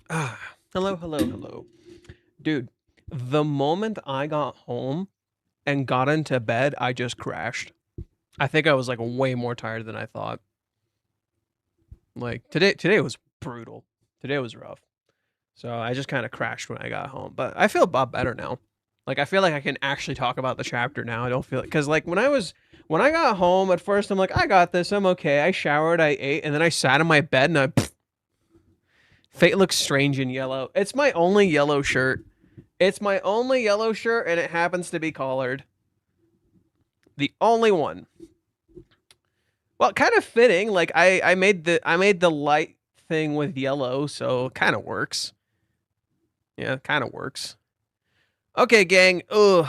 Hello, hello, hello. Dude, the moment I got home and got into bed, I just crashed. I think I was like way more tired than I thought. Like today was brutal. Today was rough. So I just kind of crashed when I got home. But I feel a lot better now. Like I feel like I can actually talk about the chapter now. I don't feel it cuz like when I got home at first I'm like I got this. I'm okay. I showered, I ate, and then I sat in my bed and fate looks strange in yellow. It's my only yellow shirt. It's my only yellow shirt, and it happens to be collared. The only one. Well, kind of fitting. Like I made the light thing with yellow, so kind of works. Yeah, kind of works. Okay, gang. Ugh.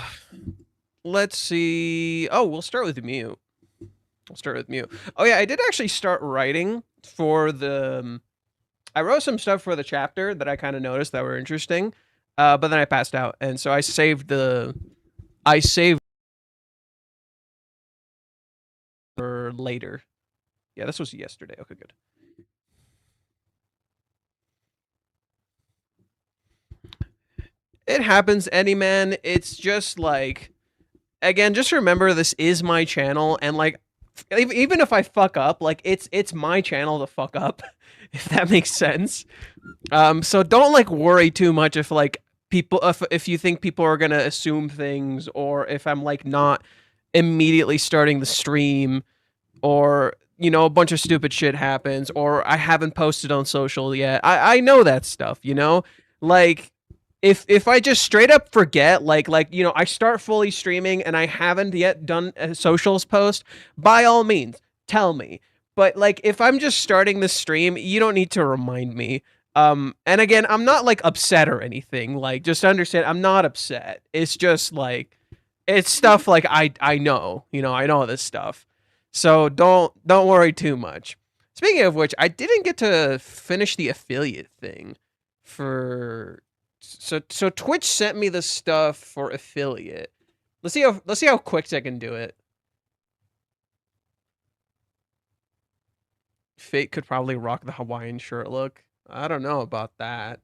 Let's see. Oh, we'll start with mute. We'll start with mute. Oh yeah, I did actually start writing for the. I wrote some stuff for the chapter that I kind of noticed that were interesting, but then I passed out, and so I saved the. I saved for later. Yeah, this was yesterday. Okay, good. It happens, any man. It's just like, again, just remember this is my channel, and like, even if I fuck up, like it's my channel to fuck up, if that makes sense. So don't like worry too much if like people if you think people are gonna assume things, or if I'm like not immediately starting the stream, or a bunch of stupid shit happens, or I haven't posted on social yet. I know that stuff, like if I just straight up forget, like I start fully streaming and I haven't yet done a socials post, by all means tell me. But like if I'm just starting the stream, you don't need to remind me. And again, I'm not like upset or anything. Like just understand, I'm not upset. It's just like it's stuff like I know, I know this stuff. So don't worry too much. Speaking of which, I didn't get to finish the affiliate thing for so Twitch sent me the stuff for affiliate. Let's see how quick I can do it. Fate could probably rock the Hawaiian shirt look. I don't know about that.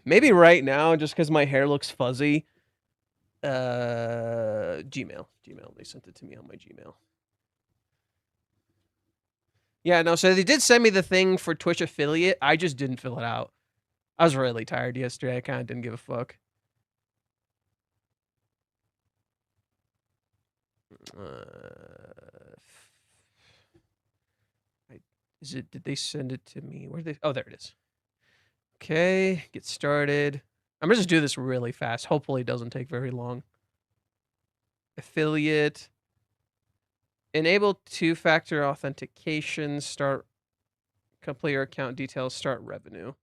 Maybe right now just because my hair looks fuzzy. Gmail. They sent it to me on my Gmail. Yeah, no, so they did send me the thing for Twitch affiliate. I just didn't fill it out. I was really tired yesterday. I kind of didn't give a fuck. Is it? Did they send it to me? Where they? Oh, there it is. Okay, get started. I'm gonna just do this really fast. Hopefully, it doesn't take very long. Affiliate. Enable two-factor authentication. Start. Complete your account details. Start revenue.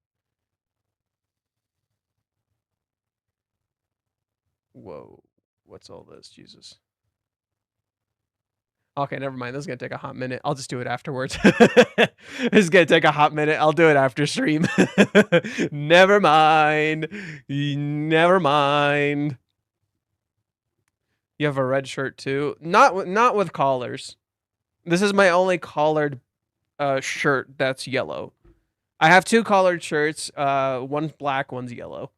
Whoa. What's all this? Jesus. Okay, never mind. This is gonna take a hot minute. I'll just do it afterwards. This is gonna take a hot minute. I'll do it after stream. Never mind. Never mind. You have a red shirt too. Not with collars. This is my only collared shirt that's yellow. I have two collared shirts. One's black, one's yellow.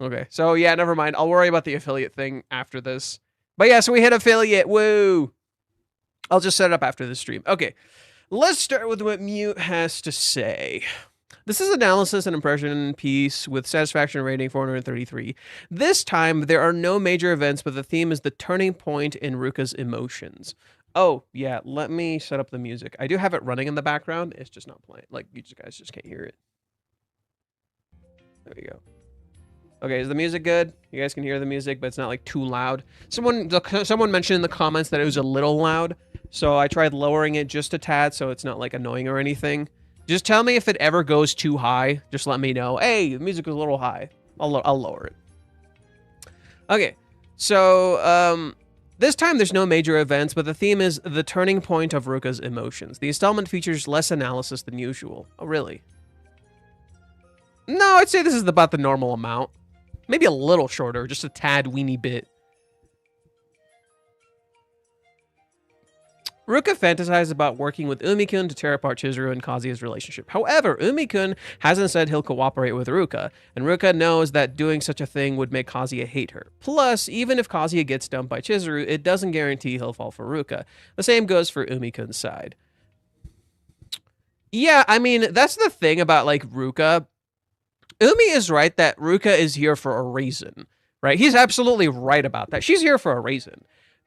Okay, so yeah, never mind. I'll worry about the affiliate thing after this. But yeah, so we hit affiliate. Woo! I'll just set it up after the stream. Okay, let's start with what Mute has to say. This is analysis and impression piece with satisfaction rating 433. This time, there are no major events, but the theme is the turning point in Ruka's emotions. Oh, yeah, let me set up the music. I do have it running in the background. It's just not playing. Like, you guys just can't hear it. There we go. Okay, is the music good? You guys can hear the music, but it's not like too loud. Someone mentioned in the comments that it was a little loud, so I tried lowering it just a tad so it's not like annoying or anything. Just tell me if it ever goes too high. Just let me know. Hey, the music is a little high. I'll lower it. Okay, so this time there's no major events, but the theme is the turning point of Ruka's emotions. The installment features less analysis than usual. Oh, really? No, I'd say this is about the normal amount. Maybe a little shorter, just a tad weeny bit. Ruka fantasizes about working with Umi-kun to tear apart Chizuru and Kazuya's relationship. However, Umi-kun hasn't said he'll cooperate with Ruka, and Ruka knows that doing such a thing would make Kazuya hate her. Plus, even if Kazuya gets dumped by Chizuru, it doesn't guarantee he'll fall for Ruka. The same goes for Umi-kun's side. Yeah, I mean, that's the thing about, like, Ruka. Umi is right that Ruka is here for a reason, right? He's absolutely right about that. She's here for a reason.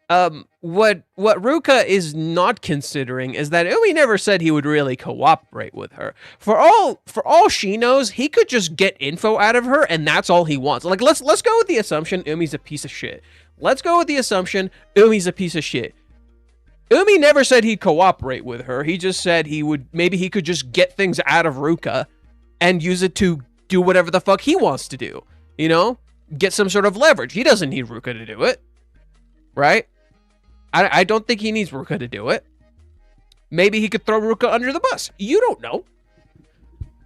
What Ruka is not considering is that Umi never said he would really cooperate with her. For all she knows, he could just get info out of her, and that's all he wants. Like, let's go with the assumption Umi's a piece of shit. Let's go with the assumption Umi's a piece of shit. Umi never said he'd cooperate with her. He just said maybe he could just get things out of Ruka and use it to do whatever the fuck he wants to do. You know? Get some sort of leverage. He doesn't need Ruka to do it. Right? I don't think he needs Ruka to do it. Maybe he could throw Ruka under the bus. You don't know.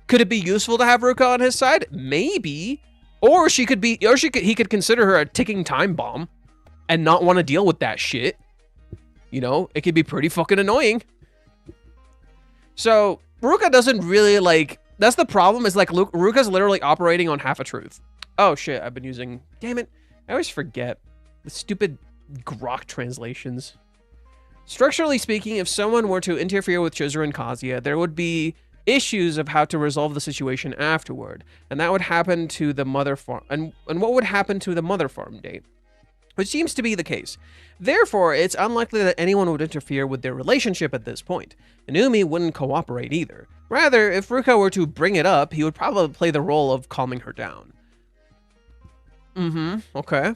Could it be useful to have Ruka on his side? Maybe. Or he could consider her a ticking time bomb and not want to deal with that shit. You know, it could be pretty fucking annoying. So, Ruka doesn't really, like... That's the problem, is, like, Ruka's literally operating on half a truth. Oh, shit, I've been using... Damn it. I always forget. The stupid grok translations. Structurally speaking, if someone were to interfere with Chizuru and Kazuya, there would be issues of how to resolve the situation afterward. And that would happen to the mother farm... And what would happen to the mother farm date? Which seems to be the case. Therefore, it's unlikely that anyone would interfere with their relationship at this point. And Umi wouldn't cooperate either. Rather, if Ruka were to bring it up, he would probably play the role of calming her down. Okay.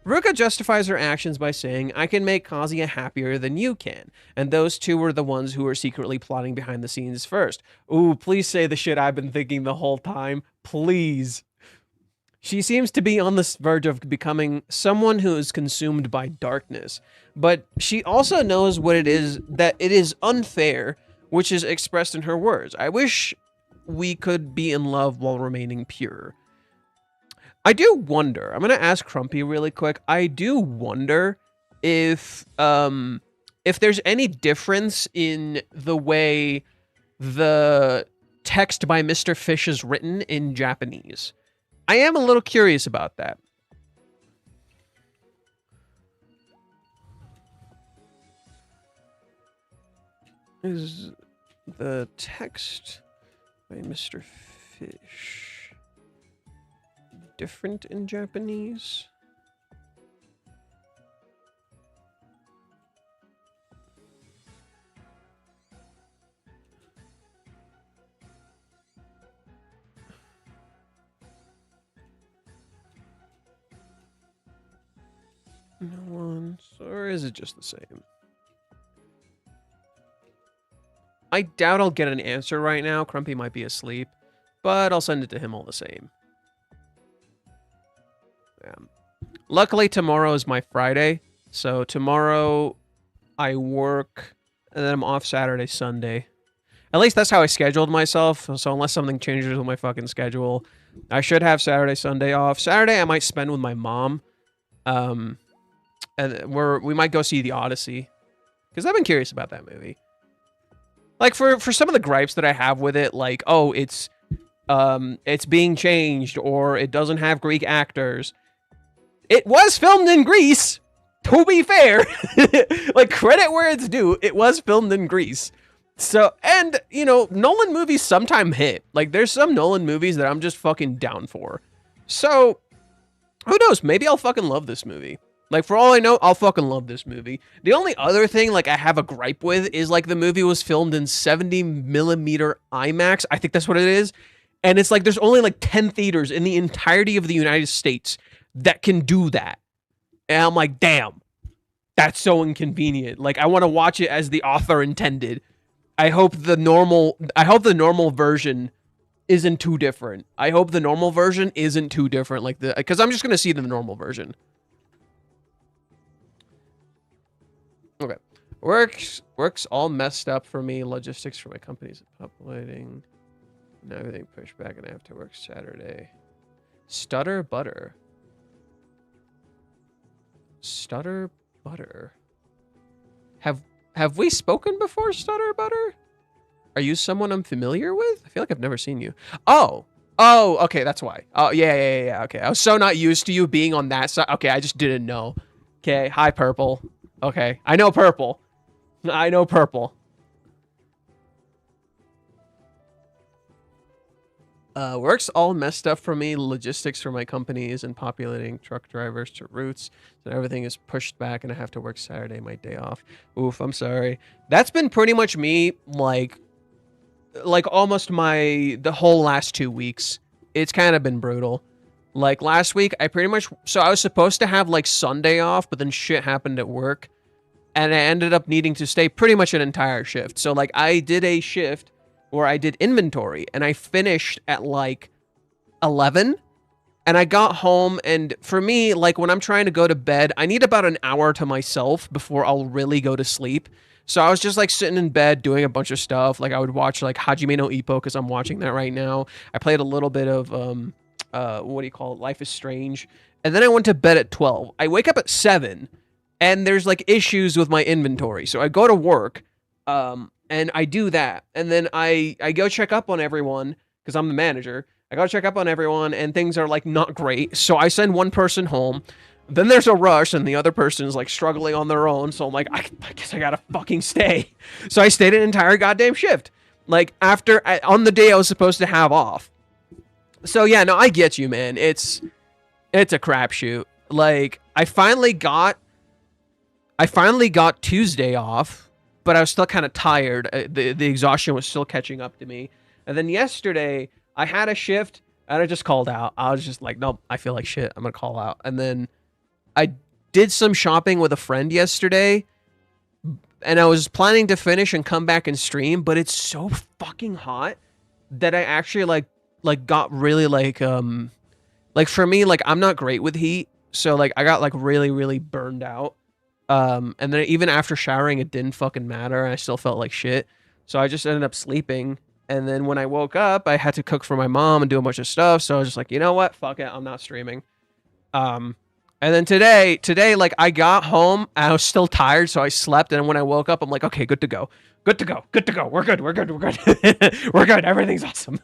Ruka justifies her actions by saying, I can make Kazuya happier than you can. And those two were the ones who were secretly plotting behind the scenes first. Ooh, please say the shit I've been thinking the whole time. Please. She seems to be on the verge of becoming someone who is consumed by darkness. But she also knows what it is, that it is unfair, which is expressed in her words. I wish we could be in love while remaining pure. I do wonder, I'm going to ask Crumpy really quick. I do wonder if there's any difference in the way the text by Mr. Fish is written in Japanese. I am a little curious about that. Is the text by Mr. Fish different in Japanese? Or is it just the same? I doubt I'll get an answer right now. Crumpy might be asleep, but I'll send it to him all the same. Yeah. Luckily, tomorrow is my Friday, so tomorrow I work, and then I'm off Saturday, Sunday. At least that's how I scheduled myself, so unless something changes with my fucking schedule, I should have Saturday, Sunday off. Saturday I might spend with my mom. And we might go see The Odyssey, because I've been curious about that movie. Like, for some of the gripes that I have with it, like, oh, it's being changed, or it doesn't have Greek actors. It was filmed in Greece, to be fair. Like, credit where it's due, it was filmed in Greece. So, and, you know, Nolan movies sometimes hit. Like, there's some Nolan movies that I'm just fucking down for. So, who knows? Maybe I'll fucking love this movie. Like, for all I know, I'll fucking love this movie. The only other thing, like, I have a gripe with is, like, the movie was filmed in 70mm IMAX. I think that's what it is. And it's like, there's only, like, 10 theaters in the entirety of the United States that can do that. And I'm like, damn, that's so inconvenient. Like, I want to watch it as the author intended. I hope the normal version isn't too different. I hope the normal version isn't too different. Like, because I'm just going to see the normal version. Okay. Works all messed up for me. Logistics for my company's uploading. Now everything pushed back and I have to work Saturday. Stutter butter. Stutter butter. Have we spoken before, Stutter Butter? Are you someone I'm familiar with? I feel like I've never seen you. Oh, okay, that's why. Oh, yeah. Okay, I was so not used to you being on that side. Okay, I just didn't know. Okay, hi, Purple. Okay, I know Purple. I know Purple. Work's all messed up for me. Logistics for my company isn't populating truck drivers to routes. So everything is pushed back and I have to work Saturday, my day off. Oof, I'm sorry. That's been pretty much me, like almost the whole last 2 weeks. It's kind of been brutal. Like last week, I was supposed to have like Sunday off, but then shit happened at work. And I ended up needing to stay pretty much an entire shift. So like I did a shift where I did inventory and I finished at like 11 and I got home, and for me, like when I'm trying to go to bed, I need about an hour to myself before I'll really go to sleep. So I was just like sitting in bed doing a bunch of stuff. Like I would watch like Hajime no Ippo because I'm watching that right now. I played a little bit of what do you call it? Life is Strange. And then I went to bed at 12. I wake up at 7 and there's like issues with my inventory. So I go to work, and I do that. And then I go check up on everyone because I'm the manager. I go check up on everyone and things are like not great. So I send one person home. Then there's a rush and the other person is like struggling on their own. So I'm like, I guess I gotta fucking stay. So I stayed an entire goddamn shift. Like on the day I was supposed to have off. So yeah, no, I get you, man. It's a crapshoot. Like I finally got Tuesday off, but I was still kind of tired. The exhaustion was still catching up to me. And then yesterday I had a shift and I just called out. I was just like, nope, I feel like shit. I'm gonna call out. And then I did some shopping with a friend yesterday, and I was planning to finish and come back and stream, but it's so fucking hot that I actually like got really like for me, like I'm not great with heat, so like I got like really, really burned out. And then even after showering, it didn't fucking matter. I still felt like shit. So I just ended up sleeping. And then when I woke up, I had to cook for my mom and do a bunch of stuff. So I was just like, you know what? Fuck it. I'm not streaming. And then today, like I got home, I was still tired. So I slept. And when I woke up, I'm like, okay, good to go. We're good. We're good. Everything's awesome.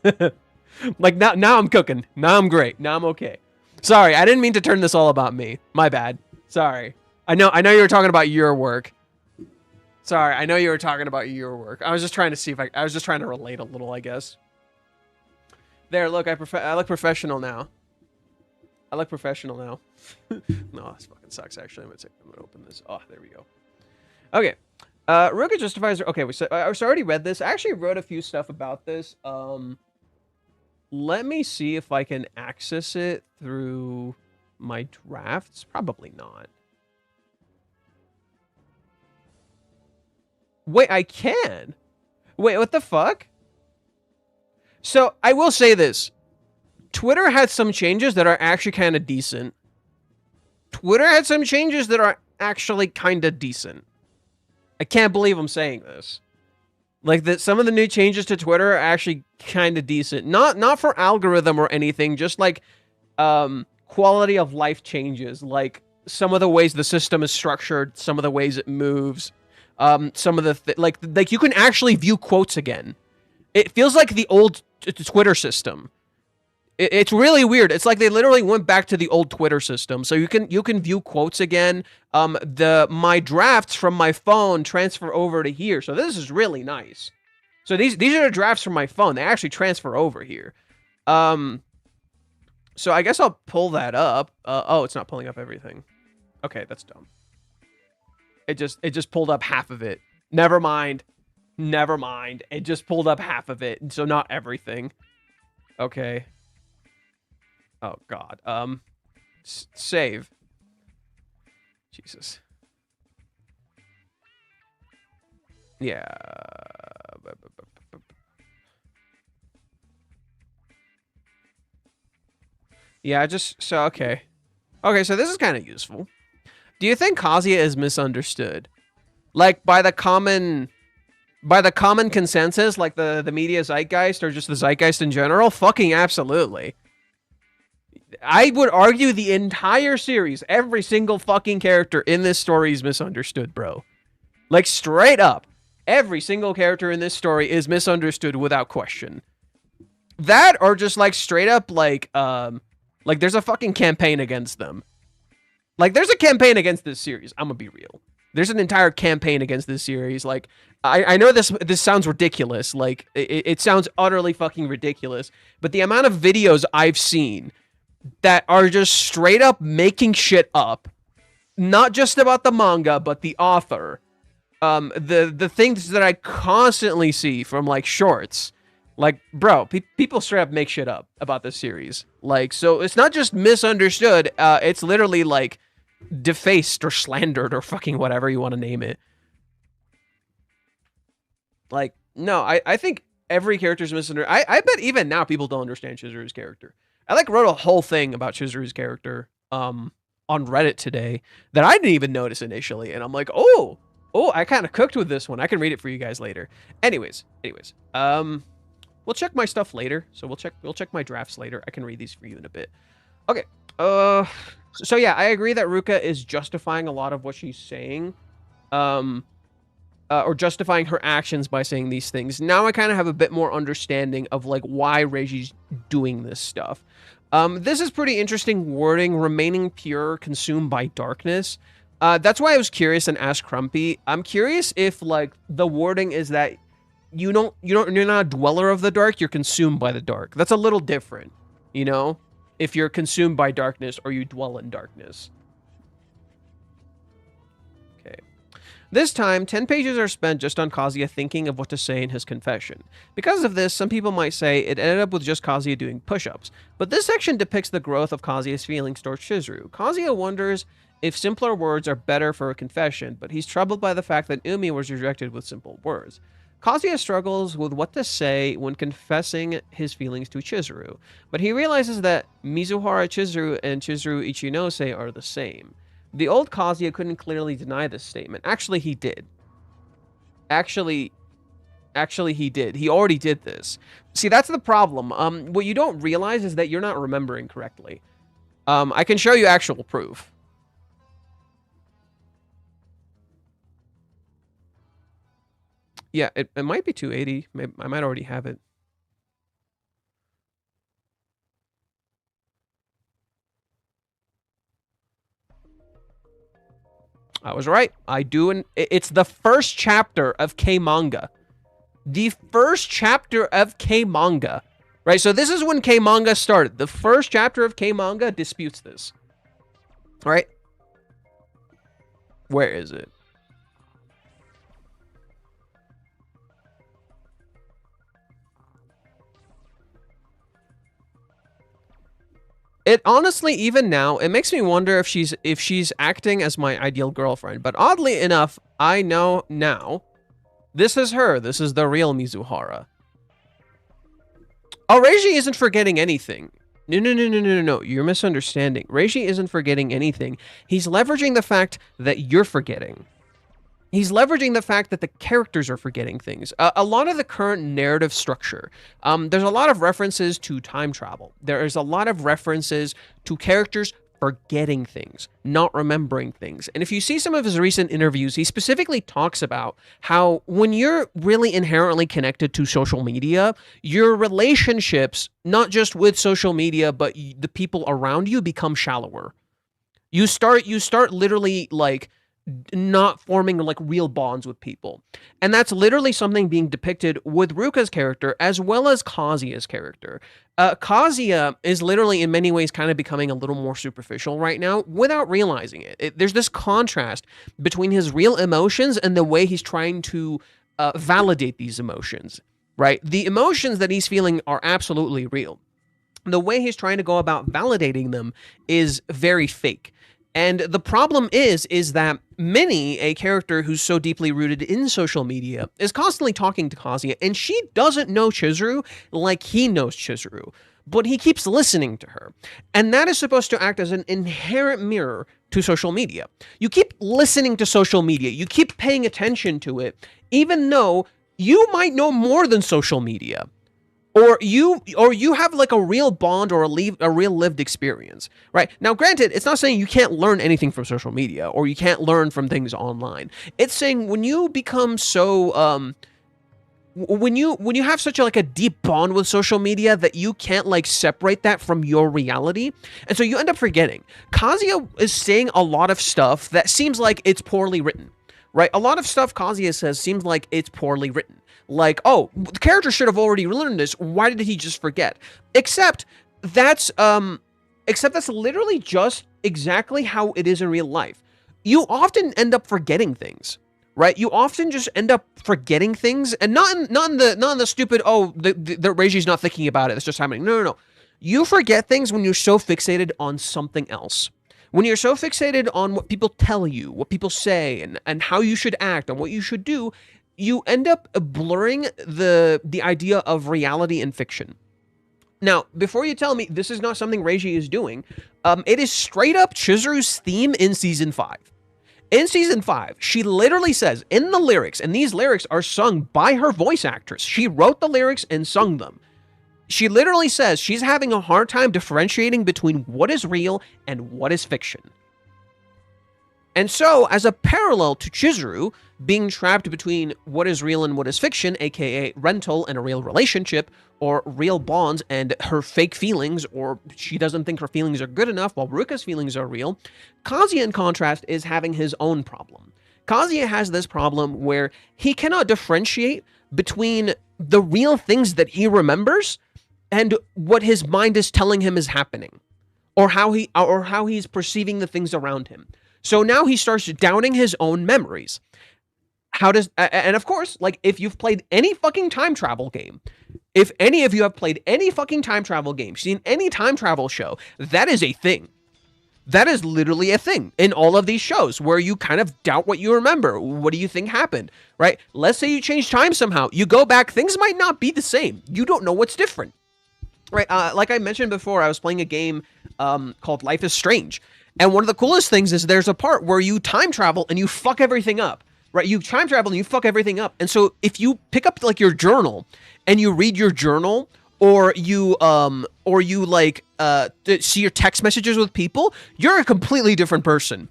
Like now I'm cooking. Now I'm great. Now I'm okay. Sorry. I didn't mean to turn this all about me. My bad. Sorry. I know you were talking about your work. Sorry, I know you were talking about your work. I was just trying to see if I was just trying to relate a little, I guess. There, look, I look professional now. I look professional now. No, this fucking sucks, actually. I'm gonna open this. Oh, there we go. Okay. Ruka justifies... Okay, I already read this. I actually wrote a few stuff about this. Let me see if I can access it through my drafts. Probably not. Wait, I can? Wait, what the fuck? So, I will say this. Twitter had some changes that are actually kind of decent. Twitter had some changes that are actually kind of decent. I can't believe I'm saying this. Like, some of the new changes to Twitter are actually kind of decent. Not for algorithm or anything, just like quality of life changes. Like, some of the ways the system is structured, some of the ways it moves. Some of the like you can actually view quotes again. It feels like the old Twitter system. It's really weird. It's like they literally went back to the old Twitter system. So you can view quotes again. My drafts from my phone transfer over to here. So this is really nice. So these are the drafts from my phone. They actually transfer over here. So I guess I'll pull that up. Oh, it's not pulling up everything. Okay, that's dumb. It just pulled up half of it. Never mind. It just pulled up half of it, so not everything. Okay. Oh god. Save. Jesus. Yeah. Yeah, okay. Okay, so this is kind of useful. Do you think Kazuya is misunderstood? Like, by the common consensus, like the media zeitgeist, or just the zeitgeist in general? Fucking absolutely. I would argue the entire series, every single fucking character in this story is misunderstood, bro. Like, straight up, every single character in this story is misunderstood without question. That, or just, like, straight up, like, there's a fucking campaign against them. Like, there's a campaign against this series. I'm gonna be real. There's an entire campaign against this series. Like, I know this sounds ridiculous. Like, it sounds utterly fucking ridiculous. But the amount of videos I've seen that are just straight up making shit up, not just about the manga, but the author. The things that I constantly see from, like, shorts. Like, bro, people straight up make shit up about this series. Like, so it's not just misunderstood. It's literally, like, defaced or slandered or fucking whatever you want to name it. Like, no, I think every character's misunderstood. I bet even now people don't understand Chizuru's character. I, like, wrote a whole thing about Chizuru's character on Reddit today that I didn't even notice initially. And I'm like, oh, I kind of cooked with this one. I can read it for you guys later. Anyways, we'll check my stuff later. So we'll check my drafts later. I can read these for you in a bit. Okay. So yeah, I agree that Ruka is justifying a lot of what she's saying. Or justifying her actions by saying these things. Now I kind of have a bit more understanding of, like, why Reiji's doing this stuff. This is pretty interesting wording, remaining pure, consumed by darkness. That's why I was curious and asked Crumpy. I'm curious if, like, the wording is that you're not a dweller of the dark, you're consumed by the dark. That's a little different, you know? If you're consumed by darkness or you dwell in darkness. Okay. This time, 10 pages are spent just on Kazuya thinking of what to say in his confession. Because of this, some people might say it ended up with just Kazuya doing push-ups. But this section depicts the growth of Kazuya's feelings towards Chizuru. Kazuya wonders if simpler words are better for a confession, but he's troubled by the fact that Umi was rejected with simple words. Kazuya struggles with what to say when confessing his feelings to Chizuru, but he realizes that Mizuhara Chizuru and Chizuru Ichinose are the same. The old Kazuya couldn't clearly deny this statement. Actually, he did. Actually, he did. He already did this. See, that's the problem. What you don't realize is that you're not remembering correctly. I can show you actual proof. Yeah, it might be 280. Maybe, I might already have it. I was right. I do, and it's the first chapter of K-manga. The first chapter of K-manga. Right, so this is when K-manga started. The first chapter of K-manga disputes this. All right? Where is it? It honestly, even now, it makes me wonder if she's acting as my ideal girlfriend. But oddly enough, I know now, this is her. This is the real Mizuhara. Oh, Reiji isn't forgetting anything. No. You're misunderstanding. Reiji isn't forgetting anything. He's leveraging the fact that you're forgetting. He's leveraging the fact that the characters are forgetting things. A lot of the current narrative structure, there's a lot of references to time travel. There is a lot of references to characters forgetting things, not remembering things. And if you see some of his recent interviews, he specifically talks about how when you're really inherently connected to social media, your relationships, not just with social media, but the people around you, become shallower. You start literally, like, not forming, like, real bonds with people. And that's literally something being depicted with Ruka's character as well as Kazuya's character. Kazuya is literally in many ways kind of becoming a little more superficial right now without realizing it. There's this contrast between his real emotions and the way he's trying to validate these emotions, right? The emotions that he's feeling are absolutely real. The way he's trying to go about validating them is very fake. And the problem is that Minnie, a character who's so deeply rooted in social media, is constantly talking to Kazuya, and she doesn't know Chizuru like he knows Chizuru, but he keeps listening to her. And that is supposed to act as an inherent mirror to social media. You keep listening to social media, you keep paying attention to it, even though you might know more than social media. or you have like a real bond or a real lived experience, right? Now granted, it's not saying you can't learn anything from social media or you can't learn from things online. It's saying when you become so when you have such a deep bond with social media that you can't like separate that from your reality, and so you end up forgetting. Kazuya is saying a lot of stuff that seems like it's poorly written, right? A lot of stuff Kazuya says seems like it's poorly written. Like, oh, the character should have already learned this. Why did he just forget? Except that's literally just exactly how it is in real life. You often end up forgetting things, right? You often just end up forgetting things, and not in the stupid, oh, the Reiji's not thinking about it, it's just happening. No. You forget things when you're so fixated on something else. When you're so fixated on what people tell you, what people say, and how you should act and what you should do, you end up blurring the idea of reality and fiction. Now, before you tell me this is not something Reiji is doing, it is straight up Chizuru's theme in Season 5. In Season 5, she literally says in the lyrics, and these lyrics are sung by her voice actress. She wrote the lyrics and sung them. She literally says she's having a hard time differentiating between what is real and what is fiction. And so, as a parallel to Chizuru being trapped between what is real and what is fiction, aka rental and a real relationship, or real bonds and her fake feelings, or she doesn't think her feelings are good enough while Ruka's feelings are real, Kazuya, in contrast, is having his own problem. Kazuya has this problem where he cannot differentiate between the real things that he remembers and what his mind is telling him is happening, or how he's perceiving the things around him. So now he starts doubting his own memories. And of course, like, if you've played any fucking time travel game, if any of you have played any fucking time travel game, seen any time travel show, that is a thing. That is literally a thing in all of these shows where you kind of doubt what you remember. What do you think happened, right? Let's say you change time somehow. You go back, things might not be the same. You don't know what's different, right? Like I mentioned before, I was playing a game called Life is Strange. And one of the coolest things is there's a part where you time travel and you fuck everything up, right? You time travel and you fuck everything up. And so if you pick up like your journal and you read your journal, or you see your text messages with people, you're a completely different person.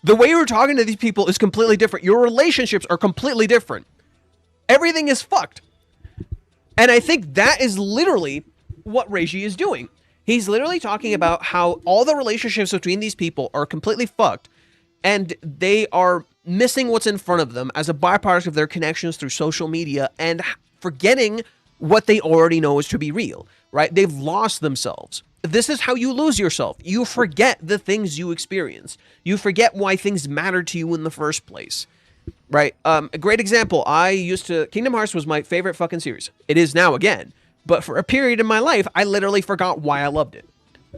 The way you're talking to these people is completely different. Your relationships are completely different. Everything is fucked. And I think that is literally what Reiji is doing. He's literally talking about how all the relationships between these people are completely fucked, and they are missing what's in front of them as a byproduct of their connections through social media and forgetting what they already know is to be real, right? They've lost themselves. This is how you lose yourself. You forget the things you experience. You forget why things matter to you in the first place, right? A great example, Kingdom Hearts was my favorite fucking series. It is now again. But for a period in my life, I literally forgot why I loved it,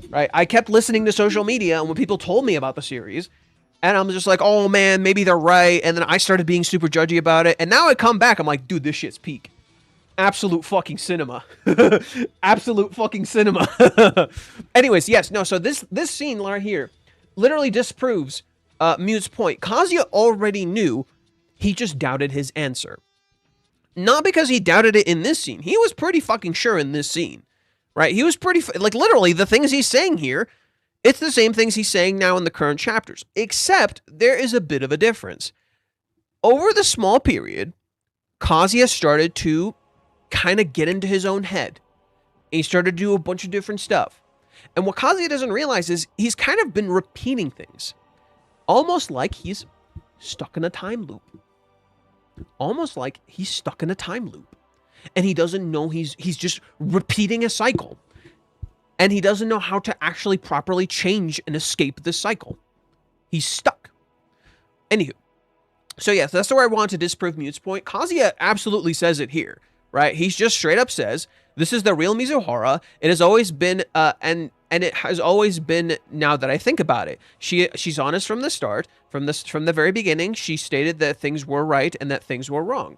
right? I kept listening to social media, and when people told me about the series, and I'm just like, oh man, maybe they're right. And then I started being super judgy about it. And now I come back, I'm like, dude, this shit's peak. Absolute fucking cinema. Absolute fucking cinema. Anyways, yes, no, so this scene right here literally disproves Mute's point. Kazuya already knew, he just doubted his answer. Not because he doubted it in this scene. He was pretty fucking sure in this scene, right? He was pretty, like, literally, the things he's saying here, it's the same things he's saying now in the current chapters, except there is a bit of a difference. Over the small period, Kazuya started to kind of get into his own head. He started to do a bunch of different stuff. And what Kazuya doesn't realize is he's kind of been repeating things. Almost like he's stuck in a time loop. Almost like he's stuck in a time loop. And he doesn't know he's just repeating a cycle. And he doesn't know how to actually properly change and escape this cycle. He's stuck. Anywho. So yes, that's where I want to disprove Mute's point. Kazuya absolutely says it here, right? He's just straight up says, this is the real Mizuhara. It has always been, and it has always been, now that I think about it. She's honest from the start. From the very beginning, she stated that things were right and that things were wrong.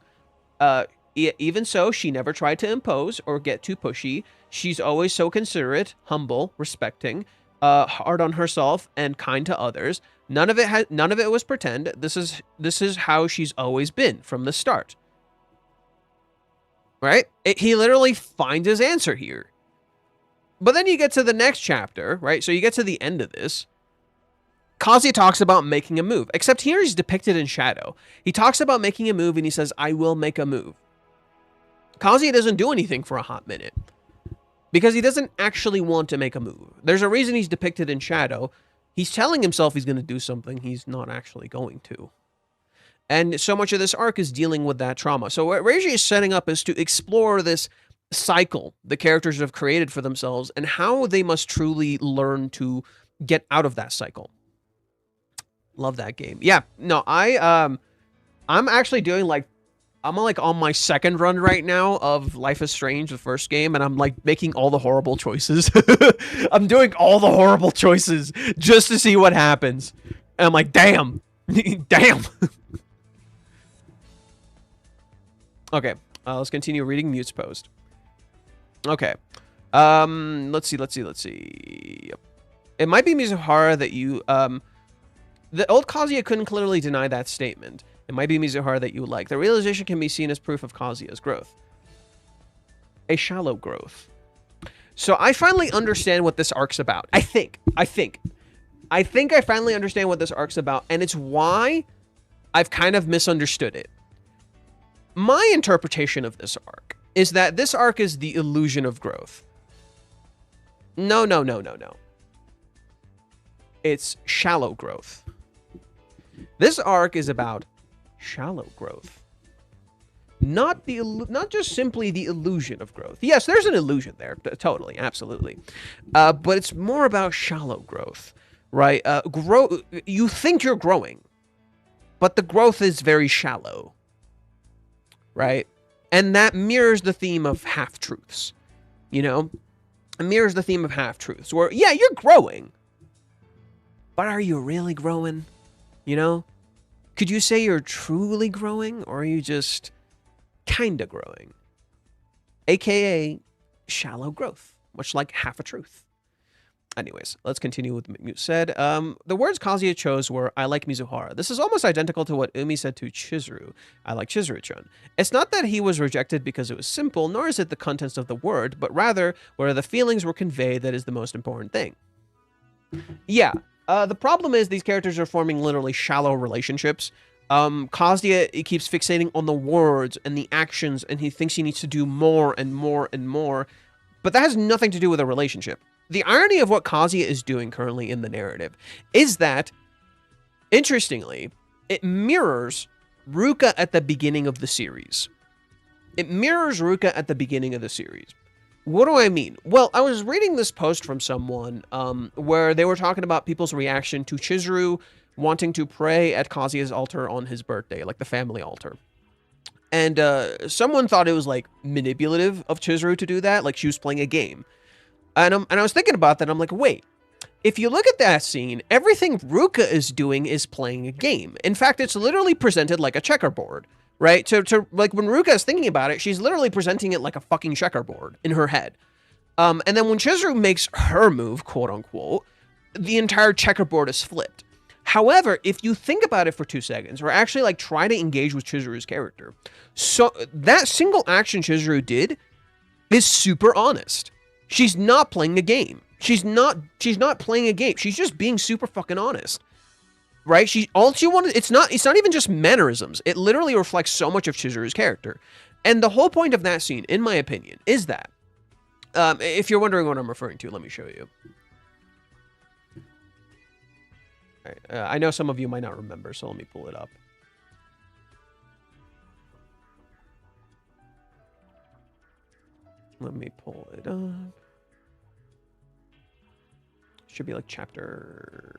Even so, she never tried to impose or get too pushy. She's always so considerate, humble, respecting, hard on herself, and kind to others. None of it was pretend. This is how she's always been from the start. right? He literally finds his answer here. But then you get to the next chapter, right? So you get to the end of this. Kazuya talks about making a move, except here he's depicted in shadow. He talks about making a move and he says, I will make a move. Kazuya doesn't do anything for a hot minute because he doesn't actually want to make a move. There's a reason he's depicted in shadow. He's telling himself he's going to do something he's not actually going to. And so much of this arc is dealing with that trauma. So what Reiji is setting up is to explore this cycle the characters have created for themselves and how they must truly learn to get out of that cycle. Love that game. Yeah, no, I'm actually doing I'm on my second run right now of Life is Strange, the first game, and I'm like making all the horrible choices. I'm doing all the horrible choices just to see what happens. And I'm like, damn. Damn. Okay, let's continue reading Mute's post. Okay. Let's see. Yep. It might be Mizuhara that you, the old Kazuya couldn't clearly deny that statement. It might be Mizuhara that you like. The realization can be seen as proof of Kazuya's growth. A shallow growth. So I finally understand what this arc's about. I think I finally understand what this arc's about, and it's why I've kind of misunderstood it. My interpretation of this arc is that this arc is the illusion of growth. No. It's shallow growth. This arc is about shallow growth. Not just simply the illusion of growth. Yes, there's an illusion there. Totally, absolutely. But it's more about shallow growth, right? You think you're growing, but the growth is very shallow, right? And that mirrors the theme of half-truths, you know? It mirrors the theme of half-truths, where, yeah, you're growing, but are you really growing? You know? Could you say you're truly growing, or are you just kinda growing? AKA shallow growth, much like half a truth. Anyways, let's continue with what Mute said. The words Kazuya chose were, I like Mizuhara. This is almost identical to what Umi said to Chizuru. I like Chizuru-chan. It's not that he was rejected because it was simple, nor is it the contents of the word, but rather where the feelings were conveyed that is the most important thing. Yeah, the problem is these characters are forming literally shallow relationships. Kazuya, he keeps fixating on the words and the actions, and he thinks he needs to do more and more and more, but that has nothing to do with a relationship. The irony of what Kazuya is doing currently in the narrative is that, interestingly, it mirrors Ruka at the beginning of the series. It mirrors Ruka at the beginning of the series. What do I mean? Well, I was reading this post from someone where they were talking about people's reaction to Chizuru wanting to pray at Kazuya's altar on his birthday, like the family altar. And someone thought it was like manipulative of Chizuru to do that, like she was playing a game. And I was thinking about that. I'm like, wait, if you look at that scene, everything Ruka is doing is playing a game. In fact, it's literally presented like a checkerboard, right? To like when Ruka is thinking about it, she's literally presenting it like a fucking checkerboard in her head. And then when Chizuru makes her move, quote unquote, the entire checkerboard is flipped. However, if you think about it for 2 seconds, or actually like try to engage with Chizuru's character, so that single action Chizuru did is super honest. She's not playing a game. She's not playing a game. She's just being super fucking honest. Right? All she wanted, it's not even just mannerisms. It literally reflects so much of Chizuru's character. And the whole point of that scene, in my opinion, is that if you're wondering what I'm referring to, let me show you. I know some of you might not remember, so let me pull it up. Let me pull it up. Should be like chapter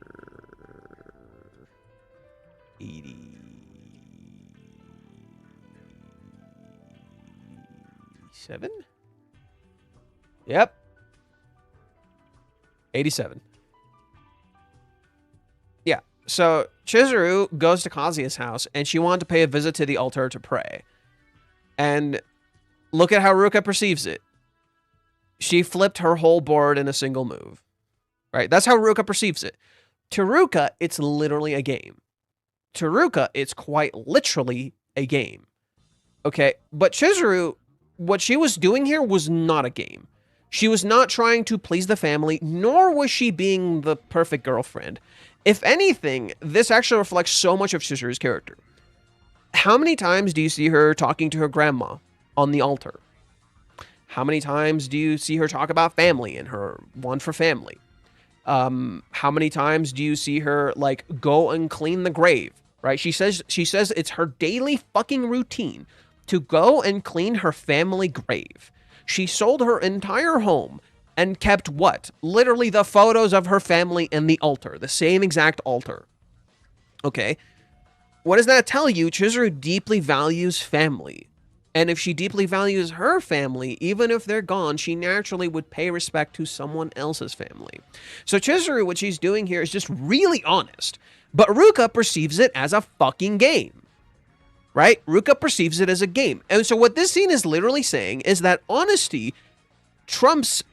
87? Yep. 87. Yeah. So Chizuru goes to Kazuya's house and she wanted to pay a visit to the altar to pray. And look at how Ruka perceives it. She flipped her whole board in a single move. Right? That's how Ruka perceives it. To Ruka, it's literally a game. To Ruka, it's quite literally a game. Okay? But Chizuru what she was doing here was not a game. She was not trying to please the family, nor was she being the perfect girlfriend. If anything, this actually reflects so much of Chizuru's character. How many times do you see her talking to her grandma on the altar? How many times do you see her talk about family and her want for family? How many times do you see her, like, go and clean the grave, right? She says it's her daily fucking routine to go and clean her family grave. She sold her entire home and kept what? Literally the photos of her family and the altar. The same exact altar. Okay. What does that tell you? Chizuru deeply values family. And if she deeply values her family, even if they're gone, she naturally would pay respect to someone else's family. So Chizuru, what she's doing here is just really honest. But Ruka perceives it as a fucking game. Right? Ruka perceives it as a game. And so what this scene is literally saying is that honesty trumps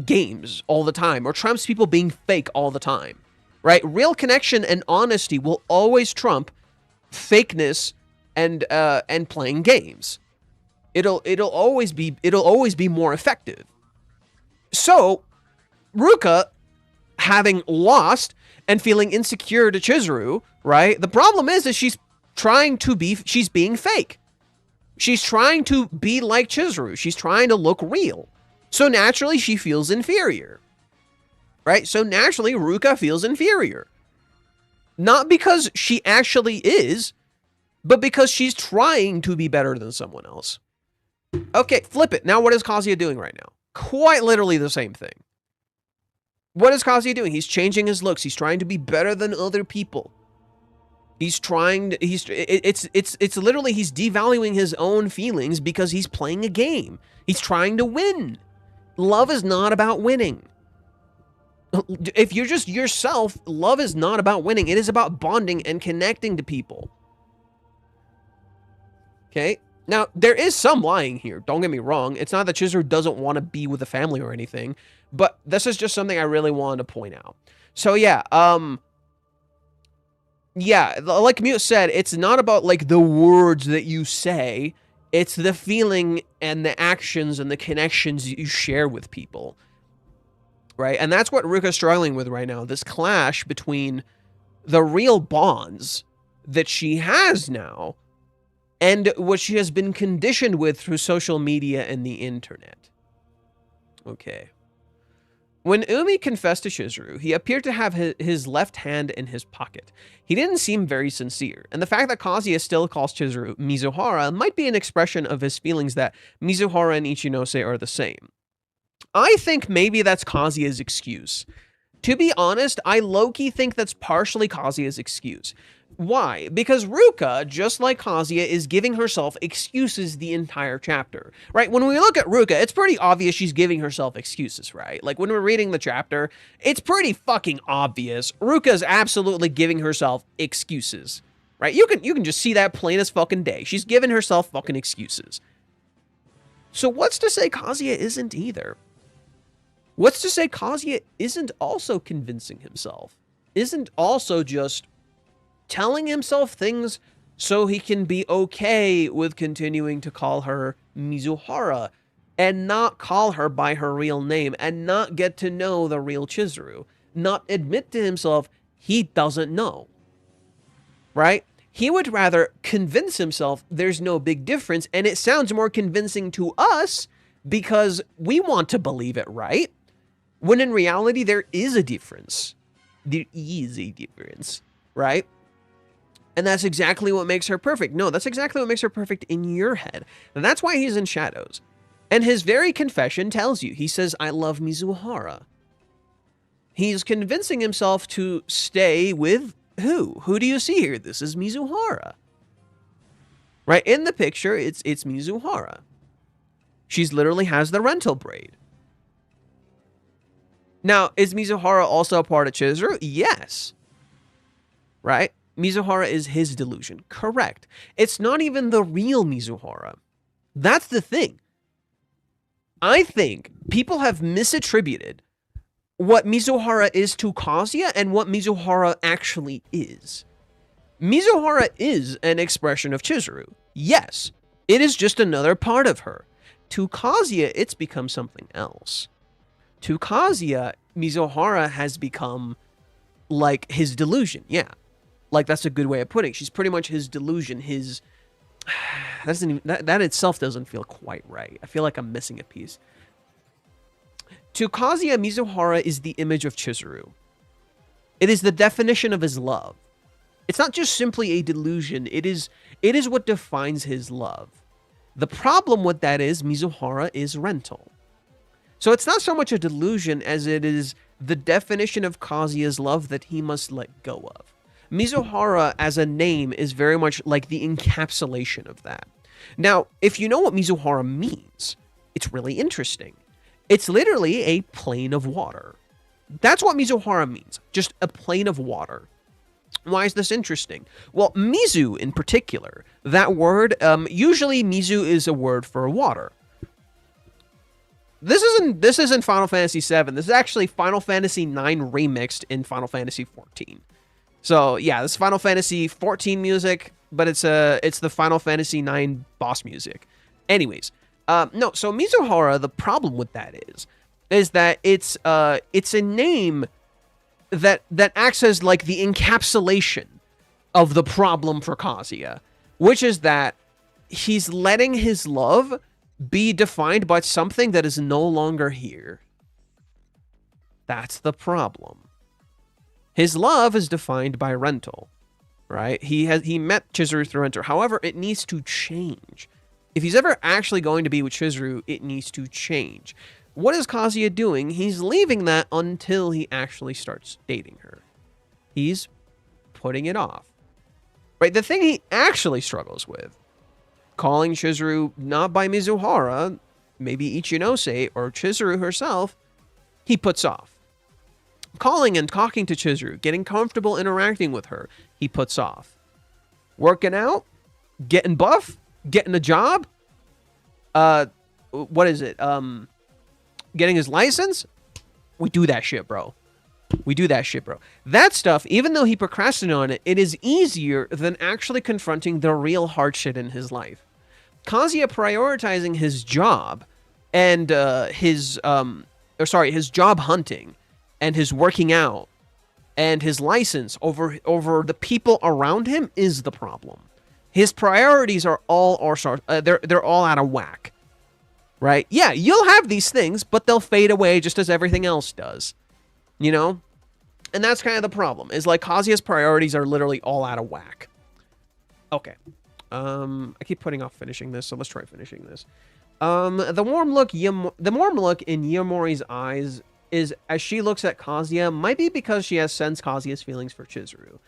games all the time, or trumps people being fake all the time. Right? Real connection and honesty will always trump fakeness and playing games. It'll always be more effective. So Ruka, having lost and feeling insecure to Chizuru, right? The problem is she's being fake. She's trying to be like Chizuru. She's trying to look real. So naturally, she feels inferior. Right? So naturally, Ruka feels inferior. Not because she actually is, but because she's trying to be better than someone else. Okay, flip it. Now what is Kazuya doing right now? Quite literally the same thing. What is Kazuya doing? He's changing his looks. He's trying to be better than other people. It's literally, he's devaluing his own feelings because he's playing a game. He's trying to win. Love is not about winning. If you're just yourself, love is not about winning. It is about bonding and connecting to people. Okay? Now, there is some lying here. Don't get me wrong. It's not that Chizuru doesn't want to be with the family or anything, but this is just something I really wanted to point out. So yeah, yeah, like Mute said, it's not about, like, the words that you say. It's the feeling and the actions and the connections you share with people. Right? And that's what Ruka's struggling with right now. This clash between the real bonds that she has now and what she has been conditioned with through social media and the internet. Okay. When Umi confessed to Chizuru, he appeared to have his left hand in his pocket. He didn't seem very sincere, and the fact that Kazuya still calls Chizuru Mizuhara might be an expression of his feelings that Mizuhara and Ichinose are the same. I think maybe that's Kazuya's excuse. To be honest, I low-key think that's partially Kazuya's excuse. Why? Because Ruka, just like Kazuya, is giving herself excuses the entire chapter, right? When we look at Ruka, it's pretty obvious she's giving herself excuses, right? Like, when we're reading the chapter, it's pretty fucking obvious. Ruka's absolutely giving herself excuses, right? You can just see that plain as fucking day. She's giving herself fucking excuses. So what's to say Kazuya isn't either? What's to say Kazuya isn't also convincing himself? Isn't also just telling himself things so he can be okay with continuing to call her Mizuhara and not call her by her real name and not get to know the real Chizuru, not admit to himself he doesn't know, right? He would rather convince himself there's no big difference, and it sounds more convincing to us because we want to believe it, right? When in reality, there is a difference. There is a difference, right? And that's exactly what makes her perfect. No, that's exactly what makes her perfect in your head. And that's why he's in shadows. And his very confession tells you. He says, I love Mizuhara. He's convincing himself to stay with who? Who do you see here? This is Mizuhara. Right? In the picture, it's Mizuhara. She's literally has the rental braid. Now, is Mizuhara also a part of Chizuru? Yes. Right? Mizuhara is his delusion. Correct. It's not even the real Mizuhara. That's the thing. I think people have misattributed what Mizuhara is to Kazuya and what Mizuhara actually is. Mizuhara is an expression of Chizuru. Yes, it is just another part of her. To Kazuya, it's become something else. To Kazuya, Mizuhara has become like his delusion. Yeah. Like, that's a good way of putting it. She's pretty much his delusion, his... that itself doesn't feel quite right. I feel like I'm missing a piece. To Kazuya, Mizuhara is the image of Chizuru. It is the definition of his love. It's not just simply a delusion. It is what defines his love. The problem with that is Mizuhara is rental. So it's not so much a delusion as it is the definition of Kazuya's love that he must let go of. Mizuhara as a name is very much like the encapsulation of that. Now, if you know what Mizuhara means, it's really interesting. It's literally a plane of water. That's what Mizuhara means, just a plane of water. Why is this interesting? Well, Mizu in particular, that word, usually Mizu is a word for water. This isn't Final Fantasy VII. This is actually Final Fantasy IX remixed in Final Fantasy XIV. So yeah, this is Final Fantasy XIV music, but it's the Final Fantasy IX boss music. Anyways, no. So Mizuhara, the problem with that is that it's a name that acts as like the encapsulation of the problem for Kazuya, which is that he's letting his love be defined by something that is no longer here. That's the problem. His love is defined by rental, right? He met Chizuru through rental. However, it needs to change. If he's ever actually going to be with Chizuru, it needs to change. What is Kazuya doing? He's leaving that until he actually starts dating her. He's putting it off. Right? The thing he actually struggles with, calling Chizuru not by Mizuhara, maybe Ichinose or Chizuru herself, he puts off. Calling and talking to Chizuru, getting comfortable interacting with her, he puts off. Working out, getting buff, getting a job, what is it? Getting his license, we do that shit, bro. We do that shit, bro. That stuff, even though he procrastinated on it, it is easier than actually confronting the real hard shit in his life. Kazuya prioritizing his job and his job hunting and his working out and his license over the people around him is the problem. His priorities are all they're all out of whack. Right? Yeah, you'll have these things, but they'll fade away just as everything else does. You know? And that's kind of the problem, is like Kazuya's priorities are literally all out of whack. Okay. I keep putting off finishing this, so let's try finishing this. The warm look in Yamori's eyes is, as she looks at Kazuya, might be because she has sensed Kazuya's feelings for Chizuru.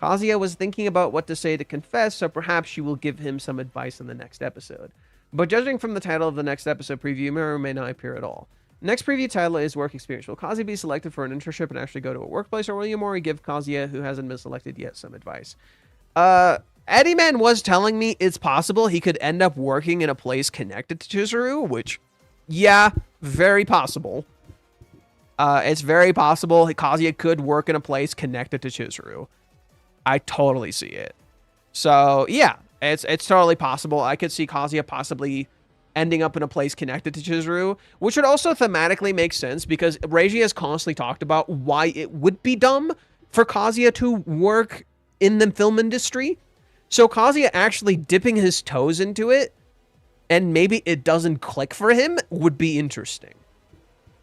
Kazuya was thinking about what to say to confess, so perhaps she will give him some advice in the next episode. But judging from the title of the next episode preview, may or may not appear at all. Next preview title is Work Experience. Will Kazuya be selected for an internship and actually go to a workplace, or will Yamori give Kazuya, who hasn't been selected yet, some advice? Eddie Man was telling me it's possible he could end up working in a place connected to Chizuru, which, yeah, very possible. It's very possible Kazuya could work in a place connected to Chizuru. I totally see it. So, yeah, it's totally possible. I could see Kazuya possibly ending up in a place connected to Chizuru, which would also thematically make sense because Reiji has constantly talked about why it would be dumb for Kazuya to work in the film industry. So Kazuya actually dipping his toes into it, and maybe it doesn't click for him, would be interesting.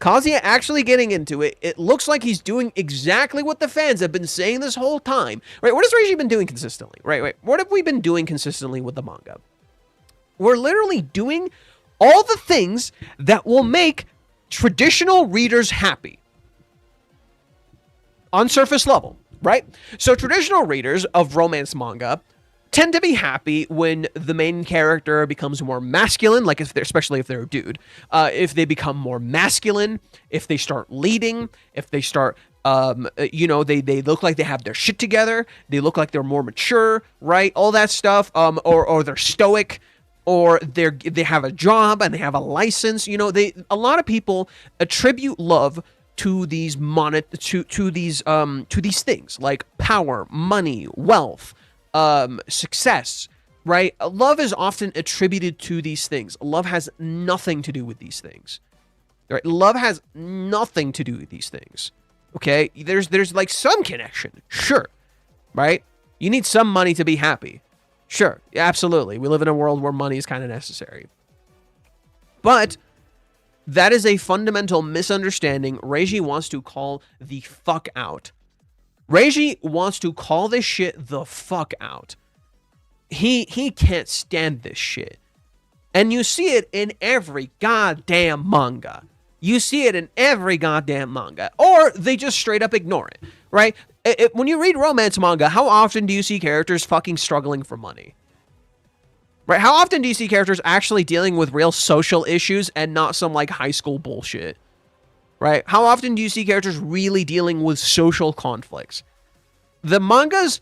Kazuya actually getting into it, it looks like he's doing exactly what the fans have been saying this whole time. Right, what has Reiji been doing consistently? Right, what have we been doing consistently with the manga? We're literally doing all the things that will make traditional readers happy. On surface level, right? So traditional readers of romance manga tend to be happy when the main character becomes more masculine, like especially if they're a dude. If they become more masculine, if they start leading, if they start, they look like they have their shit together, they look like they're more mature, right? All that stuff, or they're stoic, or they have a job and they have a license. A lot of people attribute love to these to these things like power, money, wealth, success, right? Love is often attributed to these things. Love has nothing to do with these things. Right? Love has nothing to do with these things. Okay? There's like some connection. Sure. Right? You need some money to be happy. Sure. Absolutely. We live in a world where money is kind of necessary. But that is a fundamental misunderstanding Reiji wants to call the fuck out. Reiji wants to call this shit the fuck out. He can't stand this shit. And you see it in every goddamn manga. You see it in every goddamn manga. Or they just straight up ignore it, right? When you read romance manga, how often do you see characters fucking struggling for money? Right? How often do you see characters actually dealing with real social issues and not some like high school bullshit? Right? How often do you see characters really dealing with social conflicts? The mangas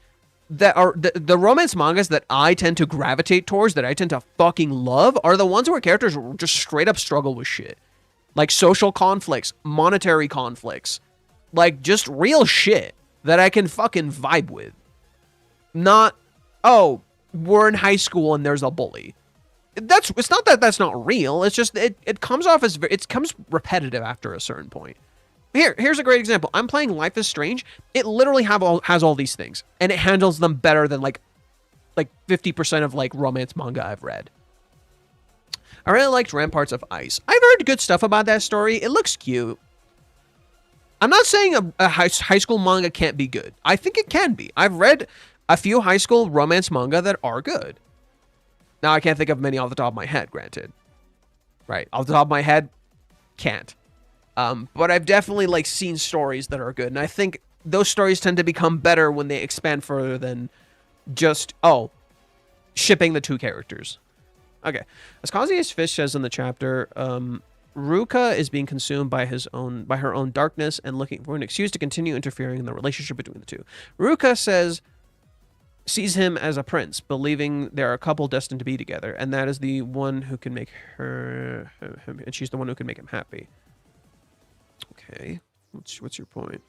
that are the romance mangas that I tend to gravitate towards, that I tend to fucking love, are the ones where characters just straight up struggle with shit. Like social conflicts, monetary conflicts, like just real shit that I can fucking vibe with. Not, oh, we're in high school and there's a bully. It's not that that's not real. It's just it comes off as it comes repetitive after a certain point. Here's a great example. I'm playing Life is Strange. It literally has all these things, and it handles them better than like 50% of like romance manga I've read. I really liked Ramparts of Ice. I've heard good stuff about that story. It looks cute. I'm not saying a high school manga can't be good. I think it can be. I've read a few high school romance manga that are good. Now, I can't think of many off the top of my head, granted. Right, off the top of my head, can't. But I've definitely like seen stories that are good, and I think those stories tend to become better when they expand further than just, oh, shipping the two characters. Okay, as Kazuya's fish says in the chapter, Ruka is being consumed by her own darkness and looking for an excuse to continue interfering in the relationship between the two. Ruka sees him as a prince, believing they're a couple destined to be together, and that is the one who can make her, and she's the one who can make him happy. Okay, what's your point?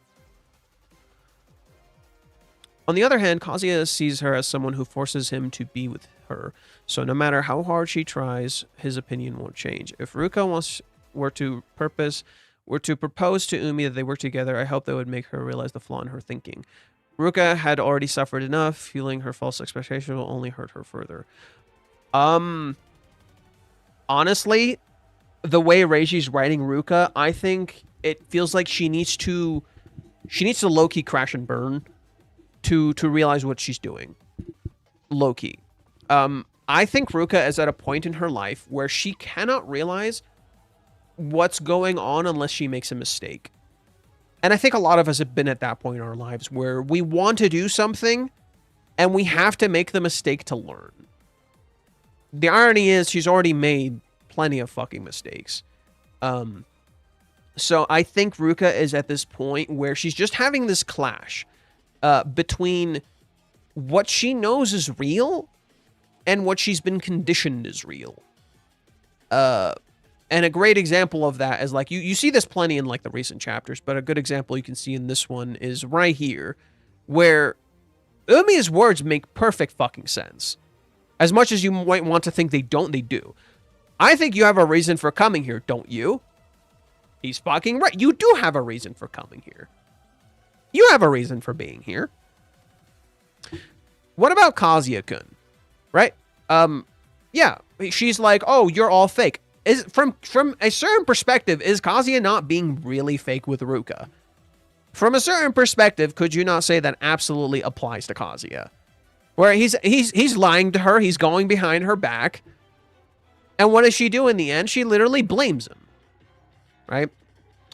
On the other hand, Kazuya sees her as someone who forces him to be with her, so no matter how hard she tries, his opinion won't change. If Ruka were to propose to Umi that they work together, I hope that would make her realize the flaw in her thinking. Ruka had already suffered enough. Feeling her false expectation will only hurt her further. Honestly, the way Reiji's writing Ruka, I think it feels like she needs to low-key crash and burn to realize what she's doing. Low-key. I think Ruka is at a point in her life where she cannot realize what's going on unless she makes a mistake. And I think a lot of us have been at that point in our lives where we want to do something and we have to make the mistake to learn. The irony is she's already made plenty of fucking mistakes. So I think Ruka is at this point where she's just having this clash between what she knows is real and what she's been conditioned is real. And a great example of that is like, you see this plenty in like the recent chapters, but a good example you can see in this one is right here, where Umi's words make perfect fucking sense. As much as you might want to think they don't, they do. I think you have a reason for coming here, don't you? He's fucking right. You do have a reason for coming here. You have a reason for being here. What about Kazuya-kun? Right? Yeah, she's like, oh, you're all fake. Is from a certain perspective, is Kazuya not being really fake with Ruka? From a certain perspective, could you not say that absolutely applies to Kazuya? Where he's lying to her, he's going behind her back. And what does she do in the end? She literally blames him. Right?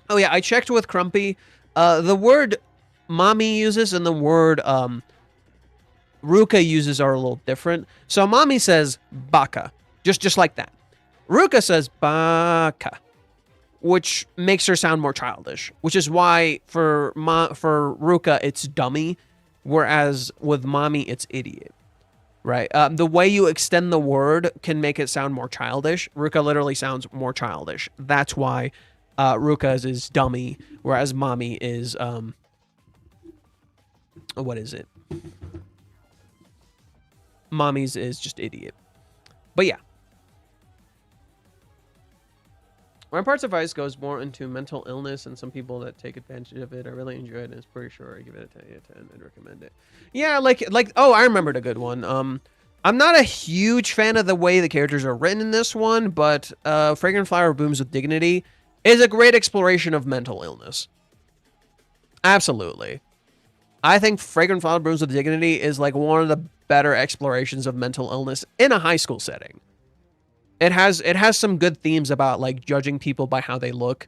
Oh yeah, I checked with Crumpy. The word Mami uses and the word Ruka uses are a little different. So Mami says baka. Just like that. Ruka says baka, which makes her sound more childish, which is why for Ruka it's dummy, whereas with Mami it's idiot, right? The way you extend the word can make it sound more childish. Ruka literally sounds more childish. That's why Ruka is dummy, whereas Mami is what is it? Mommy's is just idiot. But yeah. My parts advice goes more into mental illness and some people that take advantage of it. I really enjoy it and it's pretty sure I give it a 10 out of 10 and recommend it. Yeah, like oh, I remembered a good one. I'm not a huge fan of the way the characters are written in this one, but Fragrant Flower Blooms with Dignity is a great exploration of mental illness. Absolutely. I think Fragrant Flower Blooms with Dignity is like one of the better explorations of mental illness in a high school setting. It has some good themes about like judging people by how they look.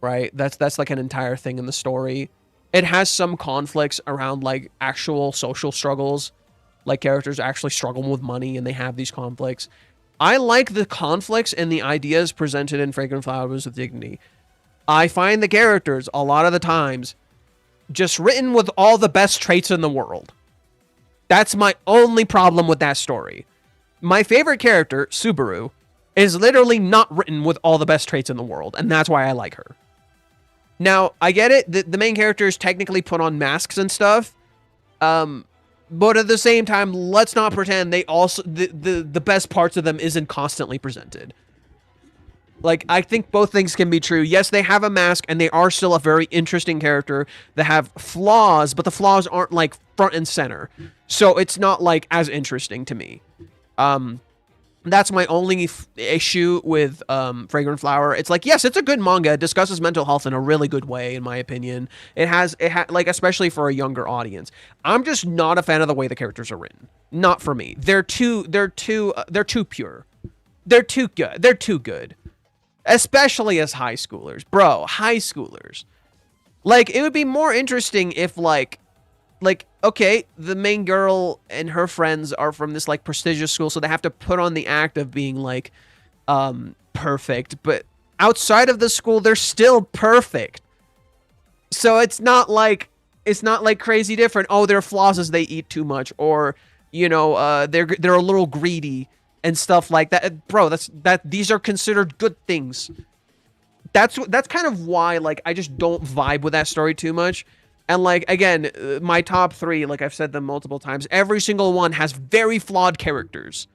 Right? That's like an entire thing in the story. It has some conflicts around like actual social struggles. Like characters actually struggle with money and they have these conflicts. I like the conflicts and the ideas presented in Fragrant Flowers with Dignity. I find the characters a lot of the times just written with all the best traits in the world. That's my only problem with that story. My favorite character, Subaru, is literally not written with all the best traits in the world, and that's why I like her. Now, I get it, the main characters technically put on masks and stuff, but at the same time, let's not pretend they also the best parts of them isn't constantly presented. Like, I think both things can be true. Yes, they have a mask, and they are still a very interesting character that have flaws, but the flaws aren't, like, front and center. So it's not, like, as interesting to me. That's my only issue with Fragrant Flower. It's like, yes, it's a good manga. It discusses mental health in a really good way, in my opinion. It has like, especially for a younger audience. I'm just not a fan of the way the characters are written. Not for me. They're too pure. They're too good. They're too good. Especially as high schoolers. Bro, high schoolers. Like, it would be more interesting if, like, okay, the main girl and her friends are from this, like, prestigious school, so they have to put on the act of being, like, perfect. But outside of the school, they're still perfect. So it's not like crazy different. Oh, their flaws is they eat too much, or, you know, they're a little greedy and stuff like that. Bro, these are considered good things. That's kind of why, like, I just don't vibe with that story too much. And, like, again, my top 3, like I've said them multiple times, every single one has very flawed characters.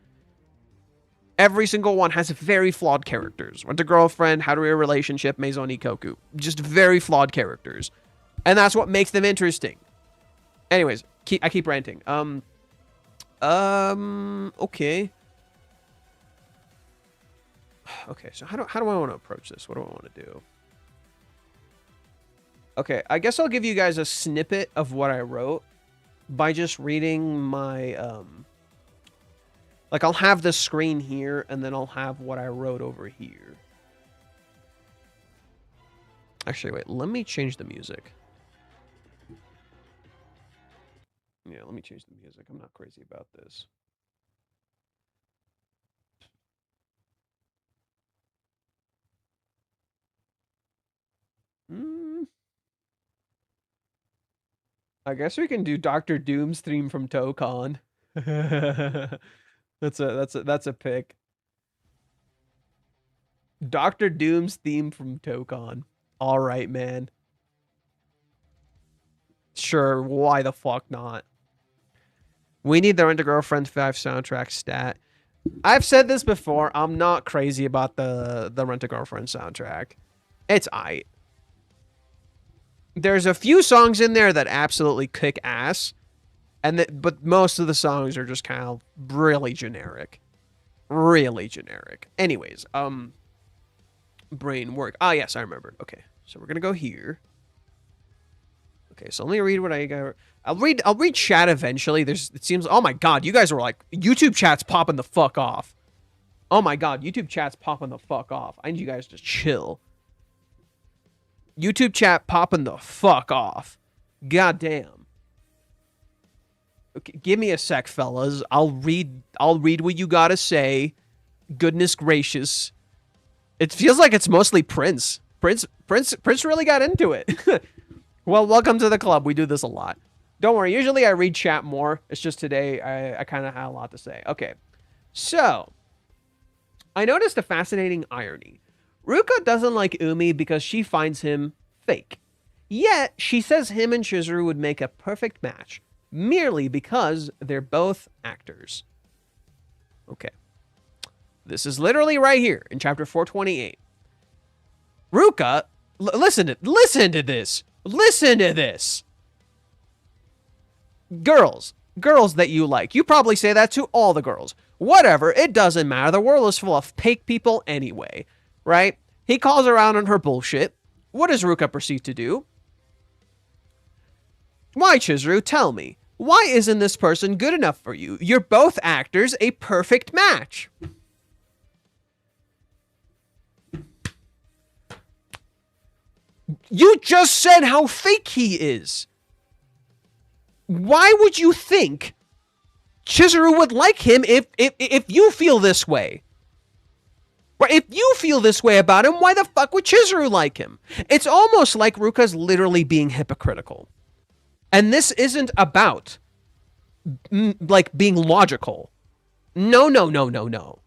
Every single one has very flawed characters. Went to Girlfriend, How to Read a Relationship, Maison Ikoku. Just very flawed characters. And that's what makes them interesting. Anyways, I keep ranting. Okay. Okay, so how do I want to approach this? What do I want to do? Okay, I guess I'll give you guys a snippet of what I wrote by just reading my, like, I'll have the screen here, and then I'll have what I wrote over here. Actually, wait, let me change the music. Yeah, let me change the music. I'm not crazy about this. I guess we can do Dr. Doom's theme from Tokon. That's a pick. Dr. Doom's theme from Tokon. All right, man. Sure, why the fuck not? We need the Rent-A-Girlfriend 5 soundtrack stat. I've said this before. I'm not crazy about the Rent-A-Girlfriend soundtrack. It's aight. There's a few songs in there that absolutely kick ass, but most of the songs are just kind of really generic. Really generic. Anyways, brain work. Ah, yes, I remember. Okay, so we're gonna go here. Okay, so let me read what I got. I'll read chat eventually. It seems, oh my god, you guys are like, YouTube chat's popping the fuck off. Oh my god, YouTube chat's popping the fuck off. I need you guys to chill. YouTube chat popping the fuck off. God damn. Okay, give me a sec, fellas. I'll read what you gotta say. Goodness gracious. It feels like it's mostly Prince. Prince really got into it. Well, welcome to the club. We do this a lot. Don't worry. Usually I read chat more. It's just today I kind of had a lot to say. Okay. So, I noticed a fascinating irony. Ruka doesn't like Umi because she finds him fake. Yet, she says him and Chizuru would make a perfect match. merely because they're both actors. Okay. This is literally right here in chapter 428. Ruka, listen to this. Listen to this. Girls that you like. You probably say that to all the girls. Whatever, it doesn't matter. The world is full of fake people anyway, right? He calls her out on her bullshit. What does Ruka proceed to do? Why, Chizuru, tell me. Why isn't this person good enough for you? You're both actors, a perfect match. You just said how fake he is. Why would you think Chizuru would like him if you feel this way? Right? If you feel this way about him, why the fuck would Chizuru like him? It's almost like Ruka's literally being hypocritical. And this isn't about, like, being logical. No.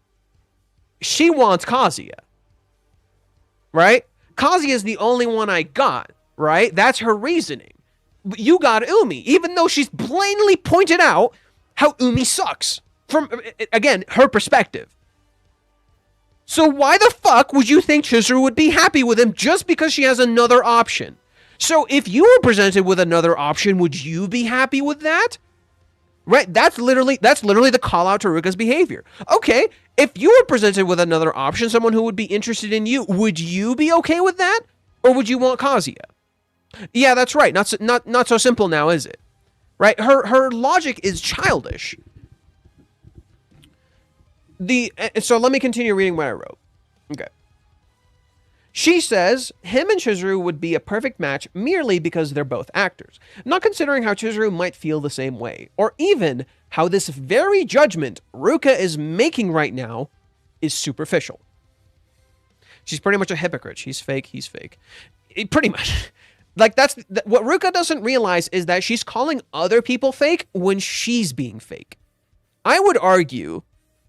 She wants Kazuya. Right? Kazuya is the only one I got, right? That's her reasoning. But you got Umi, even though she's plainly pointed out how Umi sucks. From, again, her perspective. So why the fuck would you think Chizuru would be happy with him just because she has another option? So if you were presented with another option, would you be happy with that? Right? That's literally the call out to Ruka's behavior. Okay, if you were presented with another option, someone who would be interested in you, would you be okay with that? Or would you want Kazuya? Yeah, that's right. Not so simple now, is it? Right? Her logic is childish. So let me continue reading what I wrote. Okay. She says him and Chizuru would be a perfect match merely because they're both actors, not considering how Chizuru might feel the same way, or even how this very judgment Ruka is making right now is superficial. She's pretty much a hypocrite. She's fake, he's fake. Pretty much. Like, what Ruka doesn't realize is that she's calling other people fake when she's being fake. I would argue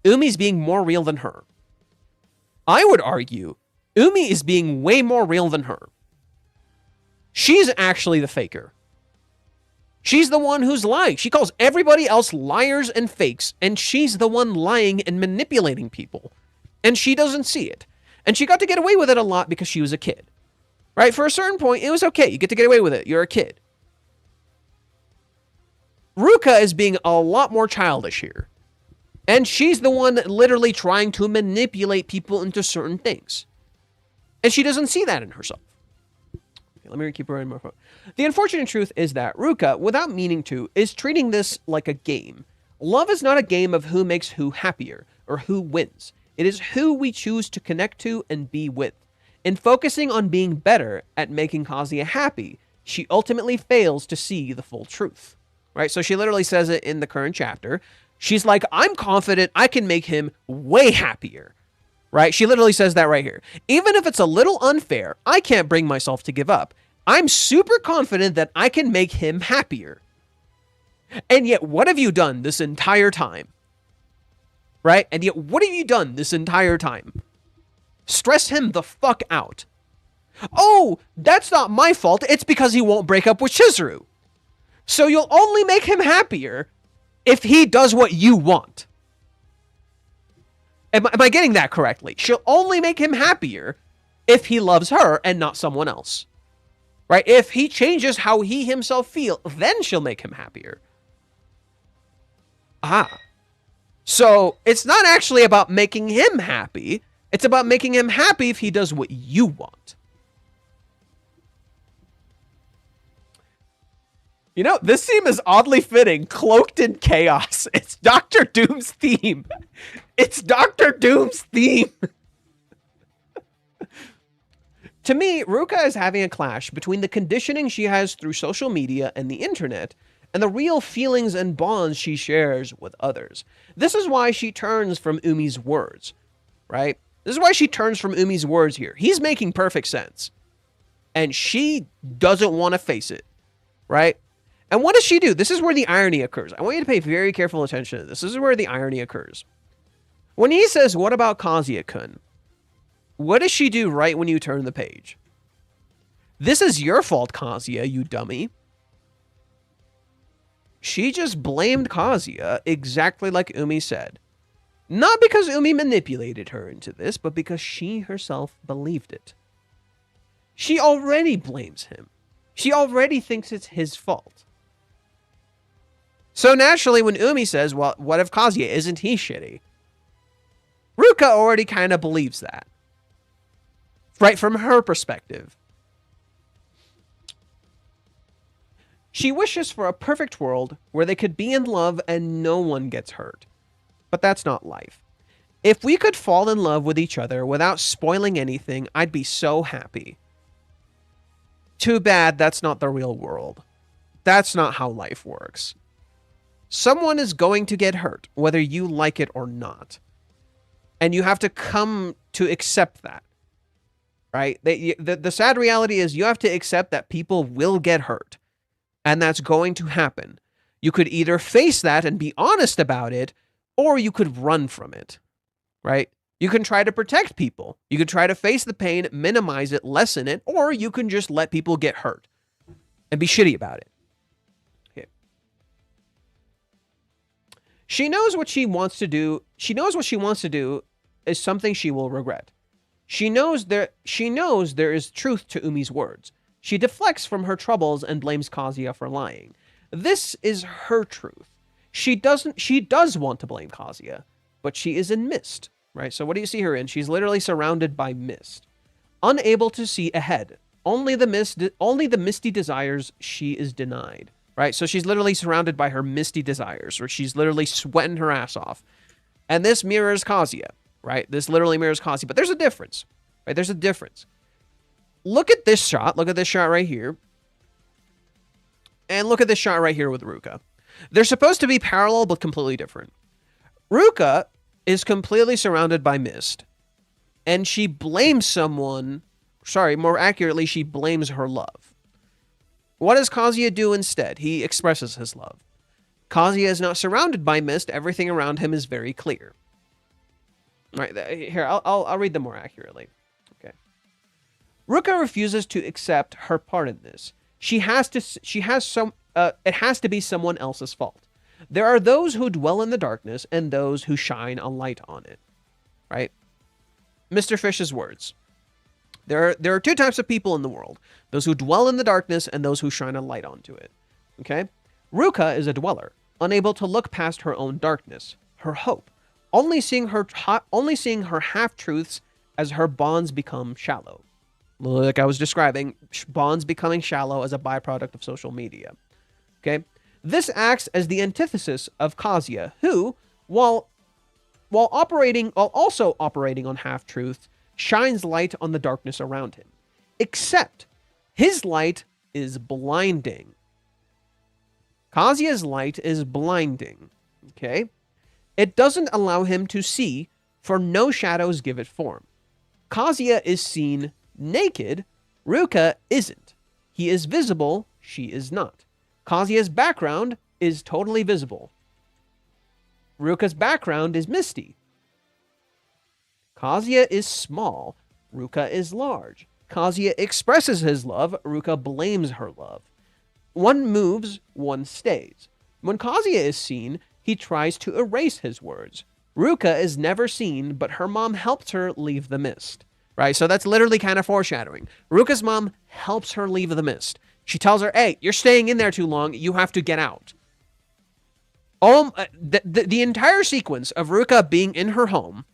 Umi's being more real than her. I would argue Umi is being way more real than her. She's actually the faker. She's the one who's lying. She calls everybody else liars and fakes, and she's the one lying and manipulating people. And she doesn't see it. And she got to get away with it a lot because she was a kid. Right? For a certain point, it was okay. You get to get away with it. You're a kid. Ruka is being a lot more childish here. And she's the one literally trying to manipulate people into certain things. And she doesn't see that in herself. Okay, let me keep writing my phone. The unfortunate truth is that Ruka, without meaning to, is treating this like a game. Love is not a game of who makes who happier or who wins. It is who we choose to connect to and be with. In focusing on being better at making Kazuya happy, she ultimately fails to see the full truth. Right? So she literally says it in the current chapter. She's like, I'm confident I can make him way happier. Right? She literally says that right here. Even if it's a little unfair, I can't bring myself to give up. I'm super confident that I can make him happier. And yet, what have you done this entire time? Right? And yet, what have you done this entire time? Stress him the fuck out. Oh, that's not my fault. It's because he won't break up with Chizuru. So you'll only make him happier if he does what you want. Am I getting that correctly? She'll only make him happier if he loves her and not someone else. Right? If he changes how he himself feels, then she'll make him happier. Ah. So it's not actually about making him happy. It's about making him happy if he does what you want. You know, this theme is oddly fitting. Cloaked in chaos. It's Doctor Doom's theme. It's Doctor Doom's theme. To me, Ruka is having a clash between the conditioning she has through social media and the internet and the real feelings and bonds she shares with others. This is why she turns from Umi's words, right? This is why she turns from Umi's words here. He's making perfect sense. And she doesn't want to face it, right? And what does she do? This is where the irony occurs. I want you to pay very careful attention to this. This is where the irony occurs. When he says, what about Kazuya-kun? What does she do right when you turn the page? This is your fault, Kazuya, you dummy. She just blamed Kazuya exactly like Umi said. Not because Umi manipulated her into this, but because she herself believed it. She already blames him. She already thinks it's his fault. So naturally, when Umi says, well, what if Kazuya, isn't he shitty? Ruka already kind of believes that. Right, from her perspective. She wishes for a perfect world where they could be in love and no one gets hurt. But that's not life. If we could fall in love with each other without spoiling anything, I'd be so happy. Too bad that's not the real world. That's not how life works. Someone is going to get hurt, whether you like it or not. And you have to come to accept that. Right? The sad reality is you have to accept that people will get hurt. And that's going to happen. You could either face that and be honest about it, or you could run from it. Right? You can try to protect people. You can try to face the pain, minimize it, lessen it, or you can just let people get hurt and be shitty about it. Okay. She knows what she wants to do. She knows what she wants to do is something she will regret. She knows there is truth to Umi's words. She deflects from her troubles and blames Kazuya for lying. This is her truth. She does want to blame Kazuya, but she is in mist. Right, so what do you see her in? She's literally surrounded by mist. Unable to see ahead. Only the misty desires she is denied. Right, so she's literally surrounded by her misty desires, or she's literally sweating her ass off. And this mirrors Kazuya, right? This literally mirrors Kazuya, but there's a difference, right? There's a difference. Look at this shot. Look at this shot right here. And look at this shot right here with Ruka. They're supposed to be parallel, but completely different. Ruka is completely surrounded by mist. And she blames someone, more accurately, she blames her love. What does Kazuya do instead? He expresses his love. Kazuya is not surrounded by mist. Everything around him is very clear. Right, here, I'll read them more accurately. Okay. Ruka refuses to accept her part in this. It has to be someone else's fault. There are those who dwell in the darkness and those who shine a light on it. Right? Mr. Fish's words. There are two types of people in the world. Those who dwell in the darkness and those who shine a light onto it. Okay? Ruka is a dweller, unable to look past her own darkness, her hope, only seeing her half-truths as her bonds become shallow. Like I was describing, bonds becoming shallow as a byproduct of social media. Okay? This acts as the antithesis of Kazuya, who, while also operating on half-truths, shines light on the darkness around him. Except, his light is blinding. Kazuya's light is blinding. Okay? It doesn't allow him to see, for no shadows give it form. Kazuya is seen naked. Ruka isn't. He is visible. She is not. Kazuya's background is totally visible. Ruka's background is misty. Kazuya is small. Ruka is large. Kazuya expresses his love. Ruka blames her love. One moves, one stays. When Kazuya is seen, he tries to erase his words. Ruka is never seen, but her mom helps her leave the mist. Right, so that's literally kind of foreshadowing. Ruka's mom helps her leave the mist. She tells her, hey, you're staying in there too long. You have to get out. The entire sequence of Ruka being in her home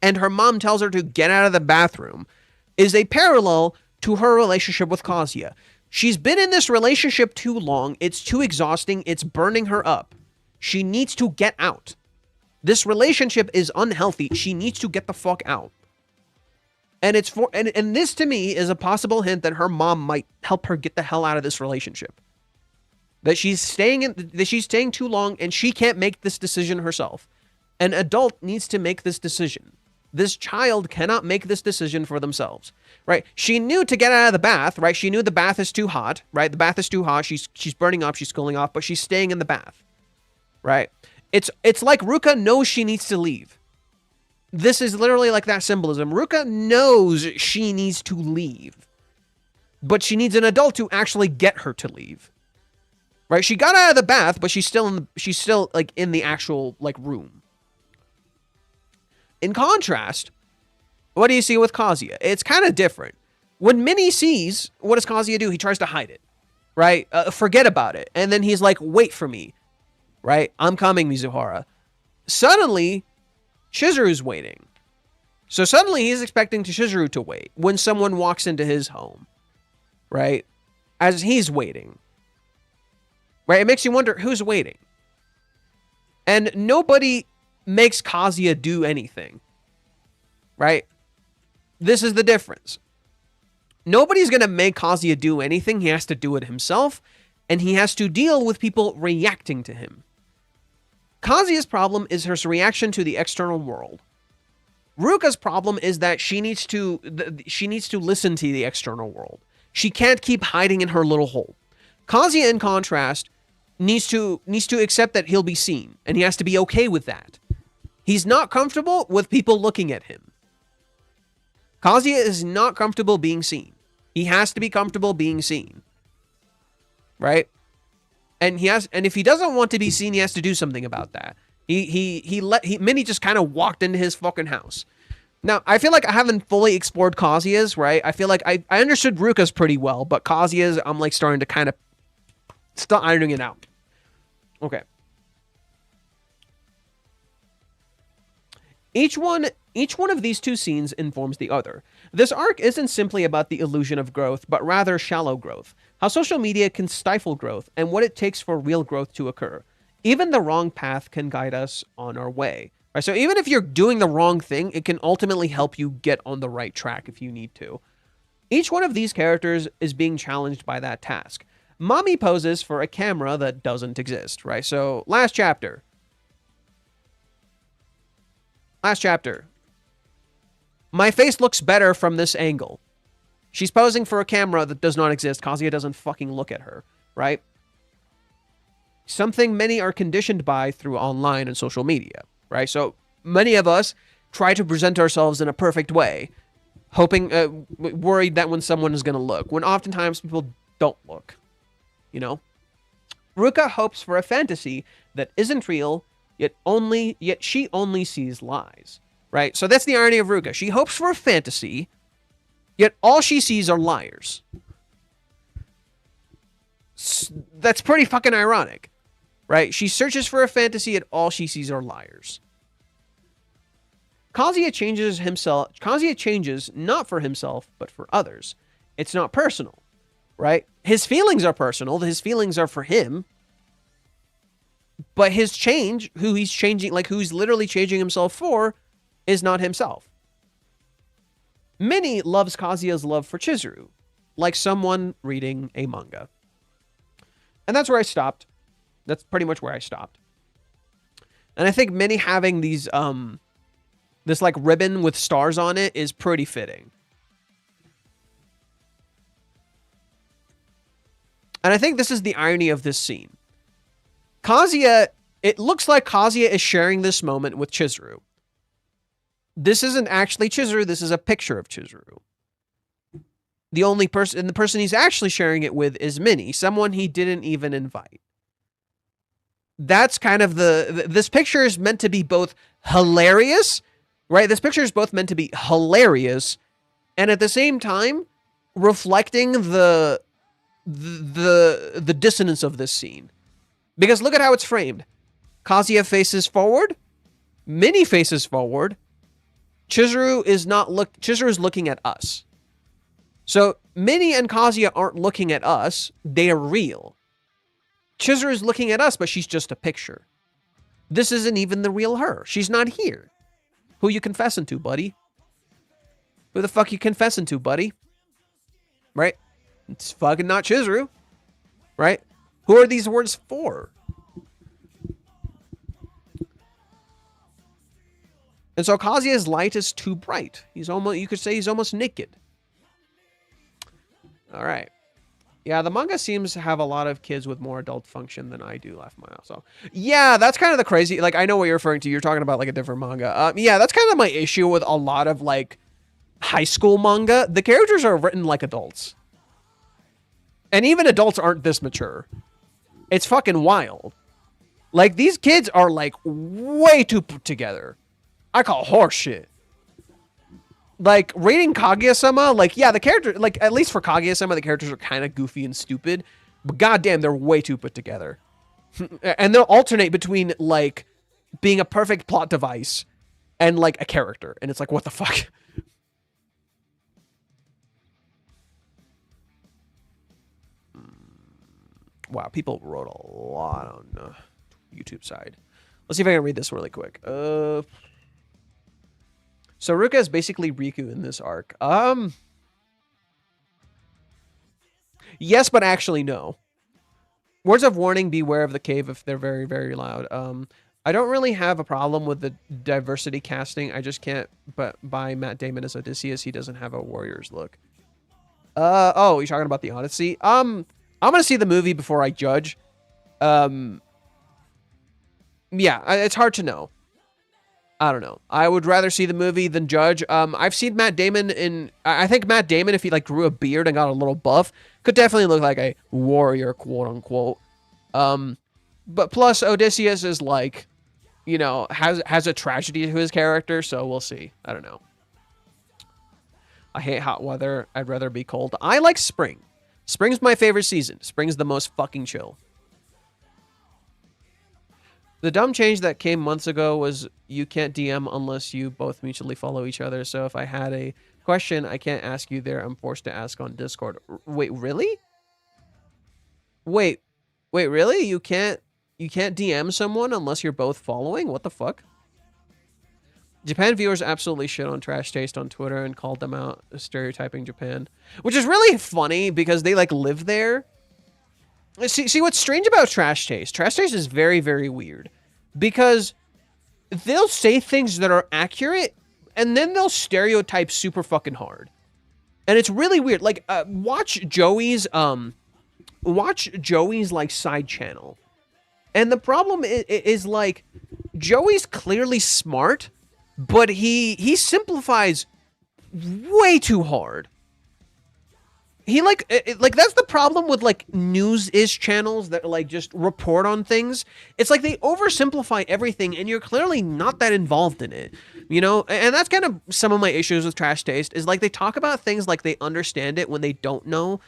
and her mom tells her to get out of the bathroom is a parallel to her relationship with Kazuya. She's been in this relationship too long. It's too exhausting. It's burning her up. She needs to get out. This relationship is unhealthy. She needs to get the fuck out. And and this to me is a possible hint that her mom might help her get the hell out of this relationship. That she's staying too long and she can't make this decision herself. An adult needs to make this decision. This child cannot make this decision for themselves, right? She knew to get out of the bath, right? She knew the bath is too hot, right? The bath is too hot. She's burning up. She's cooling off, but she's staying in the bath, right? It's like Ruka knows she needs to leave. This is literally like that symbolism. Ruka knows she needs to leave, but she needs an adult to actually get her to leave. Right? She got out of the bath, but she's still like in the actual like room. In contrast, what do you see with Kazuya? It's kind of different. When Minnie sees, what does Kazuya do? He tries to hide it, right? Forget about it. And then he's like, wait for me, right? I'm coming, Mizuhara. Suddenly, Chizuru's waiting. So suddenly he's expecting Chizuru to wait when someone walks into his home, right? As he's waiting, right? It makes you wonder who's waiting. And nobody makes Kazuya do anything, right? This is the difference. Nobody's going to make Kazuya do anything. He has to do it himself, and he has to deal with people reacting to him. Kazuya's problem is her reaction to the external world. Ruka's problem is that she needs to listen to the external world. She can't keep hiding in her little hole. Kazuya, in contrast, needs to accept that he'll be seen, and he has to be okay with that. He's not comfortable with people looking at him. Kazuya is not comfortable being seen. He has to be comfortable being seen. Right? And if he doesn't want to be seen, he has to do something about that. Minnie just kind of walked into his fucking house. Now, I feel like I haven't fully explored Kazuya's, right? I feel like I understood Ruka's pretty well, but Kazuya's, I'm like starting to kind of start ironing it out. Okay. Each one of these two scenes informs the other. This arc isn't simply about the illusion of growth, but rather shallow growth. How social media can stifle growth, and what it takes for real growth to occur. Even the wrong path can guide us on our way. Right, so even if you're doing the wrong thing, it can ultimately help you get on the right track if you need to. Each one of these characters is being challenged by that task. Mommy poses for a camera that doesn't exist, right? So, last chapter. My face looks better from this angle. She's posing for a camera that does not exist. Kazuya doesn't fucking look at her, right? Something many are conditioned by through online and social media, right? So many of us try to present ourselves in a perfect way, hoping, worried that when someone is going to look, when oftentimes people don't look, you know? Ruka hopes for a fantasy that isn't real, yet she only sees lies, right? So that's the irony of Ruka. She hopes for a fantasy, yet all she sees are liars. That's pretty fucking ironic, right? She searches for a fantasy, yet all she sees are liars. Kazuya changes not for himself, but for others. It's not personal, right? His feelings are personal. His feelings are for him. But his change, who he's changing, like who's literally changing himself for, is not himself. Minnie loves Kazuya's love for Chizuru, like someone reading a manga. And that's where I stopped. That's pretty much where I stopped. And I think Minnie having these, this like ribbon with stars on it is pretty fitting. And I think this is the irony of this scene. Kazuya, it looks like Kazuya is sharing this moment with Chizuru. This isn't actually Chizuru, this is a picture of Chizuru. The only person, and the person he's actually sharing it with is Minnie, someone he didn't even invite. That's kind of this picture is meant to be both hilarious, right? This picture is both meant to be hilarious and at the same time reflecting the dissonance of this scene. Because look at how it's framed. Kazuya faces forward, Minnie faces forward, Chizuru is looking at us. So Minnie and Kazuya aren't looking at us, they are real. Chizuru is looking at us, but she's just a picture. This isn't even the real her. She's not here. Who you confessing to, buddy? Who the fuck you confessing to, buddy? Right? It's fucking not Chizuru. Right? Who are these words for? And so Kazuya's light is too bright. You could say he's almost naked. All right. Yeah, the manga seems to have a lot of kids with more adult function than I do, laugh my ass off. Yeah, that's kind of the crazy, like, I know what you're referring to. You're talking about, like, a different manga. Yeah, that's kind of my issue with a lot of, like, high school manga. The characters are written like adults. And even adults aren't this mature. It's fucking wild. Like, these kids are, like, way too put together. I call horse shit. Like, rating Kaguya-sama, like, yeah, the character, like, at least for Kaguya-sama, the characters are kind of goofy and stupid. But goddamn, they're way too put together. And they'll alternate between, like, being a perfect plot device and, like, a character. And it's like, what the fuck? Wow, people wrote a lot on the YouTube side. Let's see if I can read this really quick. So Ruka is basically Riku in this arc. Yes, but actually no. Words of warning, beware of the cave if they're very, very loud. I don't really have a problem with the diversity casting. I just can't buy Matt Damon as Odysseus. He doesn't have a warrior's look. Oh, you're talking about the Odyssey? I'm gonna see the movie before I judge. Yeah, it's hard to know. I don't know. I would rather see the movie than judge. I've seen Matt Damon in... I think Matt Damon, if he, like, grew a beard and got a little buff, could definitely look like a warrior, quote-unquote. But plus, Odysseus is, like, you know, has a tragedy to his character, so we'll see. I don't know. I hate hot weather. I'd rather be cold. I like spring. Spring's my favorite season. Spring's the most fucking chill. The dumb change that came months ago was you can't DM unless you both mutually follow each other. So if I had a question, I can't ask you there. I'm forced to ask on Discord. Wait, really? Wait, really? You can't DM someone unless you're both following? What the fuck? Japan viewers absolutely shit on Trash Taste on Twitter and called them out stereotyping Japan, which is really funny because they like live there. See what's strange about Trash Taste? Trash Taste is very, very weird because they'll say things that are accurate and then they'll stereotype super fucking hard. And it's really weird. Like, watch Joey's like side channel. And the problem is like, Joey's clearly smart, but he simplifies way too hard. He like that's the problem with like news-ish channels that like just report on things. It's like they oversimplify everything and you're clearly not that involved in it, you know? And that's kind of some of my issues with Trash Taste is like they talk about things like they understand it when they don't know.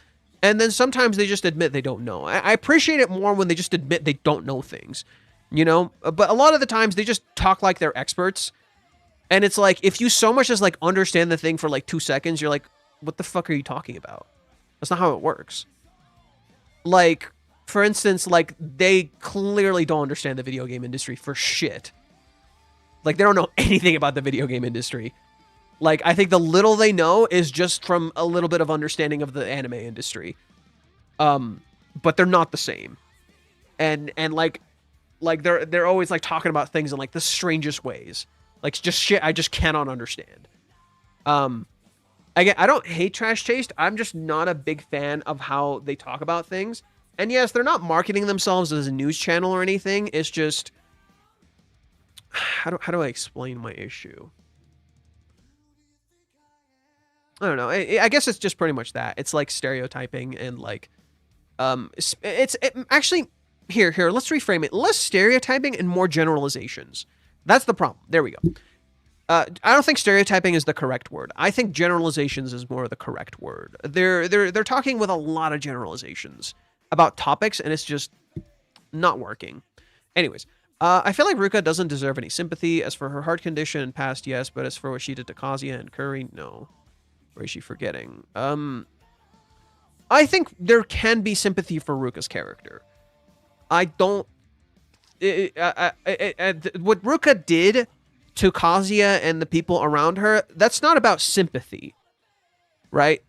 And then sometimes they just admit they don't know. I appreciate it more when they just admit they don't know things, you know? But a lot of the times they just talk like they're experts. And it's like, if you so much as like understand the thing for like 2 seconds, you're like, what the fuck are you talking about? That's not how it works. Like, for instance, like, they clearly don't understand the video game industry for shit. Like, they don't know anything about the video game industry. Like, I think the little they know is just from a little bit of understanding of the anime industry. But they're not the same. And like they're always like talking about things in like the strangest ways. Like, just shit I just cannot understand. Again, I don't hate Trash Taste. I'm just not a big fan of how they talk about things. And yes, they're not marketing themselves as a news channel or anything. It's just... How do I explain my issue? I don't know. I guess it's just pretty much that. It's like stereotyping and like... Actually, here, let's reframe it. Less stereotyping and more generalizations. That's the problem. There we go. I don't think stereotyping is the correct word. I think generalizations is more the correct word. They're talking with a lot of generalizations about topics, and it's just not working. Anyways, I feel like Ruka doesn't deserve any sympathy. As for her heart condition and past, yes, but as for what she did to Kazuya and Kuri, no. Or is she forgetting? I think there can be sympathy for Ruka's character. I don't... what Ruka did to Kazuya and the people around her, that's not about sympathy, right?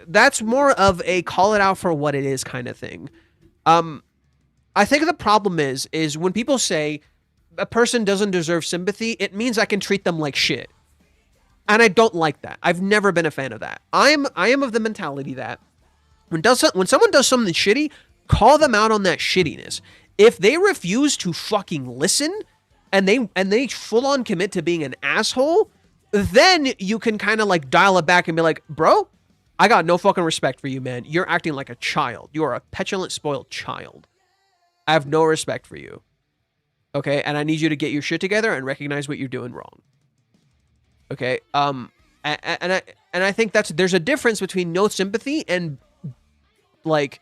That's more of a call it out for what it is kind of thing. I think the problem is when people say a person doesn't deserve sympathy, it means I can treat them like shit. And I don't like that. I've never been a fan of that. I am of the mentality that when someone does something shitty, call them out on that shittiness. If they refuse to fucking listen and they full on commit to being an asshole, then you can kind of like dial it back and be like, bro, I got no fucking respect for you, man. You're acting like a child. You are a petulant, spoiled child. I have no respect for you. Okay, and I need you to get your shit together and recognize what you're doing wrong. Okay, and I think there's a difference between no sympathy and like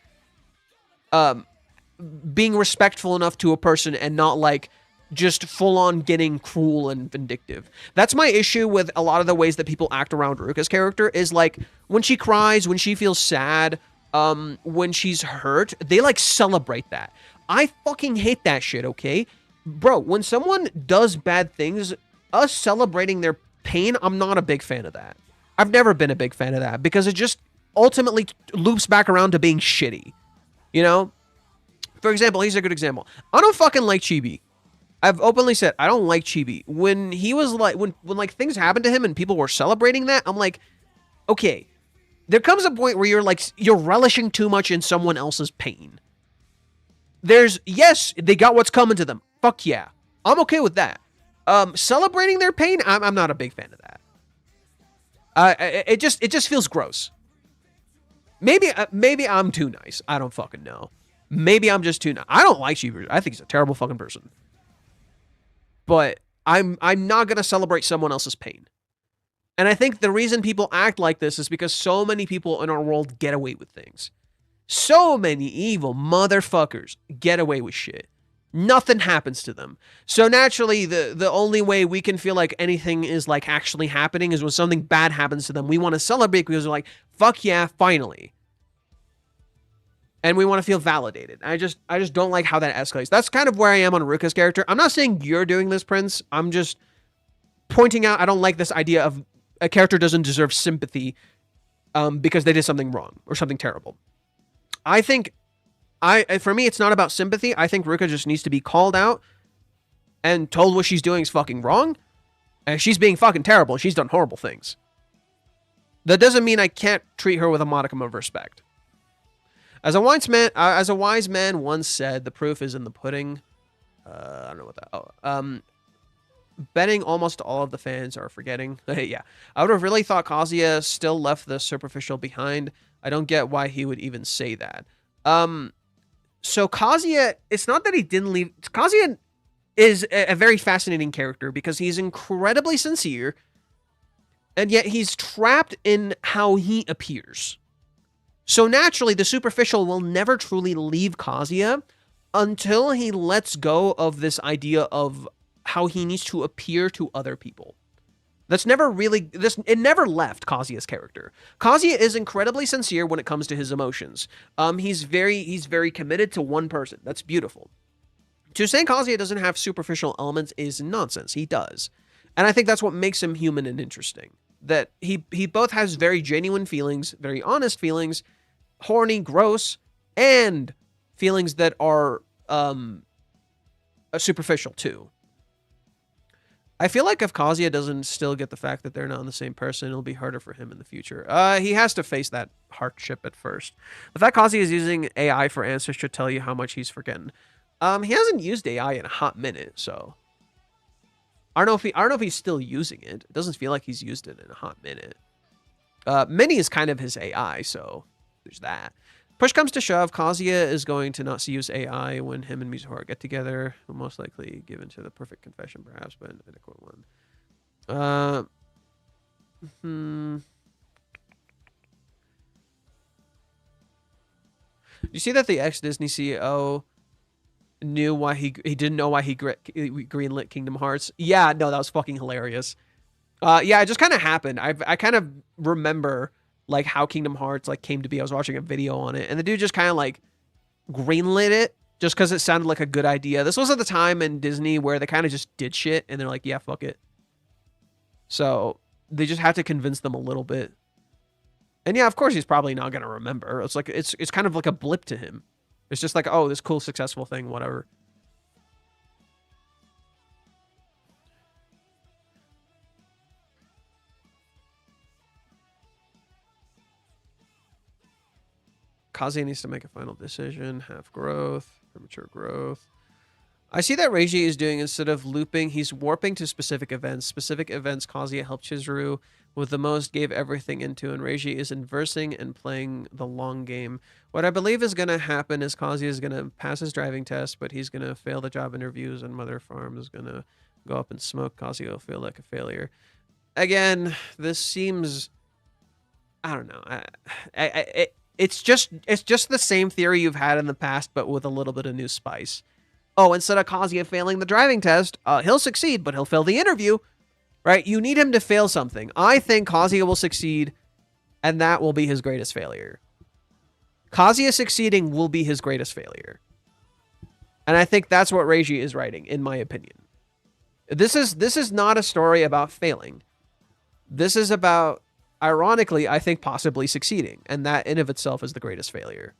being respectful enough to a person and not like just full on getting cruel and vindictive. That's my issue with a lot of the ways that people act around Ruka's character is like when she cries, when she feels sad, when she's hurt, they like celebrate that. I fucking hate that shit, okay? Bro, when someone does bad things, us celebrating their pain, I'm not a big fan of that. I've never been a big fan of that because it just ultimately loops back around to being shitty. You know? For example, here's a good example. I don't fucking like Chibi. I've openly said I don't like Chibi. When he was like, when like things happened to him and people were celebrating that, I'm like, okay, there comes a point where you're relishing too much in someone else's pain. Yes, they got what's coming to them. Fuck yeah. I'm okay with that. Celebrating their pain, I'm not a big fan of that. It just feels gross. Maybe I'm too nice. I don't fucking know. Maybe I'm just too nice. I don't like Chibi. I think he's a terrible fucking person. But I'm not gonna celebrate someone else's pain. And I think the reason people act like this is because so many people in our world get away with things. So many evil motherfuckers get away with shit. Nothing happens to them. So naturally, the only way we can feel like anything is like actually happening is when something bad happens to them. We want to celebrate because we're like, fuck yeah, finally. And we want to feel validated. I just don't like how that escalates. That's kind of where I am on Ruka's character. I'm not saying you're doing this, Prince. I'm just pointing out I don't like this idea of a character doesn't deserve sympathy because they did something wrong or something terrible. I think for me, it's not about sympathy. I think Ruka just needs to be called out and told what she's doing is fucking wrong. And she's being fucking terrible. She's done horrible things. That doesn't mean I can't treat her with a modicum of respect. As a wise man once said, the proof is in the pudding. I don't know what that... betting almost all of the fans are forgetting. Yeah. I would have really thought Kazuya still left the superficial behind. I don't get why he would even say that. So Kazuya, it's not that he didn't leave. Kazuya is a very fascinating character because he's incredibly sincere, and yet he's trapped in how he appears. So naturally, the superficial will never truly leave Kazuya until he lets go of this idea of how he needs to appear to other people. That's never really, it never left Kazuya's character. Kazuya is incredibly sincere when it comes to his emotions. He's very committed to one person. That's beautiful. To say Kazuya doesn't have superficial elements is nonsense. He does. And I think that's what makes him human and interesting. That he both has very genuine feelings, very honest feelings, horny, gross, and feelings that are superficial too. I feel like if Kazuya doesn't still get the fact that they're not the same person, it'll be harder for him in the future. He has to face that hardship at first. The fact Kazuya is using AI for answers should tell you how much he's forgetting. He hasn't used AI in a hot minute, so I don't know if he's still using it. It doesn't feel like he's used it in a hot minute. Minnie is kind of his AI, so there's that. Push comes to shove, Kazuya is going to not use AI when him and Mizuhara get together. Will most likely give into the perfect confession, perhaps, but an inadequate one. You see that the ex-Disney CEO knew why he didn't know why he greenlit Kingdom Hearts? Yeah, no, that was fucking hilarious. Yeah, it just kind of happened. I kind of remember like how Kingdom Hearts like came to be. I was watching a video on it, and the dude just kind of like greenlit it just because it sounded like a good idea. This was at the time in Disney where they kind of just did shit, and they're like, yeah, fuck it. So they just had to convince them a little bit. And yeah, of course he's probably not gonna remember. It's like it's kind of like a blip to him. It's just like, oh, this cool successful thing, whatever. Kazuya needs to make a final decision. Half growth, premature growth. I see that Reiji is doing, instead of looping, he's warping to specific events. Specific events, Kazuya helped Chizuru with the most gave everything into, and Reiji is inversing and playing the long game. What I believe is going to happen is Kazuya is going to pass his driving test, but he's going to fail the job interviews, and Mother Farm is going to go up and smoke. Kazuya will feel like a failure. Again, this seems... I don't know. It's just the same theory you've had in the past, but with a little bit of new spice. Oh, instead of Kazuya failing the driving test, he'll succeed, but he'll fail the interview. Right? You need him to fail something. I think Kazuya will succeed, and that will be his greatest failure. Kazuya succeeding will be his greatest failure. And I think that's what Reiji is writing, in my opinion. This is not a story about failing. This is about, ironically, I think possibly succeeding. And that in of itself is the greatest failure.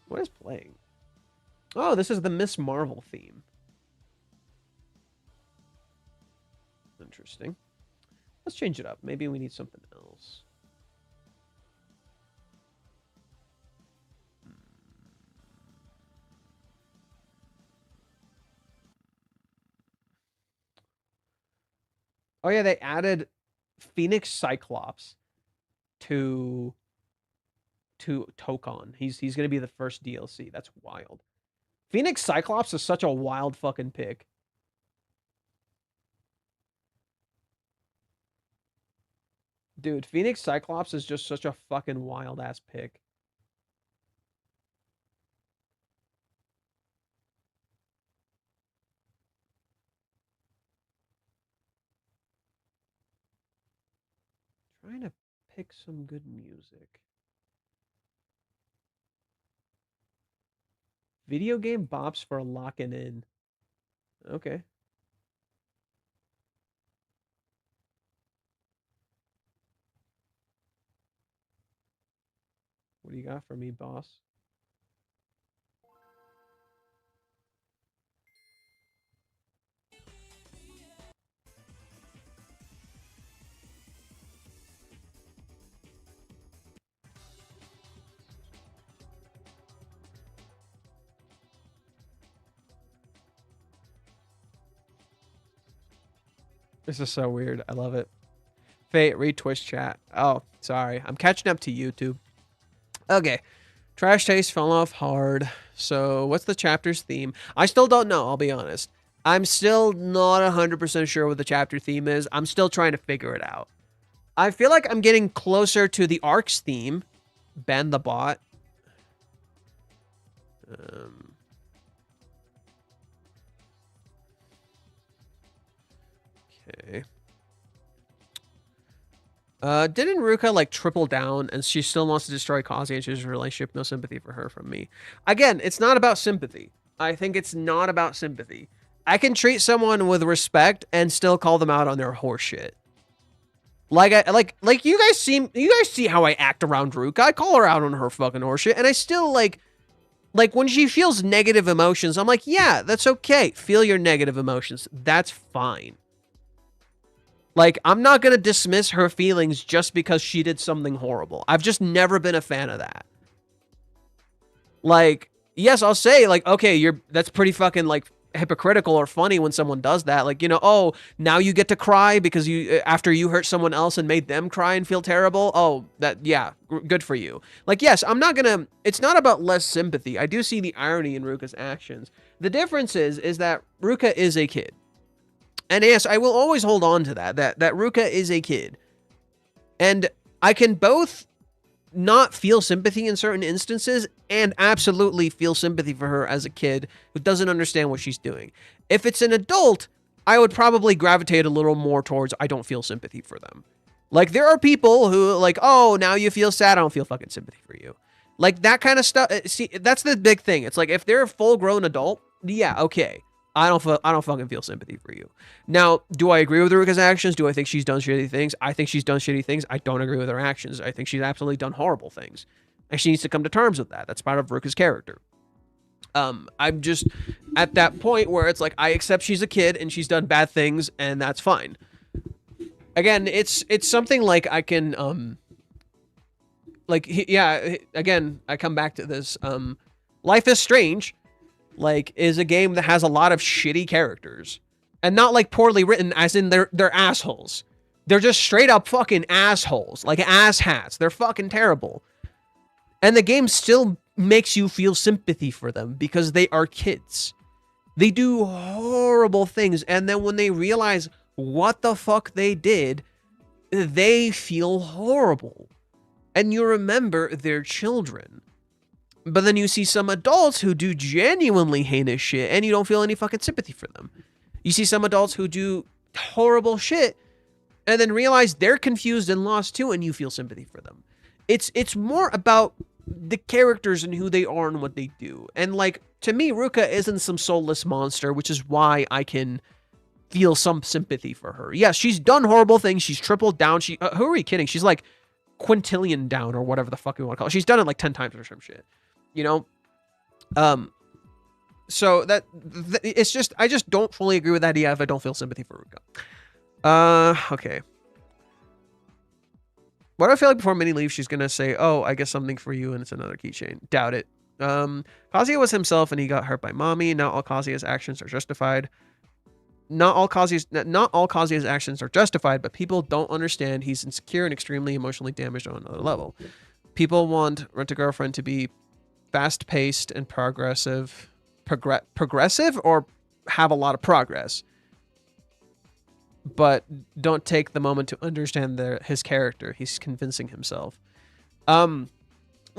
What is playing? Oh, this is the Miss Marvel theme. Interesting. Let's change it up. Maybe we need something else. Oh yeah, they added Phoenix Cyclops to Tokon. He's going to be the first DLC. That's wild. Phoenix Cyclops is such a wild fucking pick. Dude, Phoenix Cyclops is just such a fucking wild-ass pick. Trying to pick some good music. Video game bops for locking in. Okay. What do you got for me, boss? This is so weird. I love it. Fate, read Twitch chat. Oh, sorry. I'm catching up to YouTube. Okay. Trash taste fell off hard. So what's the chapter's theme? I still don't know, I'll be honest. I'm still not 100% sure what the chapter theme is. I'm still trying to figure it out. I feel like I'm getting closer to the arc's theme. Ben the bot. Okay. Didn't Ruka like triple down and she still wants to destroy Kazuya and she's a relationship, no sympathy for her from me? Again, it's not about sympathy. I think it's not about sympathy. I can treat someone with respect and still call them out on their horseshit. Like you guys see how I act around Ruka. I call her out on her fucking horseshit, and I still like when she feels negative emotions, I'm like, yeah, that's okay. Feel your negative emotions. That's fine. Like, I'm not going to dismiss her feelings just because she did something horrible. I've just never been a fan of that. Like, yes, I'll say, like, okay, that's pretty fucking, like, hypocritical or funny when someone does that. Like, you know, oh, now you get to cry because after you hurt someone else and made them cry and feel terrible. Oh, yeah, good for you. Like, yes, I'm not going to, it's not about less sympathy. I do see the irony in Ruka's actions. The difference is that Ruka is a kid. And yes, I will always hold on to that Ruka is a kid. And I can both not feel sympathy in certain instances and absolutely feel sympathy for her as a kid who doesn't understand what she's doing. If it's an adult, I would probably gravitate a little more towards I don't feel sympathy for them. Like, there are people who, like, oh, now you feel sad, I don't feel fucking sympathy for you. Like, that kind of stuff. See, that's the big thing. It's like, if they're a full-grown adult, yeah, okay. I don't fucking feel sympathy for you. Now, do I agree with Ruka's actions? Do I think she's done shitty things? I think she's done shitty things. I don't agree with her actions. I think she's absolutely done horrible things. And she needs to come to terms with that. That's part of Ruka's character. I'm just at that point where it's like, I accept she's a kid and she's done bad things, and that's fine. Again, it's something like I can, yeah, again, I come back to this. Life is Strange, like, is a game that has a lot of shitty characters. And not like poorly written as in they're assholes. They're just straight up fucking assholes. Like asshats. They're fucking terrible. And the game still makes you feel sympathy for them because they are kids. They do horrible things, and then when they realize what the fuck they did, they feel horrible. And you remember they're children. But then you see some adults who do genuinely heinous shit, and you don't feel any fucking sympathy for them. You see some adults who do horrible shit, and then realize they're confused and lost too, and you feel sympathy for them. It's more about the characters and who they are and what they do. And like, to me, Ruka isn't some soulless monster, which is why I can feel some sympathy for her. Yes, she's done horrible things. She's tripled down. Who are we kidding? She's like quintillion down or whatever the fuck we want to call it. She's done it like 10 times or some shit. You know? So it's just, I just don't fully agree with that idea if I don't feel sympathy for Ruka. Okay. What do I feel like before Minnie leaves, she's going to say, oh, I guess something for you, and it's another keychain. Doubt it. Kazuya was himself, and he got hurt by mommy. Not all Kazuya's actions are justified. Not all Kazuya's actions are justified, but people don't understand he's insecure and extremely emotionally damaged on another level. People want Rent-A-Girlfriend to be fast-paced and progressive or have a lot of progress, but don't take the moment to understand his character. He's convincing himself. Well,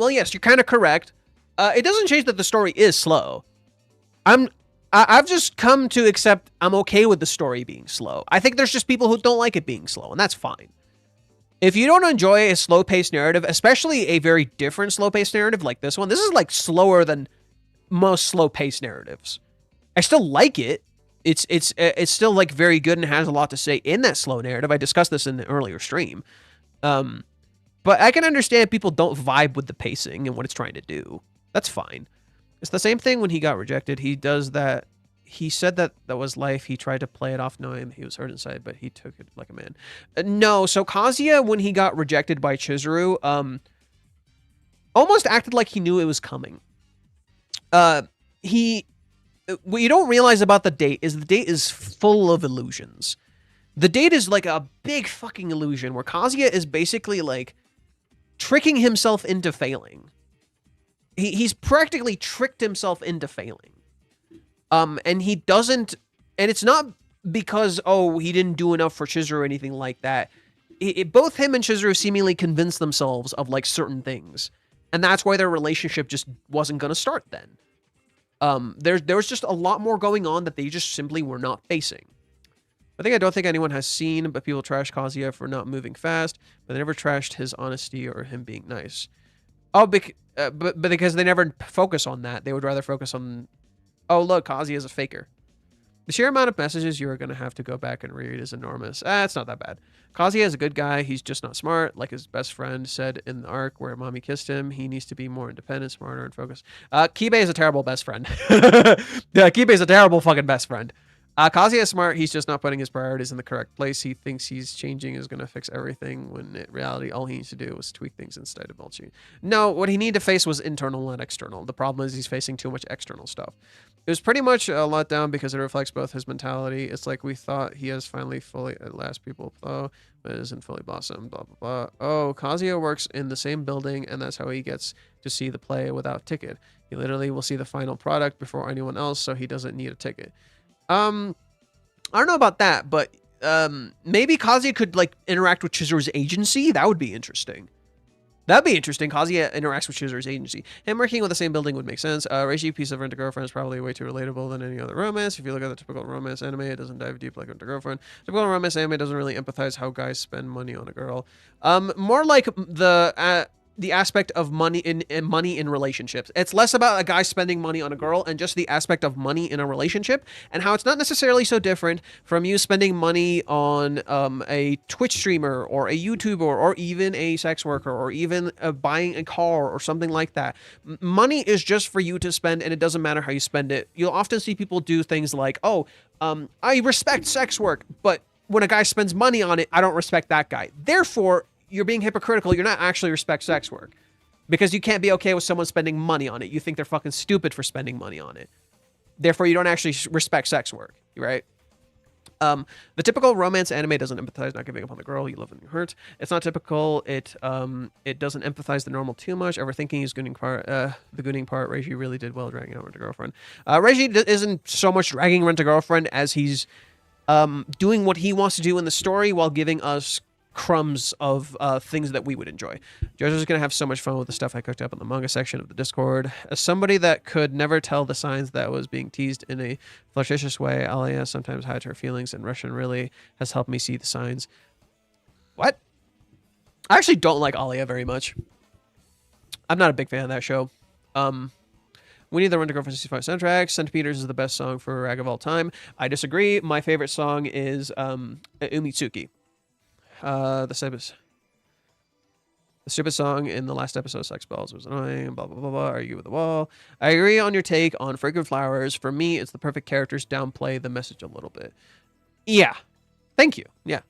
yes, you're kind of correct. It doesn't change that the story is slow. I've just come to accept I'm okay with the story being slow. I think there's just people who don't like it being slow, and that's fine. If you don't enjoy a slow-paced narrative, especially a very different slow-paced narrative like this one, this is like slower than most slow-paced narratives. I still like it. It's still like very good and has a lot to say in that slow narrative. I discussed this in the earlier stream. But I can understand people don't vibe with the pacing and what it's trying to do. That's fine. It's the same thing when he got rejected. He does that. He said that was life. He tried to play it off knowing he was hurt inside, but he took it like a man. No, so Kazuya, when he got rejected by Chizuru, almost acted like he knew it was coming. What you don't realize about the date is the date is full of illusions. The date is like a big fucking illusion where Kazuya is basically like tricking himself into failing. He's practically tricked himself into failing. And he doesn't, and it's not because, oh, he didn't do enough for Chizuru or anything like that. Both him and Chizuru seemingly convinced themselves of like certain things. And that's why their relationship just wasn't going to start then. There was just a lot more going on that they just simply were not facing. I don't think anyone has seen, but people trash Kazuya for not moving fast, but they never trashed his honesty or him being nice. Oh, but because they never focus on that, they would rather focus on, oh, look, Kazuya is a faker. The sheer amount of messages you are going to have to go back and read is enormous. It's not that bad. Kazuya is a good guy. He's just not smart. Like his best friend said in the arc where mommy kissed him, he needs to be more independent, smarter, and focused. Kibe is a terrible best friend. Yeah, Kibe is a terrible fucking best friend. Kazuya is smart. He's just not putting his priorities in the correct place. He thinks he's changing is going to fix everything, when in reality, all he needs to do is tweak things instead of mulching. No, what he needed to face was internal, not external. The problem is he's facing too much external stuff. It was pretty much a letdown because it reflects both his mentality. It's like we thought he has finally fully, at last people flow, but it isn't fully blossomed, blah, blah, blah. Oh, Kazuya works in the same building, and that's how he gets to see the play without ticket. He literally will see the final product before anyone else, so he doesn't need a ticket. I don't know about that, but maybe Kazuya could like interact with Chizuru's agency. That would be interesting. That'd be interesting. Kazuya interacts with Chizuru's agency. Him working with the same building would make sense. Reishi piece of Rent-A-Girlfriend is probably way too relatable than any other romance. If you look at the typical romance anime, it doesn't dive deep like Rent-A-Girlfriend. Typical romance anime doesn't really empathize how guys spend money on a girl. More like the aspect of money in relationships. It's less about a guy spending money on a girl and just the aspect of money in a relationship, and how it's not necessarily so different from you spending money on a Twitch streamer or a YouTuber or even a sex worker or even buying a car or something like that. Money is just for you to spend, and it doesn't matter how you spend it. You'll often see people do things like, oh, I respect sex work, but when a guy spends money on it, I don't respect that guy. Therefore, you're being hypocritical. You're not actually respect sex work, because you can't be okay with someone spending money on it. You think they're fucking stupid for spending money on it. Therefore, you don't actually respect sex work, right? The typical romance anime doesn't empathize not giving up on the girl you love and you hurt. It's not typical. It doesn't emphasize the normal too much. Overthinking is gooning part. The gooning part. Reiji really did well dragging out Rent-A-Girlfriend. Reiji isn't so much dragging Rent-A-Girlfriend as he's doing what he wants to do in the story while giving us crumbs of things that we would enjoy. JoJo's gonna have so much fun with the stuff I cooked up in the manga section of the Discord. As somebody that could never tell the signs that was being teased in a flirtatious way, Alia sometimes hides her feelings, and Russian really has helped me see the signs. What? I actually don't like Alia very much. I'm not a big fan of that show. We need the Rent-A-Girlfriend 65 soundtrack. Centimeters is the best song for Rag of all time. I disagree. My favorite song is Umitsuki. The stupid song in the last episode, Sex Balls, was annoying, blah, blah, blah, blah, argue with the wall. I agree on your take on Fragrant Flowers. For me, it's the perfect characters downplay the message a little bit. Yeah. Thank you. Yeah.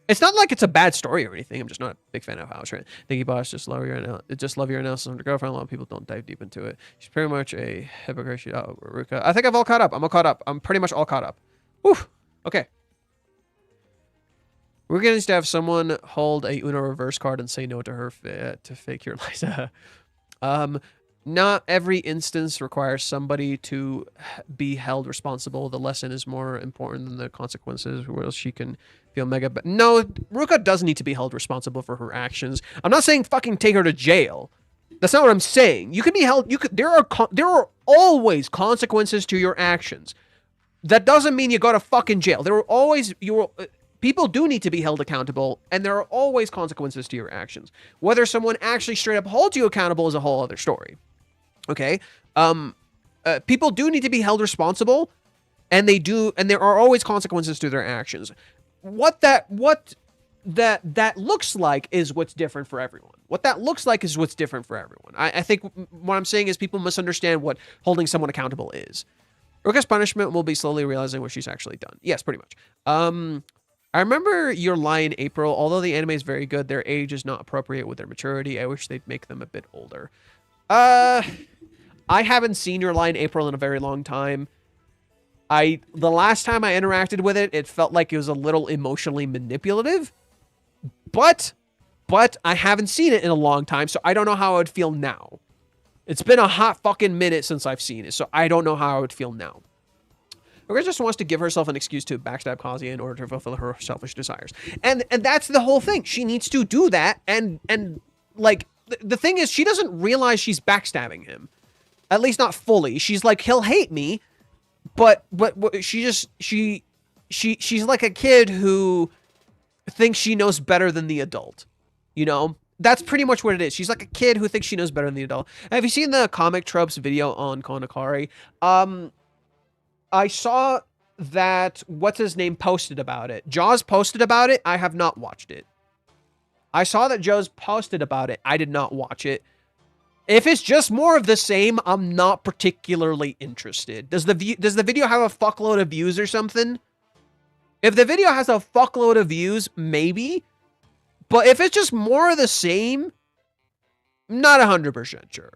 It's not like it's a bad story or anything. I'm just not a big fan of how it's written. Thank you, boss. Just love your analysis on your girlfriend. A lot of people don't dive deep into it. She's pretty much a hypocrite. Ruka. I think I've all caught up. I'm all caught up. I'm pretty much all caught up. Whew. Okay. We're going to have someone hold a Uno reverse card and say no to her to fake your Liza. Not every instance requires somebody to be held responsible. The lesson is more important than the consequences, or else she can feel mega. But no, Ruka does need to be held responsible for her actions. I'm not saying fucking take her to jail. That's not what I'm saying. You can be held. There are always consequences to your actions. That doesn't mean you go to fucking jail. There are always people do need to be held accountable, and there are always consequences to your actions. Whether someone actually straight up holds you accountable is a whole other story. Okay? People do need to be held responsible, and there are always consequences to their actions. What that looks like is what's different for everyone. What that looks like is what's different for everyone. I think what I'm saying is people misunderstand what holding someone accountable is. Ruka's punishment will be slowly realizing what she's actually done. Yes, pretty much. I remember your line, April. Although the anime is very good, their age is not appropriate with their maturity. I wish they'd make them a bit older. I haven't seen your line, April, in a very long time. The last time I interacted with it, it felt like it was a little emotionally manipulative. But I haven't seen it in a long time, so I don't know how I would feel now. It's been a hot fucking minute since I've seen it, so I don't know how I would feel now. Ruka just wants to give herself an excuse to backstab Kazuya in order to fulfill her selfish desires. And that's the whole thing. She needs to do that, and like, the thing is, she doesn't realize she's backstabbing him. At least not fully. She's like, he'll hate me, but she's like a kid who thinks she knows better than the adult. You know? That's pretty much what it is. She's like a kid who thinks she knows better than the adult. Have you seen the Comic Tropes video on Kanokari? I saw that, what's his name, posted about it. Jaws posted about it. I have not watched it. I saw that Joe's posted about it. I did not watch it. If it's just more of the same, I'm not particularly interested. Does the video have a fuckload of views or something? If the video has a fuckload of views, maybe. But if it's just more of the same, I'm not 100% sure.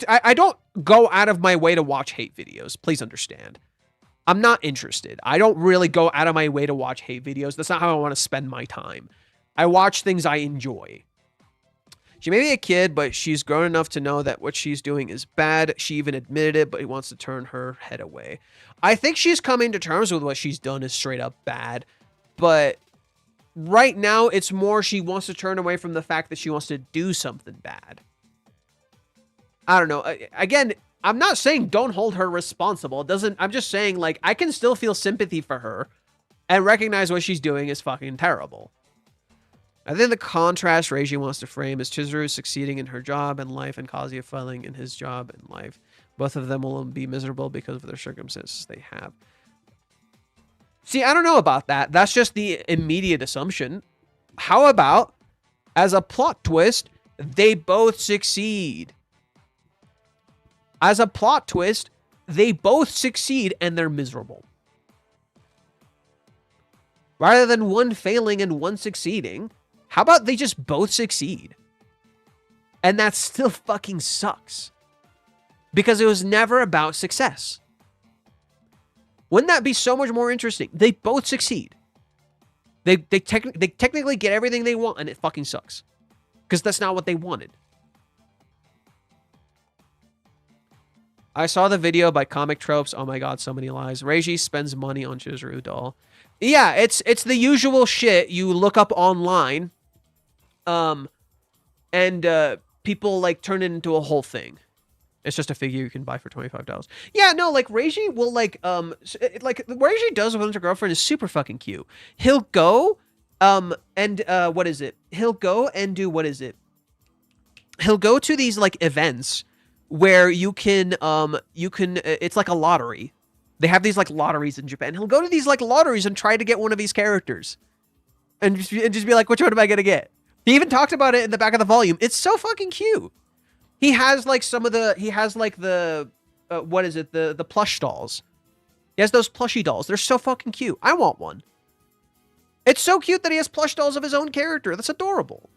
I don't go out of my way to watch hate videos. Please understand. I'm not interested. I don't really go out of my way to watch hate videos. That's not how I want to spend my time. I watch things I enjoy. She may be a kid, but she's grown enough to know that what she's doing is bad. She even admitted it, but he wants to turn her head away. I think she's coming to terms with what she's done is straight up bad. But right now, it's more she wants to turn away from the fact that she wants to do something bad. I don't know. Again, I'm not saying don't hold her responsible. I'm just saying, like, I can still feel sympathy for her and recognize what she's doing is fucking terrible. I think the contrast Reiji wants to frame is Chizuru succeeding in her job and life and Kazuya failing in his job and life. Both of them will be miserable because of their circumstances they have. See, I don't know about that. That's just the immediate assumption. How about, as a plot twist, they both succeed? As a plot twist, they both succeed and they're miserable. Rather than one failing and one succeeding, how about they just both succeed? And that still fucking sucks. Because it was never about success. Wouldn't that be so much more interesting? They both succeed. They technically get everything they want, and it fucking sucks. Because that's not what they wanted. I saw the video by Comic Tropes. Oh my god, so many lies. Reiji spends money on Chizuru doll. Yeah, it's the usual shit you look up online. And people like turn it into a whole thing. It's just a figure you can buy for $25. Yeah, no, like Reiji will like what Reiji does with her girlfriend is super fucking cute. He'll go what is it? He'll go and do what is it? He'll go to these like events where you can it's like a lottery. They have these like lotteries in Japan. He'll go to these like lotteries and try to get one of these characters. And just be like, which one am I gonna get? He even talked about it in the back of the volume. It's so fucking cute. He has like the what is it? The plush dolls. He has those plushy dolls. They're so fucking cute. I want one. It's so cute that he has plush dolls of his own character. That's adorable.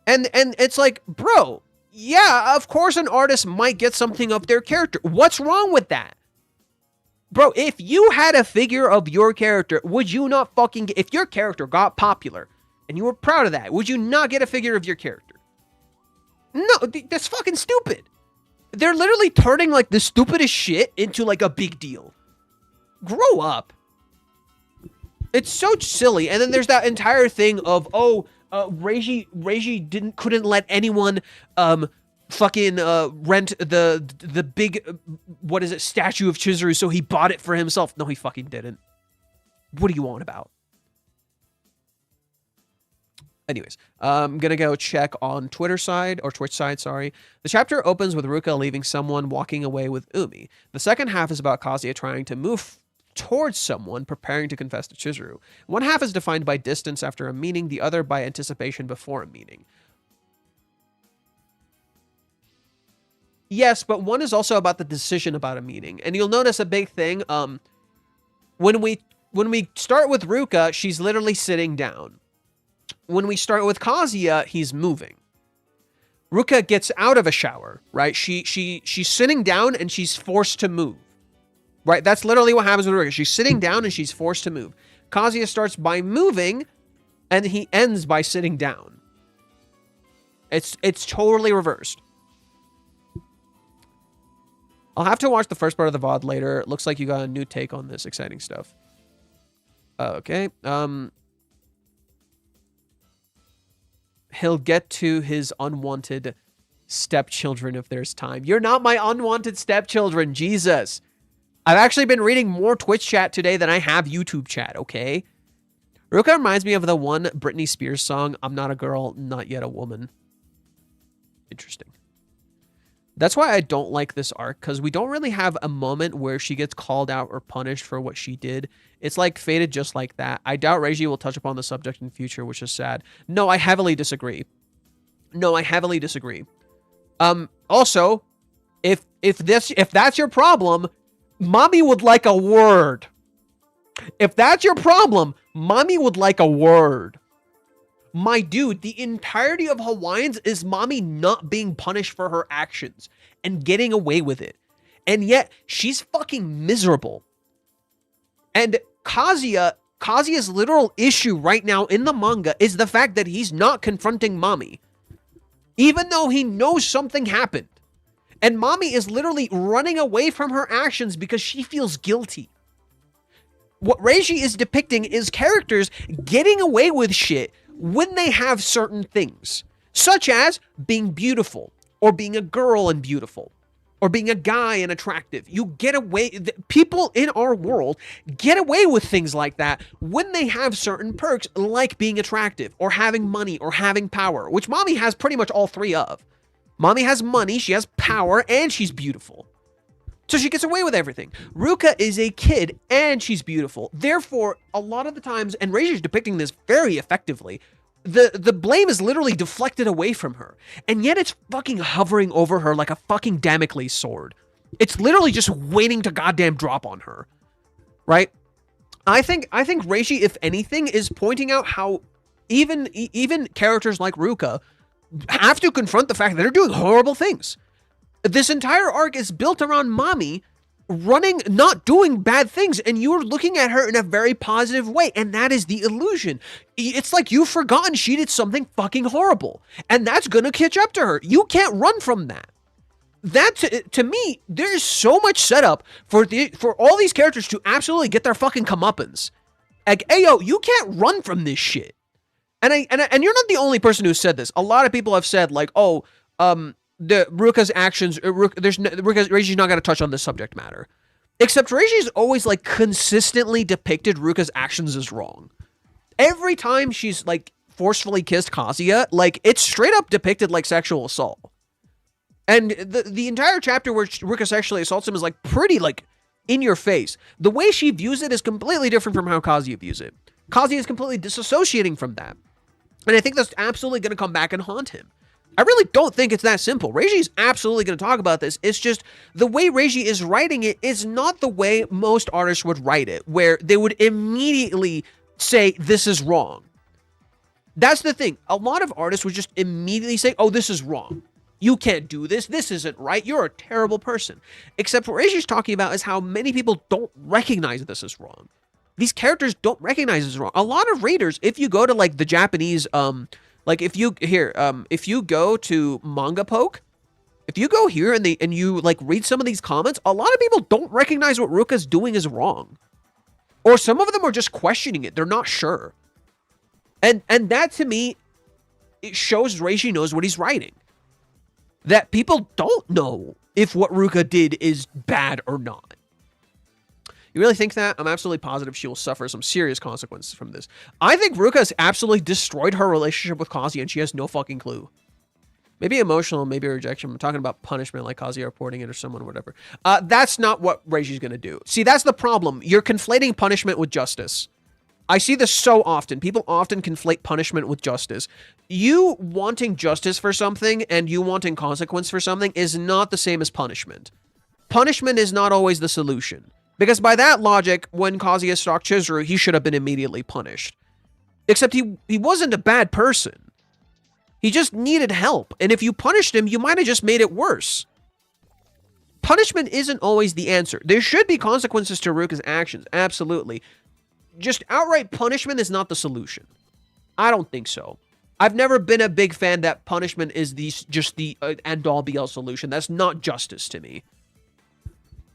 And it's like, bro, yeah, of course an artist might get something of their character. What's wrong with that? Bro, if you had a figure of your character, would you not fucking get, if your character got popular and you were proud of that, would you not get a figure of your character? No, that's fucking stupid. They're literally turning like the stupidest shit into like a big deal. Grow up. It's so silly. And then there's that entire thing of, Reiji couldn't let anyone fucking rent the big what is it, statue of Chizuru, so he bought it for himself. No, he fucking didn't. What are you on about? Anyways, I'm gonna go check on Twitch side, sorry. The chapter opens with Ruka leaving someone walking away with Umi. The second half is about Kazuya trying to move towards someone preparing to confess to Chizuru. One half is defined by distance after a meeting, the other by anticipation before a meeting. Yes, but one is also about the decision about a meeting. And you'll notice a big thing, when we start with Ruka, she's literally sitting down. When we start with Kazuya, he's moving. Ruka gets out of a shower, right? She's sitting down and she's forced to move. Right? That's literally what happens with Ruka. She's sitting down and she's forced to move. Kazuya starts by moving and he ends by sitting down. It's totally reversed. I'll have to watch the first part of the VOD later. It looks like you got a new take on this exciting stuff. Okay. He'll get to his unwanted stepchildren if there's time. You're not my unwanted stepchildren, Jesus. I've actually been reading more Twitch chat today than I have YouTube chat, okay? Ruka reminds me of the one Britney Spears song, I'm Not a Girl, Not Yet a Woman. Interesting. That's why I don't like this arc, because we don't really have a moment where she gets called out or punished for what she did. It's like fated just like that. I doubt Reiji will touch upon the subject in future, which is sad. No, I heavily disagree. Also, if that's your problem, mommy would like a word. If that's your problem, mommy would like a word. My dude, the entirety of Hawaiians is mommy not being punished for her actions and getting away with it. And yet, she's fucking miserable. And Kazuya's literal issue right now in the manga is the fact that he's not confronting mommy. Even though he knows something happened. And mommy is literally running away from her actions because she feels guilty. What Reiji is depicting is characters getting away with shit when they have certain things, such as being beautiful, or being a girl and beautiful, or being a guy and attractive. You get away, people in our world get away with things like that when they have certain perks, like being attractive, or having money, or having power, which mommy has pretty much all three of. Mommy has money, she has power, and she's beautiful. So she gets away with everything. Ruka is a kid, and she's beautiful. Therefore, a lot of the times, and Reiji is depicting this very effectively, the blame is literally deflected away from her. And yet it's fucking hovering over her like a fucking Damocles sword. It's literally just waiting to goddamn drop on her. Right? I think Reiji, if anything, is pointing out how even characters like Ruka have to confront the fact that they're doing horrible things. This entire arc is built around mommy running, not doing bad things, and you're looking at her in a very positive way, and that is the illusion. It's like you've forgotten she did something fucking horrible, and that's gonna catch up to her. You can't run from that. That, to me, there's so much setup for all these characters to absolutely get their fucking comeuppance. Like, ayo, you can't run from this shit. And you're not the only person who said this. A lot of people have said, like, oh, the Ruka's actions, Reiji's not going to touch on this subject matter. Except Reiji's always, like, consistently depicted Ruka's actions as wrong. Every time she's, like, forcefully kissed Kazuya, like, it's straight up depicted like sexual assault. And the entire chapter where Ruka sexually assaults him is, like, pretty, like, in your face. The way she views it is completely different from how Kazuya views it. Kazuya is completely disassociating from that. And I think that's absolutely going to come back and haunt him. I really don't think it's that simple. Reiji's absolutely going to talk about this. It's just the way Reiji is writing it is not the way most artists would write it, where they would immediately say, this is wrong. That's the thing. A lot of artists would just immediately say, oh, this is wrong. You can't do this. This isn't right. You're a terrible person. Except what Reiji's talking about is how many people don't recognize this as wrong. These characters don't recognize this wrong. A lot of readers, if you go to, like, the Japanese, like, if you go to Manga Poke, if you go here and you, like, read some of these comments, a lot of people don't recognize what Ruka's doing is wrong. Or some of them are just questioning it. They're not sure. And that, to me, it shows Reiji knows what he's writing. That people don't know if what Ruka did is bad or not. You really think that? I'm absolutely positive she will suffer some serious consequences from this. I think Ruka has absolutely destroyed her relationship with Kazuya and she has no fucking clue. Maybe emotional, maybe rejection. I'm talking about punishment like Kazuya reporting it or someone or whatever. That's not what Reiji's going to do. See, that's the problem. You're conflating punishment with justice. I see this so often. People often conflate punishment with justice. You wanting justice for something and you wanting consequence for something is not the same as punishment. Punishment is not always the solution. Because by that logic, when Kazuya stalked Chizuru, he should have been immediately punished. Except he wasn't a bad person. He just needed help. And if you punished him, you might have just made it worse. Punishment isn't always the answer. There should be consequences to Ruka's actions, absolutely. Just outright punishment is not the solution. I don't think so. I've never been a big fan that punishment is just the end-all be-all solution. That's not justice to me.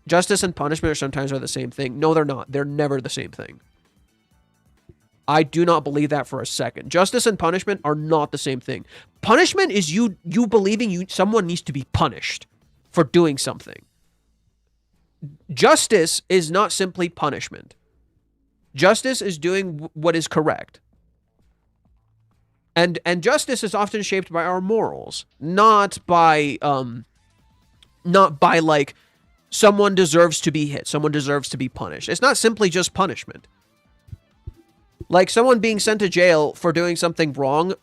Justice and punishment sometimes are the same thing. No, they're not. They're never the same thing. I do not believe that for a second. Justice and punishment are not the same thing. Punishment is you believing someone needs to be punished for doing something. Justice is not simply punishment. Justice is doing what is correct. And justice is often shaped by our morals, not by like someone deserves to be hit, someone deserves to be punished. It's not simply just punishment. Like someone being sent to jail for doing something wrong,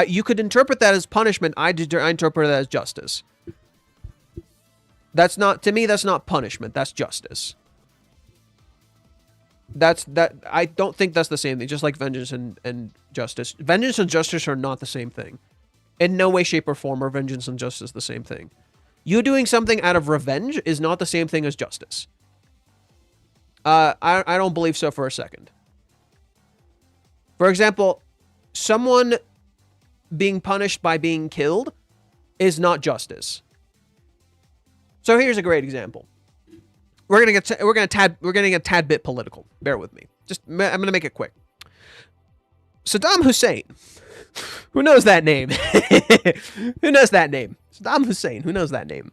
you could interpret that as punishment. I interpret that as justice. That's not, to me, that's not punishment. That's justice. I don't think that's the same thing. Just like vengeance and justice. Vengeance and justice are not the same thing. In no way, shape, or form are vengeance and justice the same thing. You doing something out of revenge is not the same thing as justice. I don't believe so for a second. For example, someone being punished by being killed is not justice. So here's a great example. We're gonna get a tad bit political. Bear with me. I'm gonna make it quick. Saddam Hussein. Who knows that name? Who knows that name? Saddam Hussein. Who knows that name?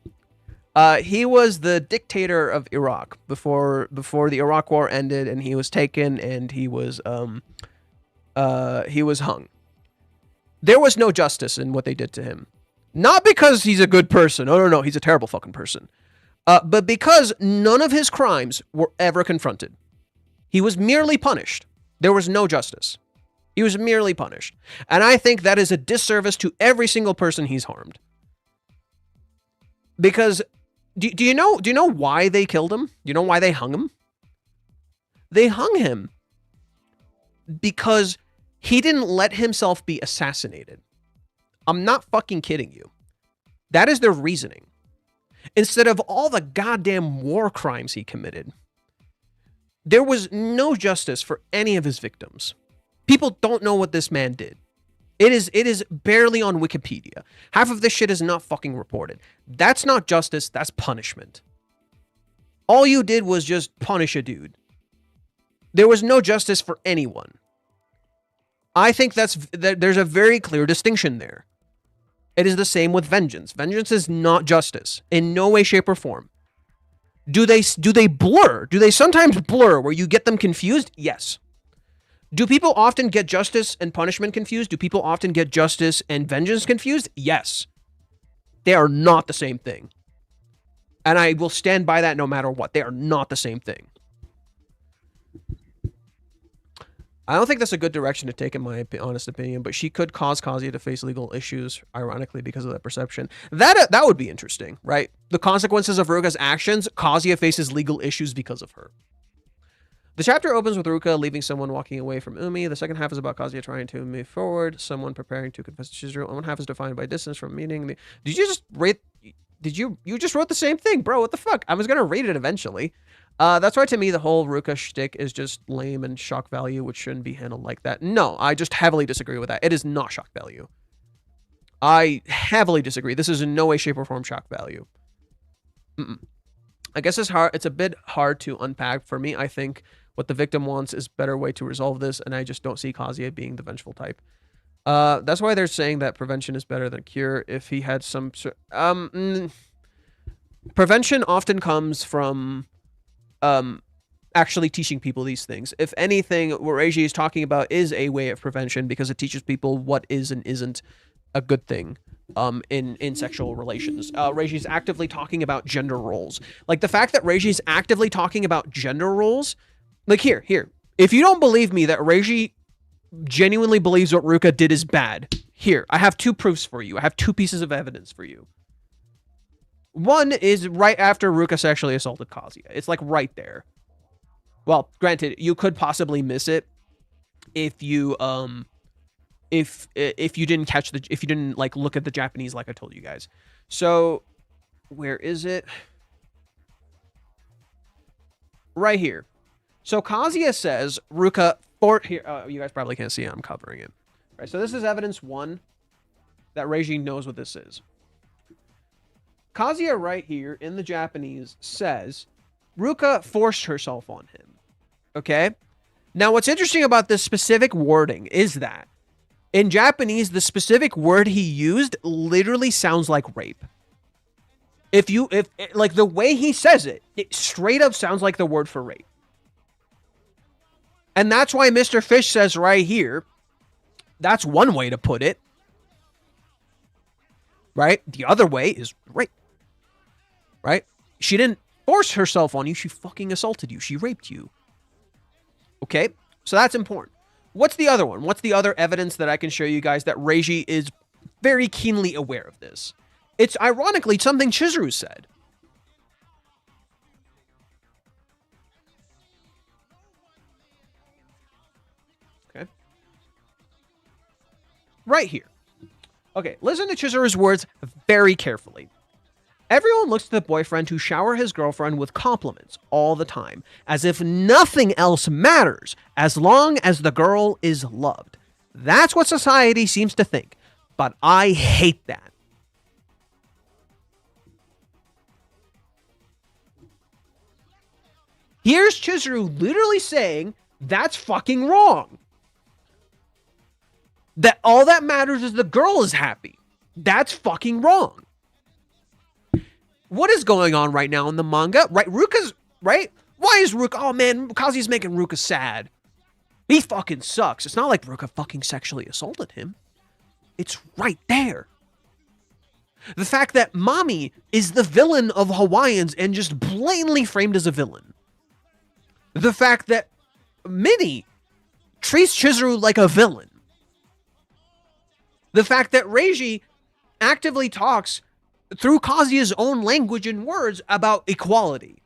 He was the dictator of Iraq before the Iraq War ended, and he was taken and he was hung. There was no justice in what they did to him. Not because he's a good person. Oh, no, he's a terrible fucking person. But because none of his crimes were ever confronted. He was merely punished. There was no justice. He was merely punished. And I think that is a disservice to every single person he's harmed. Because, do you know why they killed him? Do you know why they hung him? They hung him because he didn't let himself be assassinated. I'm not fucking kidding you. That is their reasoning. instead of all the goddamn war crimes he committed. There was no justice for any of his victims. People don't know what this man did. It is barely on Wikipedia. Half of this shit is not fucking reported. That's not justice, that's punishment. All you did was just punish a dude. There was no justice for anyone. I think there's a very clear distinction there. It is the same with vengeance. Vengeance is not justice in no way, shape, or form. Do they blur? Do they sometimes blur where you get them confused? Yes. Do people often get justice and punishment confused? Do people often get justice and vengeance confused? Yes. They are not the same thing. And I will stand by that no matter what. They are not the same thing. I don't think that's a good direction to take in my honest opinion, but she could cause Kazuya to face legal issues, ironically, because of that perception. That would be interesting, right? The consequences of Ruka's actions, Kazuya faces legal issues because of her. The chapter opens with Ruka leaving someone walking away from Umi. The second half is about Kazuya trying to move forward, someone preparing to confess to Chizuru. One half is defined by distance from meaning. Did you just rate... You just wrote the same thing, bro? What the fuck? I was going to read it eventually. That's why to me the whole Ruka shtick is just lame and shock value, which shouldn't be handled like that. No, I just heavily disagree with that. It is not shock value. I heavily disagree. This is in no way, shape, or form shock value. I guess it's a bit hard to unpack for me. I think what the victim wants is a better way to resolve this, and I just don't see Kazuya being the vengeful type. That's why they're saying that prevention is better than cure. If he had some... prevention often comes from... actually teaching people these things. If anything, what Reiji is talking about is a way of prevention because it teaches people what is and isn't a good thing in sexual relations. Reiji's actively talking about gender roles. Like the fact that Reiji's actively talking about gender roles, like here. If you don't believe me that Reiji genuinely believes what Ruka did is bad, here, I have two proofs for you. I have two pieces of evidence for you. One is right after Ruka sexually assaulted Kazuya. It's like right there. Well, granted, you could possibly miss it if you didn't like look at the Japanese like I told you guys. So, where is it? Right here. So Kazuya says Ruka here. You guys probably can't see it. I'm covering it. Right. So this is evidence one that Reiji knows what this is. Kazuya right here in the Japanese says Ruka forced herself on him. Okay? Now what's interesting about this specific wording is that in Japanese, the specific word he used literally sounds like rape. If like the way he says it, it straight up sounds like the word for rape. And that's why Mr. Fish says right here, that's one way to put it. Right? The other way is rape. Right? She didn't force herself on you. She fucking assaulted you. She raped you. Okay? So that's important. What's the other one? What's the other evidence that I can show you guys that Reiji is very keenly aware of this? It's ironically something Chizuru said. Okay. Right here. Okay, listen to Chizuru's words very carefully. Everyone looks to the boyfriend to shower his girlfriend with compliments all the time, as if nothing else matters as long as the girl is loved. That's what society seems to think, but I hate that. Here's Chizuru literally saying that's fucking wrong. That all that matters is the girl is happy. That's fucking wrong. What is going on right now in the manga? Right, Ruka's, right? Why is Ruka, oh man, Kazuya's making Ruka sad. He fucking sucks. It's not like Ruka fucking sexually assaulted him. It's right there. The fact that Mommy is the villain of Hawaiians and just blatantly framed as a villain. The fact that Minnie treats Chizuru like a villain. The fact that Reiji actively talks through Kazuya's own language and words about equality.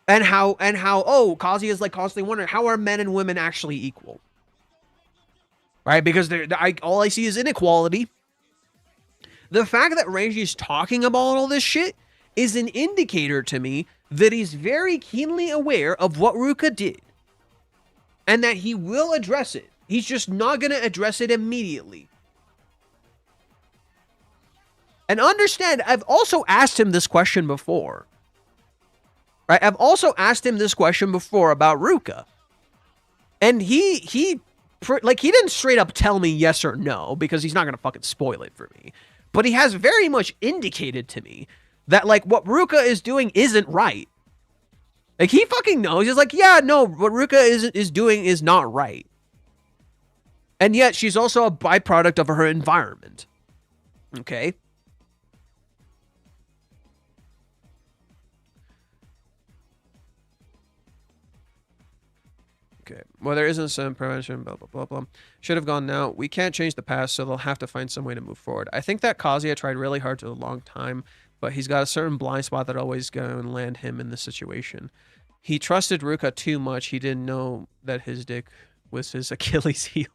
And how, oh, Kazuya's like constantly wondering, how are men and women actually equal? Right? Because all I see is inequality. The fact that Reiji's talking about all this shit is an indicator to me that he's very keenly aware of what Ruka did. And that he will address it. He's just not going to address it immediately. And understand, I've also asked him this question before. Right? I've also asked him this question before about Ruka. And he didn't straight up tell me yes or no, because he's not going to fucking spoil it for me. But he has very much indicated to me that, like, what Ruka is doing isn't right. Like, he fucking knows. He's like, yeah, no, what Ruka is doing is not right. And yet, she's also a byproduct of her environment. Okay? Okay. Well, there isn't some prevention, blah, blah, blah, blah. Should have gone now. We can't change the past, so they'll have to find some way to move forward. I think that Kazuya tried really hard for a long time, but he's got a certain blind spot that always going to land him in this situation. He trusted Ruka too much. He didn't know that his dick was his Achilles heel.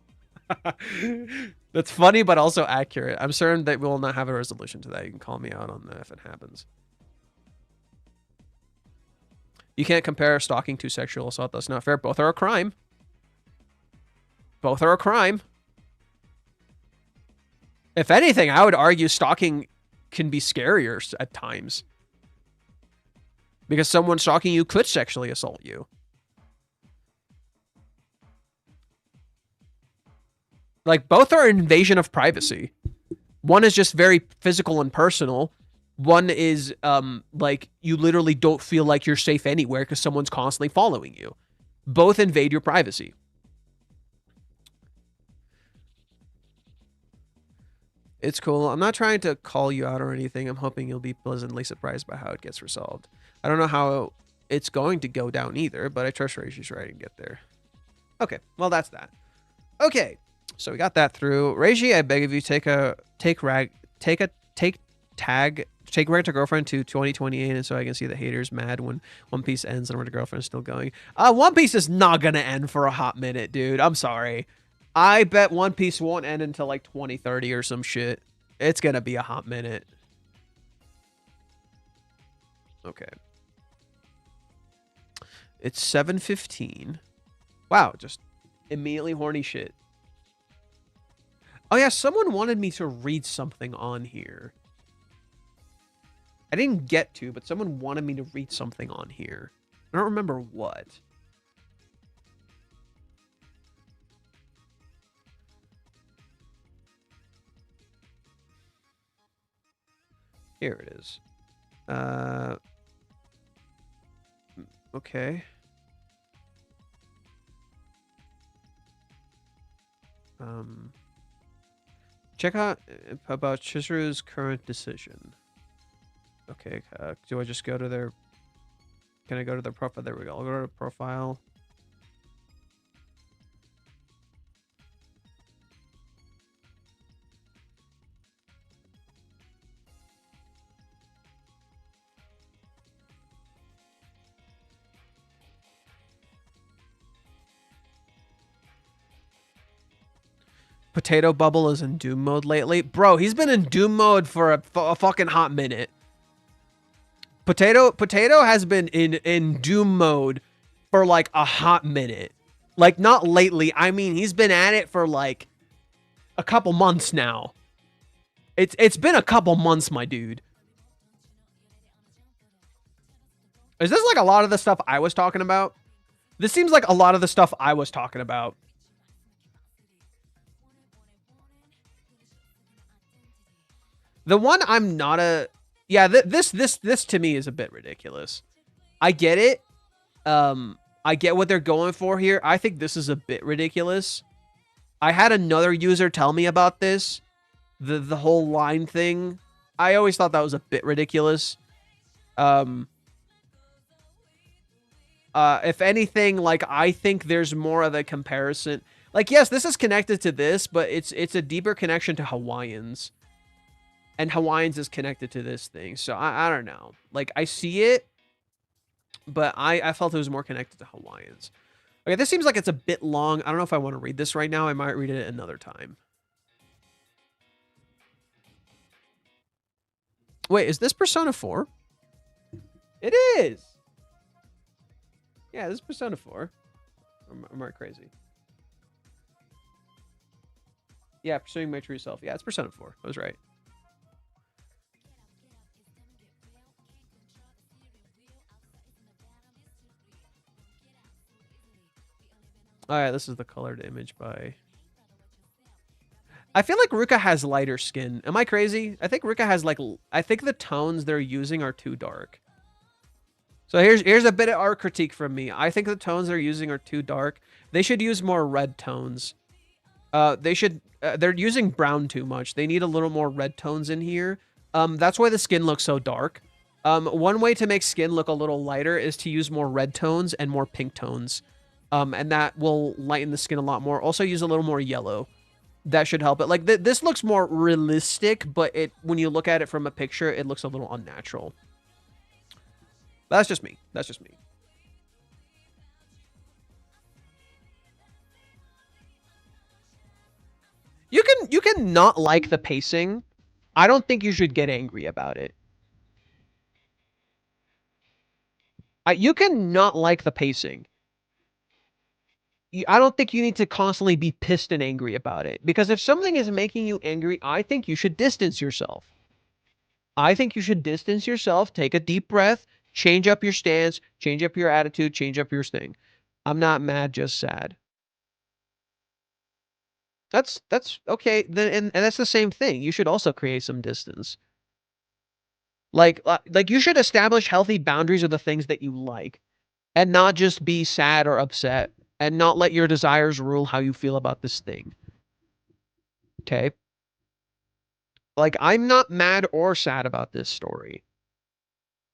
That's funny, but also accurate. I'm certain that we'll not have a resolution to that. You can call me out on that if it happens. You can't compare stalking to sexual assault. That's not fair. Both are a crime. Both are a crime. If anything, I would argue stalking can be scarier at times. Because someone stalking you could sexually assault you. Like, both are invasion of privacy. One is just very physical and personal. One is, like, you literally don't feel like you're safe anywhere because someone's constantly following you. Both invade your privacy. It's cool. I'm not trying to call you out or anything. I'm hoping you'll be pleasantly surprised by how it gets resolved. I don't know how it's going to go down either, but I trust Reiji's right and get there. Okay, well, that's that. Okay, so we got that through. Reiji, I beg of you, take Rag to Girlfriend to 2028, and so I can see the haters mad when One Piece ends and Rag to Girlfriend is still going. One Piece is not gonna end for a hot minute, dude. I'm sorry. I bet One Piece won't end until like 2030 or some shit. It's gonna be a hot minute. Okay. It's 7:15. Wow, just immediately horny shit. Oh yeah, someone wanted me to read something on here. I didn't get to, but someone wanted me to read something on here. I don't remember what. Here it is. Okay. Check out about Chizuru's current decision. Okay, do I just go to their... Can I go to their profile? There we go. I'll go to their profile. Potato Bubble is in Doom mode lately. Bro, he's been in Doom mode for a fucking hot minute. Potato has been in Doom mode for like a hot minute. Like, not lately. I mean, he's been at it for like a couple months now. It's been a couple months, my dude. Is this like a lot of the stuff I was talking about? This seems like a lot of the stuff I was talking about. The one I'm not a... Yeah, this to me is a bit ridiculous. I get it. I get what they're going for here. I think this is a bit ridiculous. I had another user tell me about this. The whole line thing. I always thought that was a bit ridiculous. If anything, like, I think there's more of a comparison. Like, yes, this is connected to this, but it's a deeper connection to Hawaiians. And Hawaiians is connected to this thing. So, I don't know. Like, I see it, but I felt it was more connected to Hawaiians. Okay, this seems like it's a bit long. I don't know if I want to read this right now. I might read it another time. Wait, is this Persona 4? It is. Yeah, this is Persona 4. Am I crazy? Yeah, pursuing my true self. Yeah, it's Persona 4. I was right. Alright, this is the colored image by... I feel like Ruka has lighter skin. Am I crazy? I think Ruka has like... I think the tones they're using are too dark. So here's a bit of art critique from me. I think the tones they're using are too dark. They should use more red tones. They're using brown too much. They need a little more red tones in here. That's why the skin looks so dark. One way to make skin look a little lighter is to use more red tones and more pink tones. And that will lighten the skin a lot more. Also use a little more yellow. That should help it. Like, this looks more realistic, but when you look at it from a picture, it looks a little unnatural. But that's just me. That's just me. You can not like the pacing. I don't think you should get angry about it. You can not like the pacing. I don't think you need to constantly be pissed and angry about it. Because if something is making you angry, I think you should distance yourself. I think you should distance yourself, take a deep breath, change up your stance, change up your attitude, change up your thing. I'm not mad, just sad. That's okay. Then and that's the same thing. You should also create some distance. Like you should establish healthy boundaries of the things that you like, and not just be sad or upset, and not let your desires rule how you feel about this thing. Okay? Like, I'm not mad or sad about this story.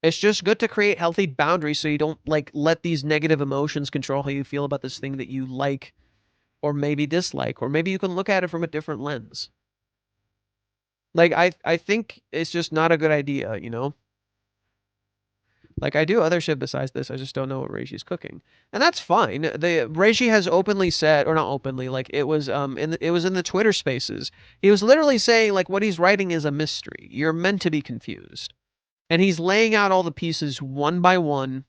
It's just good to create healthy boundaries so you don't like let these negative emotions control how you feel about this thing that you like or maybe dislike, or maybe you can look at it from a different lens. Like, I think it's just not a good idea, you know? Like, I do other shit besides this, I just don't know what Reishi's cooking. And that's fine. Reishi has openly said, or not openly, like, it was it was in the Twitter spaces. He was literally saying, like, what he's writing is a mystery. You're meant to be confused. And he's laying out all the pieces one by one.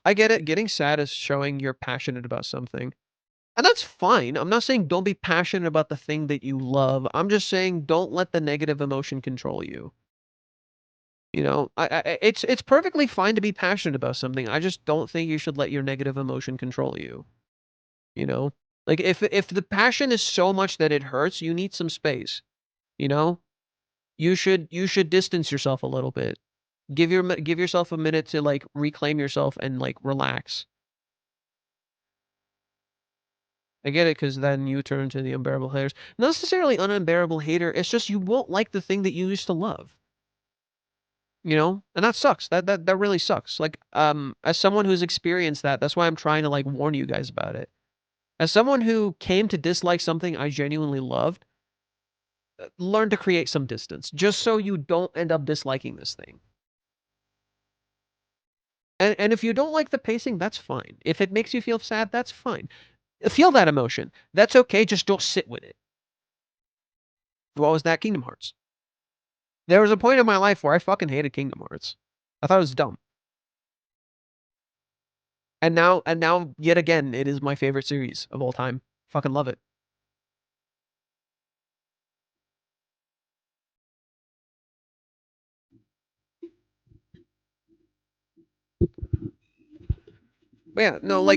I get it. Getting sad is showing you're passionate about something. And that's fine. I'm not saying don't be passionate about the thing that you love. I'm just saying don't let the negative emotion control you. You know, it's perfectly fine to be passionate about something. I just don't think you should let your negative emotion control you. You know? Like, if the passion is so much that it hurts, you need some space. You know? You should distance yourself a little bit. Give yourself a minute to, like, reclaim yourself and, like, relax. I get it, because then you turn into the unbearable haters. Not necessarily an unbearable hater, it's just you won't like the thing that you used to love. You know? And that sucks. That really sucks. Like, as someone who's experienced that, that's why I'm trying to, like, warn you guys about it. As someone who came to dislike something I genuinely loved, learn to create some distance, just so you don't end up disliking this thing. And if you don't like the pacing, that's fine. If it makes you feel sad, that's fine. Feel that emotion. That's okay, just don't sit with it. What was that? Kingdom Hearts. There was a point in my life where I fucking hated Kingdom Hearts. I thought it was dumb. And now, yet again, it is my favorite series of all time. Fucking love it. But yeah, no,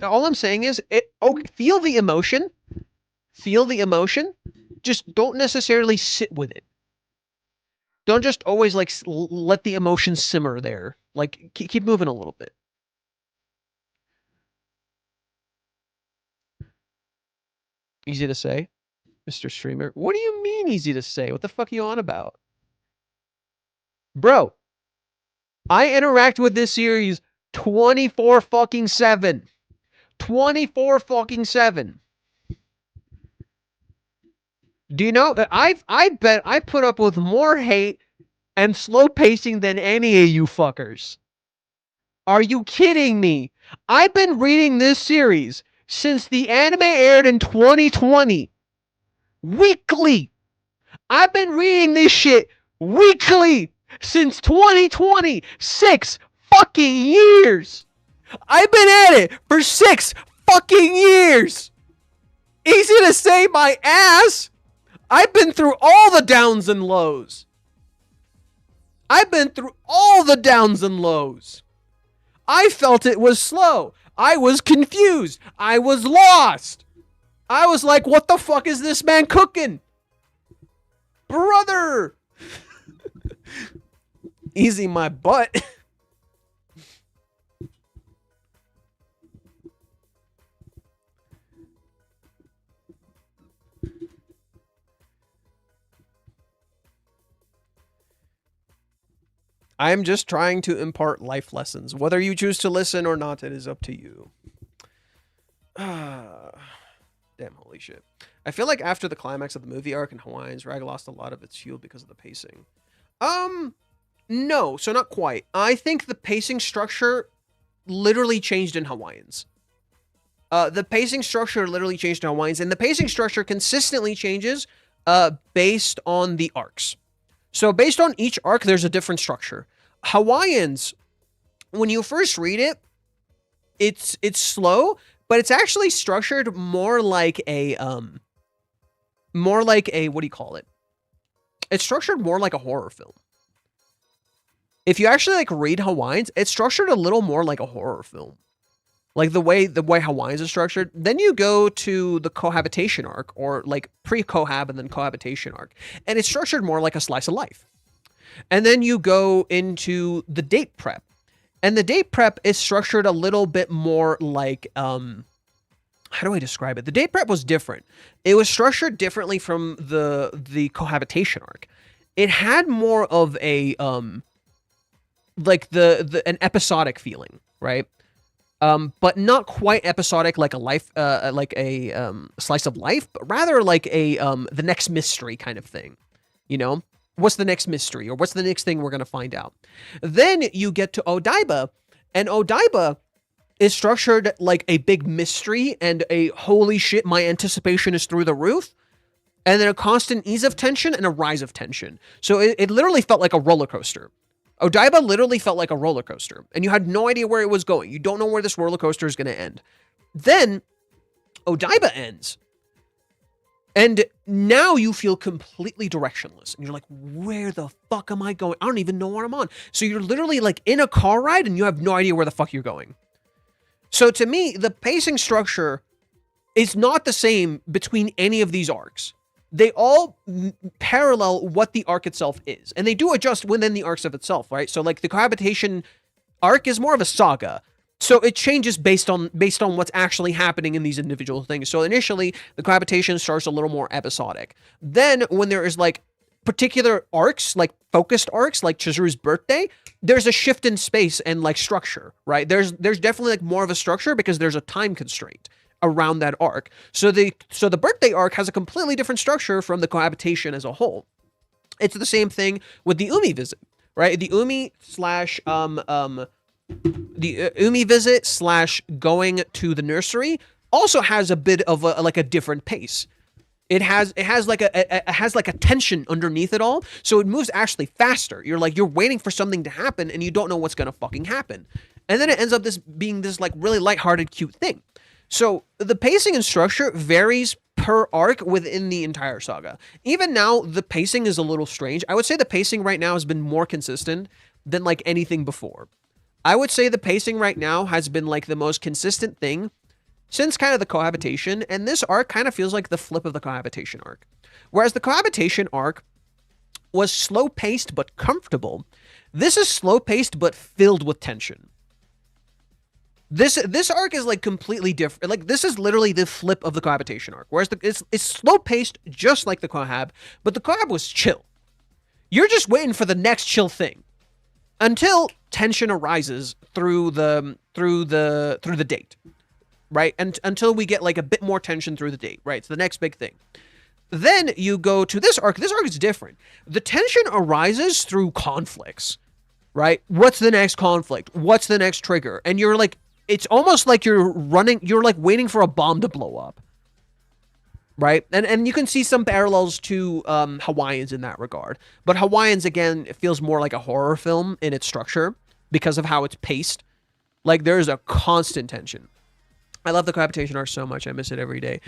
all I'm saying is, feel the emotion. Feel the emotion. Just don't necessarily sit with it. Don't just always, like, let the emotion simmer there. Like, keep moving a little bit. Easy to say, Mr. Streamer. What do you mean easy to say? What the fuck are you on about? Bro, I interact with this series 24 fucking 7. 24 fucking 7. Do you know that I bet I put up with more hate and slow pacing than any of you fuckers. Are you kidding me? I've been reading this series since the anime aired in 2020. Weekly. I've been reading this shit weekly since 2020. 6 fucking years. I've been at it for 6 fucking years. Easy to say my ass. I've been through all the downs and lows. I've been through all the downs and lows. I felt it was slow. I was confused. I was lost. I was like, what the fuck is this man cooking? Brother. Easy my butt. I am just trying to impart life lessons. Whether you choose to listen or not, it is up to you. Damn, holy shit. I feel like after the climax of the movie arc in Hawaiians, Rag lost a lot of its fuel because of the pacing. No, so not quite. I think the pacing structure literally changed in Hawaiians. The pacing structure literally changed in Hawaiians, and the pacing structure consistently changes based on the arcs. So based on each arc, there's a different structure. Hawaiians, when you first read it, it's slow, but it's actually structured more like a what do you call it? It's structured more like a horror film. If you actually like read Hawaiians, it's structured a little more like a horror film. Like the way Hawaiians is structured. Then you go to the cohabitation arc, or like pre-cohab and then cohabitation arc, and it's structured more like a slice of life. And then you go into the date prep, and the date prep is structured a little bit more like how do I describe it? The date prep was different. It was structured differently from the cohabitation arc. It had more of a like an episodic feeling, right? But not quite episodic like a life, like a slice of life, but rather like a the next mystery kind of thing. You know, what's the next mystery, or what's the next thing we're gonna find out? Then you get to Odaiba, and Odaiba is structured like a big mystery and a holy shit, my anticipation is through the roof, and then a constant ease of tension and a rise of tension. So it literally felt like a roller coaster. Odaiba literally felt like a roller coaster, and you had no idea where it was going. You don't know where this roller coaster is going to end. Then Odaiba ends, and now you feel completely directionless, and you're like, where the fuck am I going? I don't even know where I'm on. So you're literally like in a car ride, and you have no idea where the fuck you're going. So to me, the pacing structure is not the same between any of these arcs. They all parallel what the arc itself is, and they do adjust within the arcs of itself, right? So like the cohabitation arc is more of a saga, so it changes based on what's actually happening in these individual things. So initially, the cohabitation starts a little more episodic. Then when there is like particular arcs, like focused arcs, like Chizuru's birthday, there's a shift in space and like structure, right? There's definitely like more of a structure because there's a time constraint around that arc. So the birthday arc has a completely different structure from the cohabitation as a whole. It's the same thing with the Umi visit, right? The Umi slash Umi visit slash going to the nursery also has a bit of a different pace. It has like a tension underneath it all, so it moves actually faster. You're waiting for something to happen, and you don't know what's gonna fucking happen, and then it ends up being this like really lighthearted, cute thing. So the pacing and structure varies per arc within the entire saga. Even now, the pacing is a little strange. I would say the pacing right now has been more consistent than like anything before. I would say the pacing right now has been like the most consistent thing since kind of the cohabitation, and this arc kind of feels like the flip of the cohabitation arc. Whereas the cohabitation arc was slow-paced but comfortable, this is slow-paced but filled with tension. This arc is like completely different. Like this is literally the flip of the cohabitation arc. Whereas it's slow paced just like the cohab, but the cohab was chill. You're just waiting for the next chill thing until tension arises through the date, right? And until we get like a bit more tension through the date, right? It's the next big thing. Then you go to this arc. This arc is different. The tension arises through conflicts, right? What's the next conflict? What's the next trigger? And you're like, it's almost like you're like waiting for a bomb to blow up. right? And you can see some parallels to Hawaiians in that regard. But Hawaiians, again, it feels more like a horror film in its structure because of how it's paced. Like, there's a constant tension. I love the cohabitation arc so much. I miss it every day.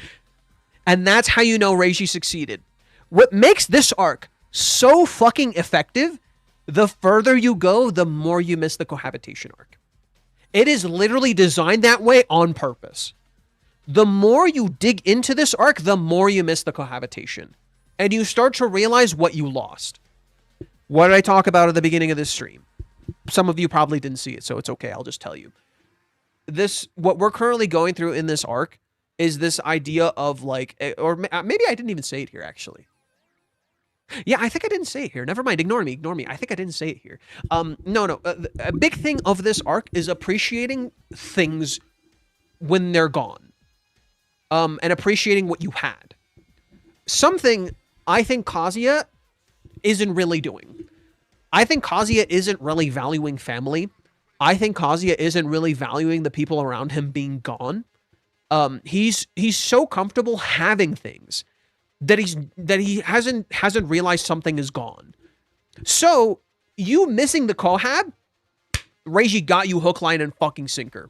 And that's how you know Reiji succeeded. What makes this arc so fucking effective, the further you go, the more you miss the cohabitation arc. It is literally designed that way on purpose. The more you dig into this arc, the more you miss the cohabitation. And you start to realize what you lost. What did I talk about at the beginning of this stream? Some of you probably didn't see it, so it's okay. I'll just tell you. What we're currently going through in this arc is this idea of like, or maybe I didn't even say it here, actually. Yeah, I think I didn't say it here. Never mind. Ignore me. I think I didn't say it here. No. A big thing of this arc is appreciating things when they're gone. And appreciating what you had. Something I think Kazuya isn't really doing. I think Kazuya isn't really valuing family. I think Kazuya isn't really valuing the people around him being gone. He's so comfortable having things that he hasn't realized something is gone. So you missing the Kohab, Reiji got you hook, line, and fucking sinker.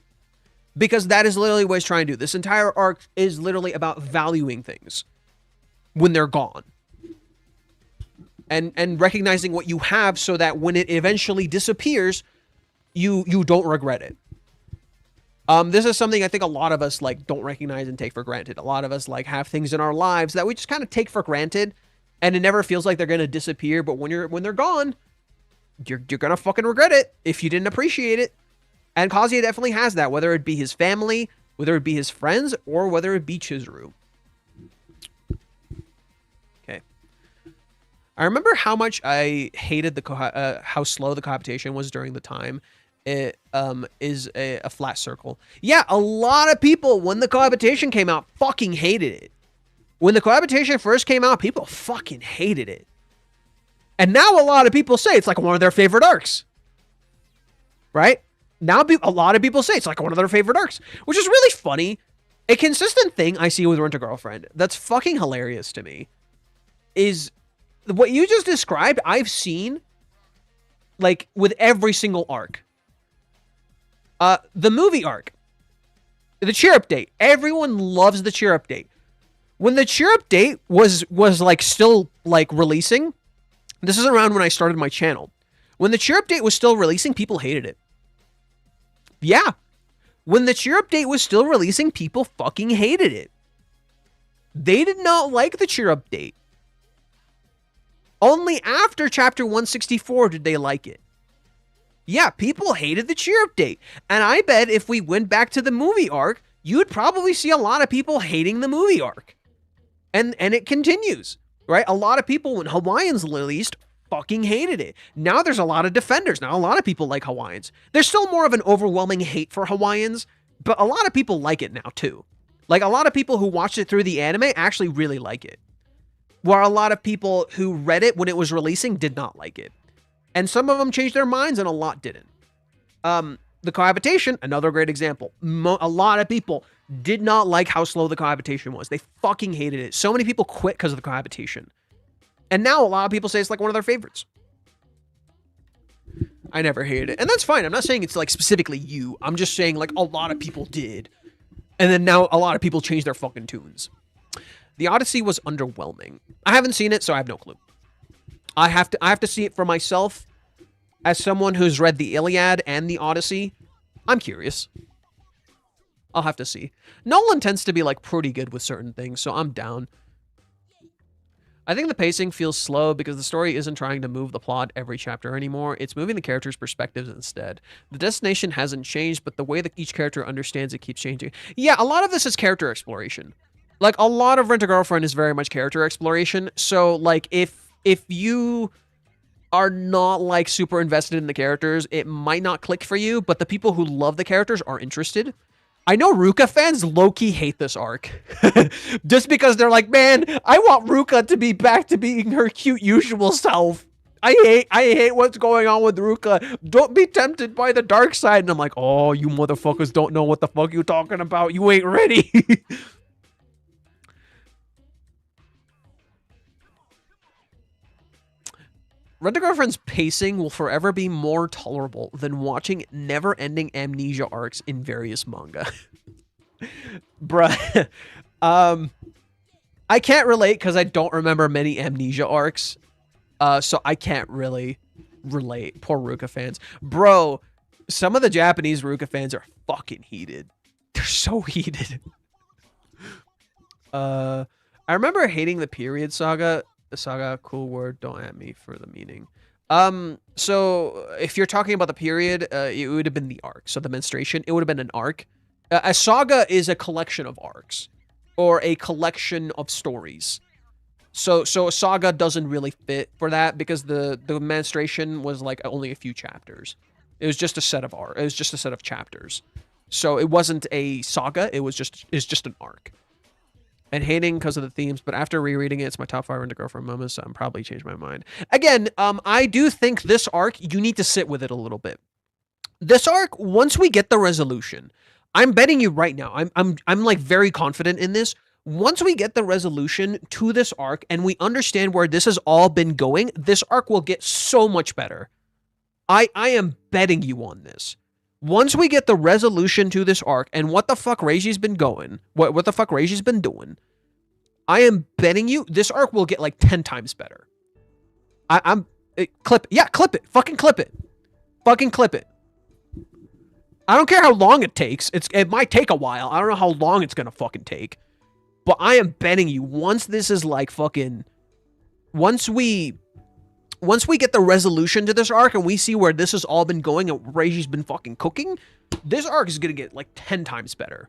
Because that is literally what he's trying to do. This entire arc is literally about valuing things when they're gone. And recognizing what you have so that when it eventually disappears, you don't regret it. This is something I think a lot of us like don't recognize and take for granted. A lot of us like have things in our lives that we just kind of take for granted, and it never feels like they're gonna disappear. But when they're gone, you're gonna fucking regret it if you didn't appreciate it. And Kazuya definitely has that, whether it be his family, whether it be his friends, or whether it be Chizuru. Okay. I remember how much I hated how slow the cohabitation was during the time. It is a flat circle. Yeah, a lot of people, when the cohabitation came out, fucking hated it. When the cohabitation first came out, people fucking hated it. And now a lot of people say it's like one of their favorite arcs. Right? Now a lot of people say it's like one of their favorite arcs, which is really funny. A consistent thing I see with Rent-A-Girlfriend that's fucking hilarious to me is what you just described. I've seen like with every single arc. The movie arc, the cheer update. Everyone loves the cheer update. When the cheer update was like still like releasing, this is around when I started my channel. When the cheer update was still releasing, people hated it. Yeah. When the cheer update was still releasing, people fucking hated it. They did not like the cheer update. Only after chapter 164 did they like it. Yeah, people hated the cheer update. And I bet if we went back to the movie arc, you'd probably see a lot of people hating the movie arc. And it continues, right? A lot of people, when Hawaiians released, fucking hated it. Now there's a lot of defenders. Now a lot of people like Hawaiians. There's still more of an overwhelming hate for Hawaiians, but a lot of people like it now too. Like a lot of people who watched it through the anime actually really like it. While a lot of people who read it when it was releasing did not like it. And some of them changed their minds and a lot didn't. The cohabitation, another great example. A lot of people did not like how slow the cohabitation was. They fucking hated it. So many people quit because of the cohabitation. And now a lot of people say it's like one of their favorites. I never hated it. And that's fine. I'm not saying it's like specifically you. I'm just saying like a lot of people did. And then now a lot of people changed their fucking tunes. The Odyssey was underwhelming. I haven't seen it, so I have no clue. I have to see it for myself. As someone who's read the Iliad and the Odyssey, I'm curious. I'll have to see. Nolan tends to be like pretty good with certain things, so I'm down. I think the pacing feels slow because the story isn't trying to move the plot every chapter anymore. It's moving the characters' perspectives instead. The destination hasn't changed, but the way that each character understands it keeps changing. Yeah, a lot of this is character exploration. Like, a lot of Rent-A-Girlfriend is very much character exploration. So, like, if you are not, like, super invested in the characters, it might not click for you, but the people who love the characters are interested. I know Ruka fans low-key hate this arc. Just because they're like, man, I want Ruka to be back to being her cute usual self. I hate what's going on with Ruka. Don't be tempted by the dark side. And I'm like, oh, you motherfuckers don't know what the fuck you talking about. You ain't ready. Rent-A-Girlfriend's pacing will forever be more tolerable than watching never-ending amnesia arcs in various manga. Bruh. I can't relate because I don't remember many amnesia arcs. So I can't really relate. Poor Ruka fans. Bro, some of the Japanese Ruka fans are fucking heated. They're so heated. I remember hating the period saga. The saga, cool word, don't at me for the meaning. So if you're talking about the period, it would have been the arc. So the menstruation, it would have been an arc. A saga is a collection of arcs or a collection of stories. So a saga doesn't really fit for that because the menstruation was like only a few chapters. It was just a set of art. It was just a set of chapters. So it wasn't a saga. It's just an arc. And hating because of the themes, but after rereading it, it's my top 5 Rent-A-Girlfriend moments, so I'm probably changed my mind. Again, I do think this arc, you need to sit with it a little bit. This arc, once we get the resolution, I'm betting you right now, I'm like very confident in this. Once we get the resolution to this arc and we understand where this has all been going, this arc will get so much better. I am betting you on this. Once we get the resolution to this arc and what the fuck Reiji's been going, what the fuck Reiji's been doing, I am betting you this arc will get like 10 times better. Clip it. Fucking clip it. Fucking clip it. I don't care how long it takes. It might take a while. I don't know how long it's gonna fucking take. But I am betting you once this is like fucking... Once we get the resolution to this arc and we see where this has all been going and Reiji's been fucking cooking, this arc is going to get like 10 times better.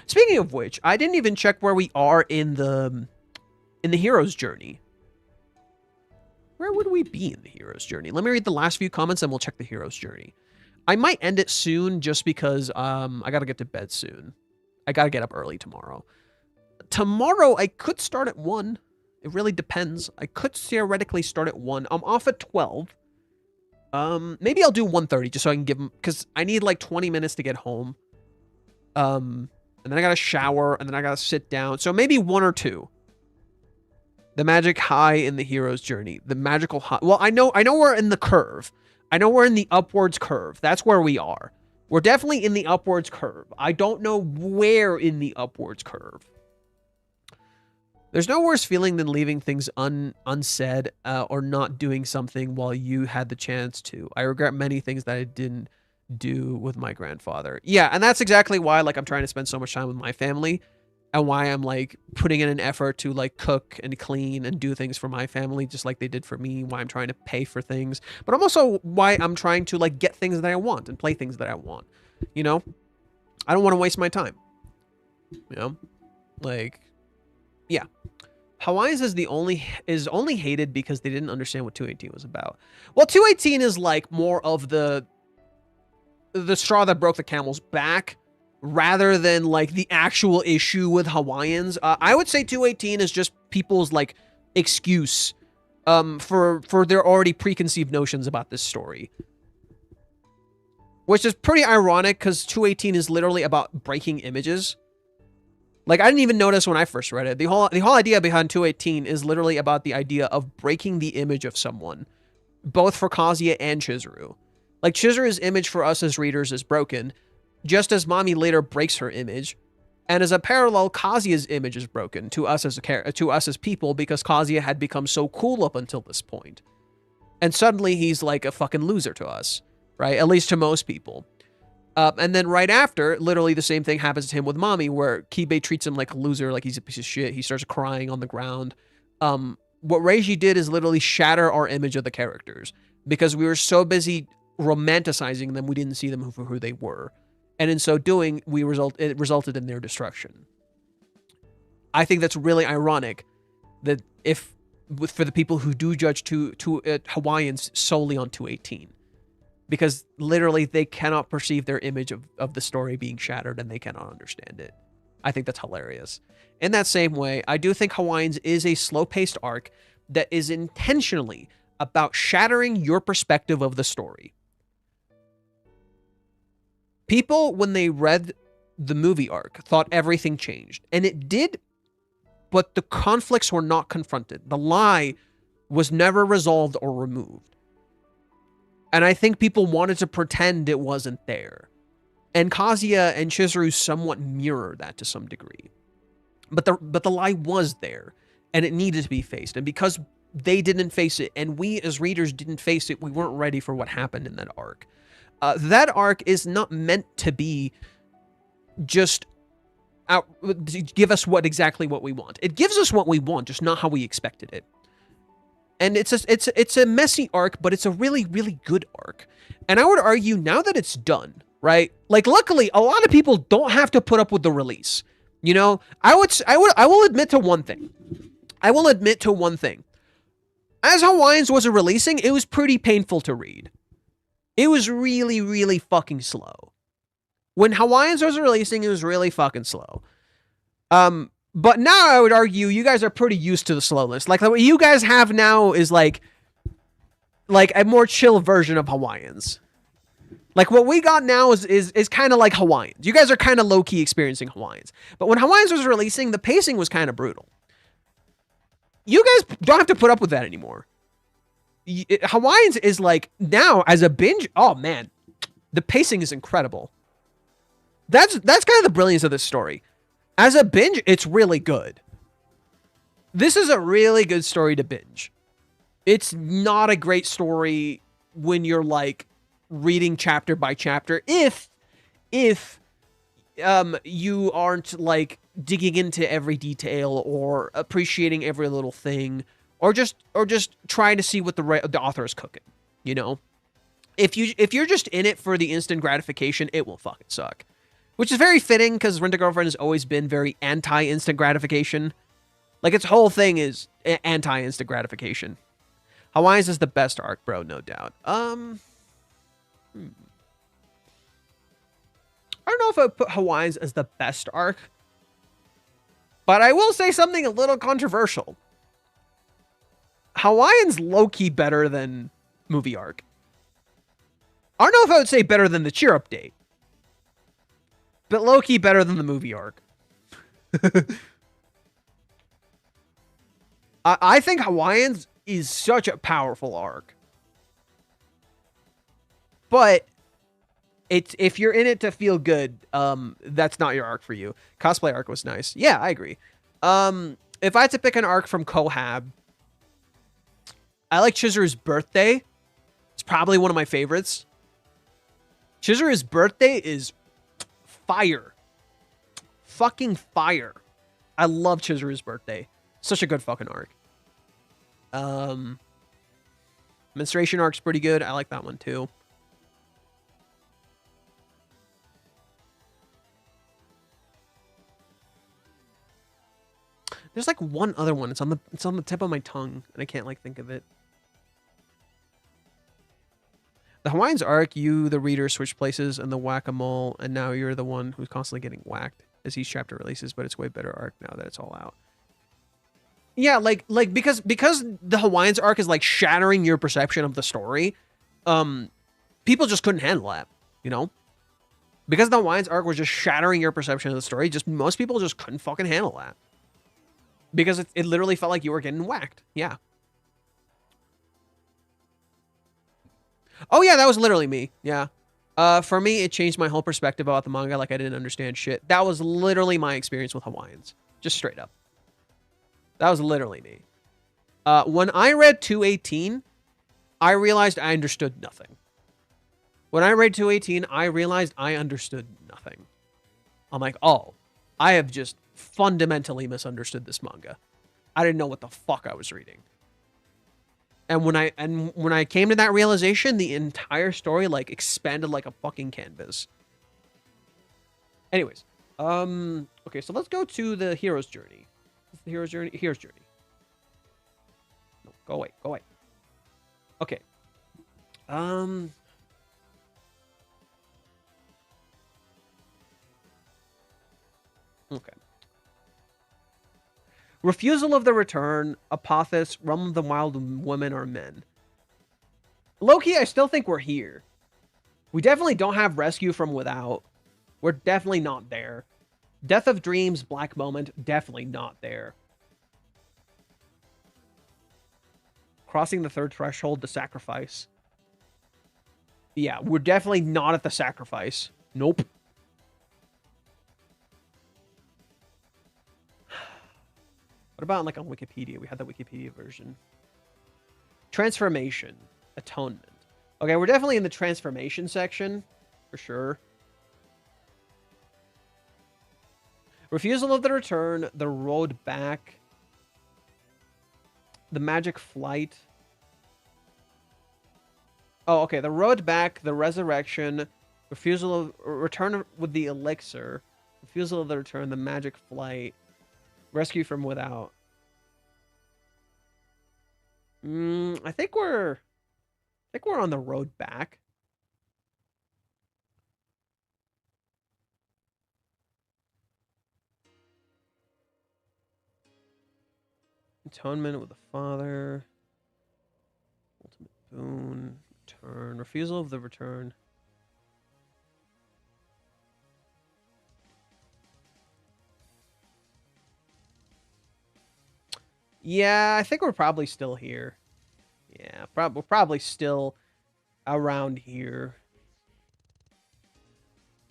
Speaking of which, I didn't even check where we are in the hero's journey. Where would we be in the hero's journey? Let me read the last few comments and we'll check the hero's journey. I might end it soon just because I got to get to bed soon. I got to get up early tomorrow. Tomorrow I could start at 1. It really depends. I could theoretically start at 1. I'm off at 12. Maybe I'll do 1:30 just so I can give them... Because I need like 20 minutes to get home. And then I gotta shower, and then I gotta sit down. So maybe 1 or 2. The magic high in the hero's journey. The magical high... Well, I know we're in the curve. I know we're in the upwards curve. That's where we are. We're definitely in the upwards curve. I don't know where in the upwards curve. There's no worse feeling than leaving things unsaid or not doing something while you had the chance to. I regret many things that I didn't do with my grandfather. Yeah, and that's exactly why like I'm trying to spend so much time with my family and why I'm like putting in an effort to like cook and clean and do things for my family just like they did for me, why I'm trying to pay for things. But I'm also why I'm trying to like get things that I want and play things that I want. You know? I don't want to waste my time. You know? Like... Yeah. Hawaiians is only hated because they didn't understand what 218 was about. Well, 218 is like more of the straw that broke the camel's back rather than like the actual issue with Hawaiians. I would say 218 is just people's like excuse for their already preconceived notions about this story. Which is pretty ironic because 218 is literally about breaking images. Like, I didn't even notice when I first read it. The whole idea behind 218 is literally about the idea of breaking the image of someone, both for Kazuya and Chizuru. Like, Chizuru's image for us as readers is broken, just as Mami later breaks her image, and as a parallel, Kazuya's image is broken to us as people because Kazuya had become so cool up until this point. And suddenly he's like a fucking loser to us, right? At least to most people. And then right after, literally the same thing happens to him with Mami, where Kibe treats him like a loser, like he's a piece of shit. He starts crying on the ground. What Reiji did is literally shatter our image of the characters because we were so busy romanticizing them, we didn't see them for who they were. And in so doing, it resulted in their destruction. I think that's really ironic that for the people who do judge Hawaiians solely on 218. Because literally they cannot perceive their image of the story being shattered and they cannot understand it. I think that's hilarious. In that same way, I do think Hawaiians is a slow-paced arc that is intentionally about shattering your perspective of the story. People, when they read the movie arc, thought everything changed. And it did, but the conflicts were not confronted. The lie was never resolved or removed. And I think people wanted to pretend it wasn't there. And Kazuya and Chizuru somewhat mirror that to some degree. But the lie was there, and it needed to be faced. And because they didn't face it, and we as readers didn't face it, we weren't ready for what happened in that arc. That arc is not meant to be just out, give us exactly what we want. It gives us what we want, just not how we expected it. And it's a messy arc, but it's a really, really good arc. And I would argue now that it's done, right? Like, luckily, a lot of people don't have to put up with the release. You know, I will admit to one thing. As Hawaiians was releasing, it was pretty painful to read. It was really, really fucking slow. When Hawaiians was releasing, it was really fucking slow. But now I would argue you guys are pretty used to the slowness. Like, what you guys have now is like a more chill version of Hawaiians. Like, what we got now is kind of like Hawaiians. You guys are kind of low-key experiencing Hawaiians. But when Hawaiians was releasing, the pacing was kind of brutal. You guys don't have to put up with that anymore. Hawaiians is like, now, as a binge, oh man, the pacing is incredible. That's kind of the brilliance of this story. As a binge, it's really good. This is a really good story to binge. It's not a great story when you're like reading chapter by chapter, if you aren't like digging into every detail or appreciating every little thing, or just trying to see what the author is cooking, you know. If you're just in it for the instant gratification, it will fucking suck. Which is very fitting, because Rent-A-Girlfriend has always been very anti-instant gratification. Like, its whole thing is anti-instant gratification. Hawaiians is the best arc, bro, no doubt. I don't know if I would put Hawaiians as the best arc, but I will say something a little controversial. Hawaiians low-key better than movie arc. I don't know if I would say better than the cheer update, but low-key better than the movie arc. I think Hawaiians is such a powerful arc. But if you're in it to feel good, that's not your arc for you. Cosplay arc was nice. Yeah, I agree. If I had to pick an arc from Kohab, I like Chizuru's birthday. It's probably one of my favorites. Chizuru's birthday is fire. Fucking fire. I love Chizuru's birthday. Such a good fucking arc. Menstruation arc's pretty good. I like that one too. There's like one other one. It's on the tip of my tongue, and I can't like think of it. The Hawaiians arc, you, the reader, switch places and the whack-a-mole, and now you're the one who's constantly getting whacked as each chapter releases, but it's way better arc now that it's all out. Yeah, like because the Hawaiians arc is like shattering your perception of the story, people just couldn't handle that, you know? Because the Hawaiians arc was just shattering your perception of the story, most people just couldn't fucking handle that. Because it literally felt like you were getting whacked. Yeah. Oh yeah, that was literally me. Yeah. For me, it changed my whole perspective about the manga. Like, I didn't understand shit. That was literally my experience with Hawaiians. Just straight up. That was literally me. When I read 218, I realized I understood nothing. When I read 218, I realized I understood nothing. I'm like, oh, I have just fundamentally misunderstood this manga. I didn't know what the fuck I was reading. And when I came to that realization, the entire story like expanded like a fucking canvas. Anyways, okay, so let's go to the hero's journey. The hero's journey. Hero's journey. No, go away. Go away. Okay. Okay. Refusal of the return, Apophis, Realm of the Wild Women or Men. Low-key, I still think we're here. We definitely don't have Rescue from Without. We're definitely not there. Death of Dreams, Black Moment, definitely not there. crossing the third threshold, the sacrifice. Yeah, we're definitely not at the sacrifice. Nope. What about like on Wikipedia? We had the Wikipedia version. Transformation. Atonement. Okay, we're definitely in the transformation section. For sure. Refusal of the return. The road back. The magic flight. Oh, okay. The road back. The resurrection. Refusal of... Return with the elixir. Refusal of the return. The magic flight. Rescue from without. I think we're on the road back. Atonement with the Father. Ultimate boon. Return. Refusal of the return. Yeah, I think we're probably still here. Yeah, we're probably still around here.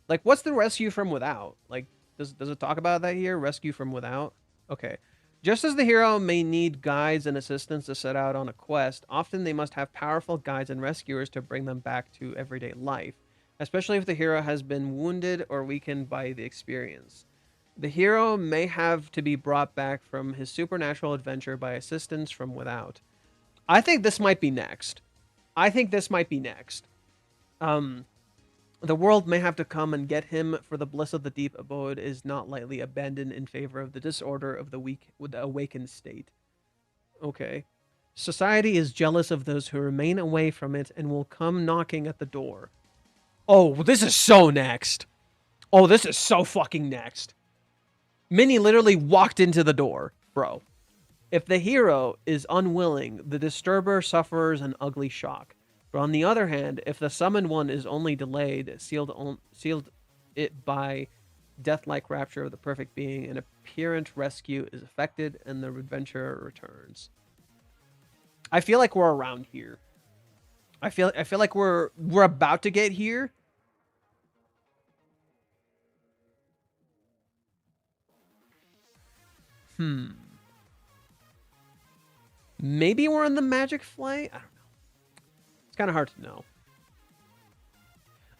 Like, what's the rescue from without? Like, does it talk about that here? Rescue from without? Okay. Just as the hero may need guides and assistants to set out on a quest, often they must have powerful guides and rescuers to bring them back to everyday life, especially if the hero has been wounded or weakened by the experience. The hero may have to be brought back from his supernatural adventure by assistance from without. I think this might be next. The world may have to come and get him, for the bliss of the deep abode is not lightly abandoned in favor of the disorder of the weak with the awakened state. Okay. Society is jealous of those who remain away from it and will come knocking at the door. Oh, this is so next. Oh, this is so fucking next. Minnie literally walked into the door, bro. If the hero is unwilling, the disturber suffers an ugly shock. But on the other hand, if the summoned one is only delayed, sealed it by death-like rapture of the perfect being, an apparent rescue is effected, and the adventurer returns. I feel like we're around here. I feel like we're about to get here. Maybe we're on the magic flight? I don't know. It's kind of hard to know.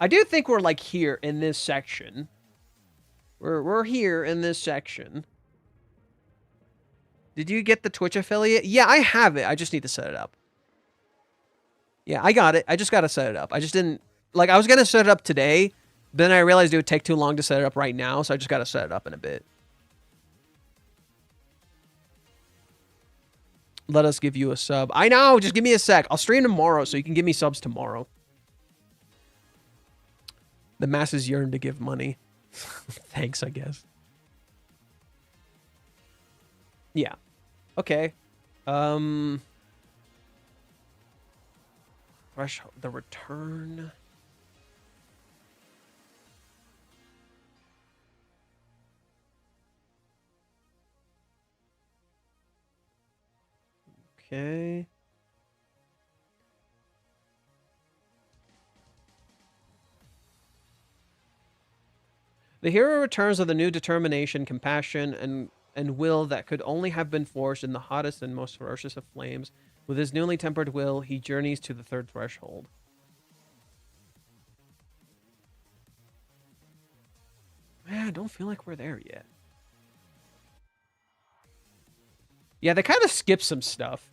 I do think we're like here in this section. We're here in this section. Did you get the Twitch affiliate? Yeah, I have it. I just need to set it up. Yeah, I got it. I just got to set it up. I just didn't... Like, I was going to set it up today, but then I realized it would take too long to set it up right now, so I just got to set it up in a bit. Let us give you a sub. I know, just give me a sec. I'll stream tomorrow, so you can give me subs tomorrow. The masses yearn to give money. Thanks, I guess. Yeah. Okay. Threshold, the return. Okay. The hero returns with a new determination, compassion, and will that could only have been forged in the hottest and most ferocious of flames. With his newly tempered will, he journeys to the third threshold. Man, I don't feel like we're there yet. Yeah, they kind of skip some stuff.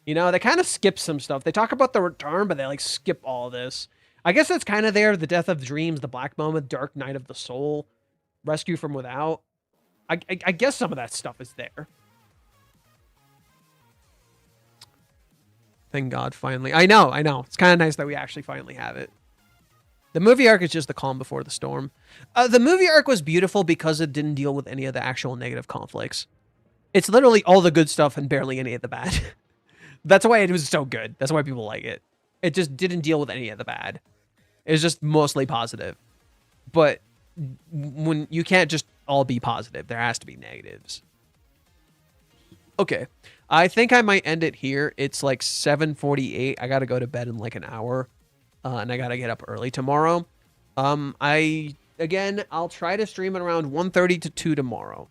You know, they kind of skip some stuff. They talk about the return, but they, like, skip all this. I guess it's kind of there. The death of dreams, the black moment, dark night of the soul, rescue from without. I guess some of that stuff is there. Thank God, finally. I know. It's kind of nice that we actually finally have it. The movie arc is just the calm before the storm. The movie arc was beautiful because it didn't deal with any of the actual negative conflicts. It's literally all the good stuff and barely any of the bad. That's why it was so good. That's why people like it. It just didn't deal with any of the bad. It was just mostly positive. But when you can't just all be positive, there has to be negatives. Okay. I think I might end it here. It's like 7:48. I gotta go to bed in like an hour, and I gotta get up early tomorrow. I'll try to stream at around 1:30 to 2 tomorrow.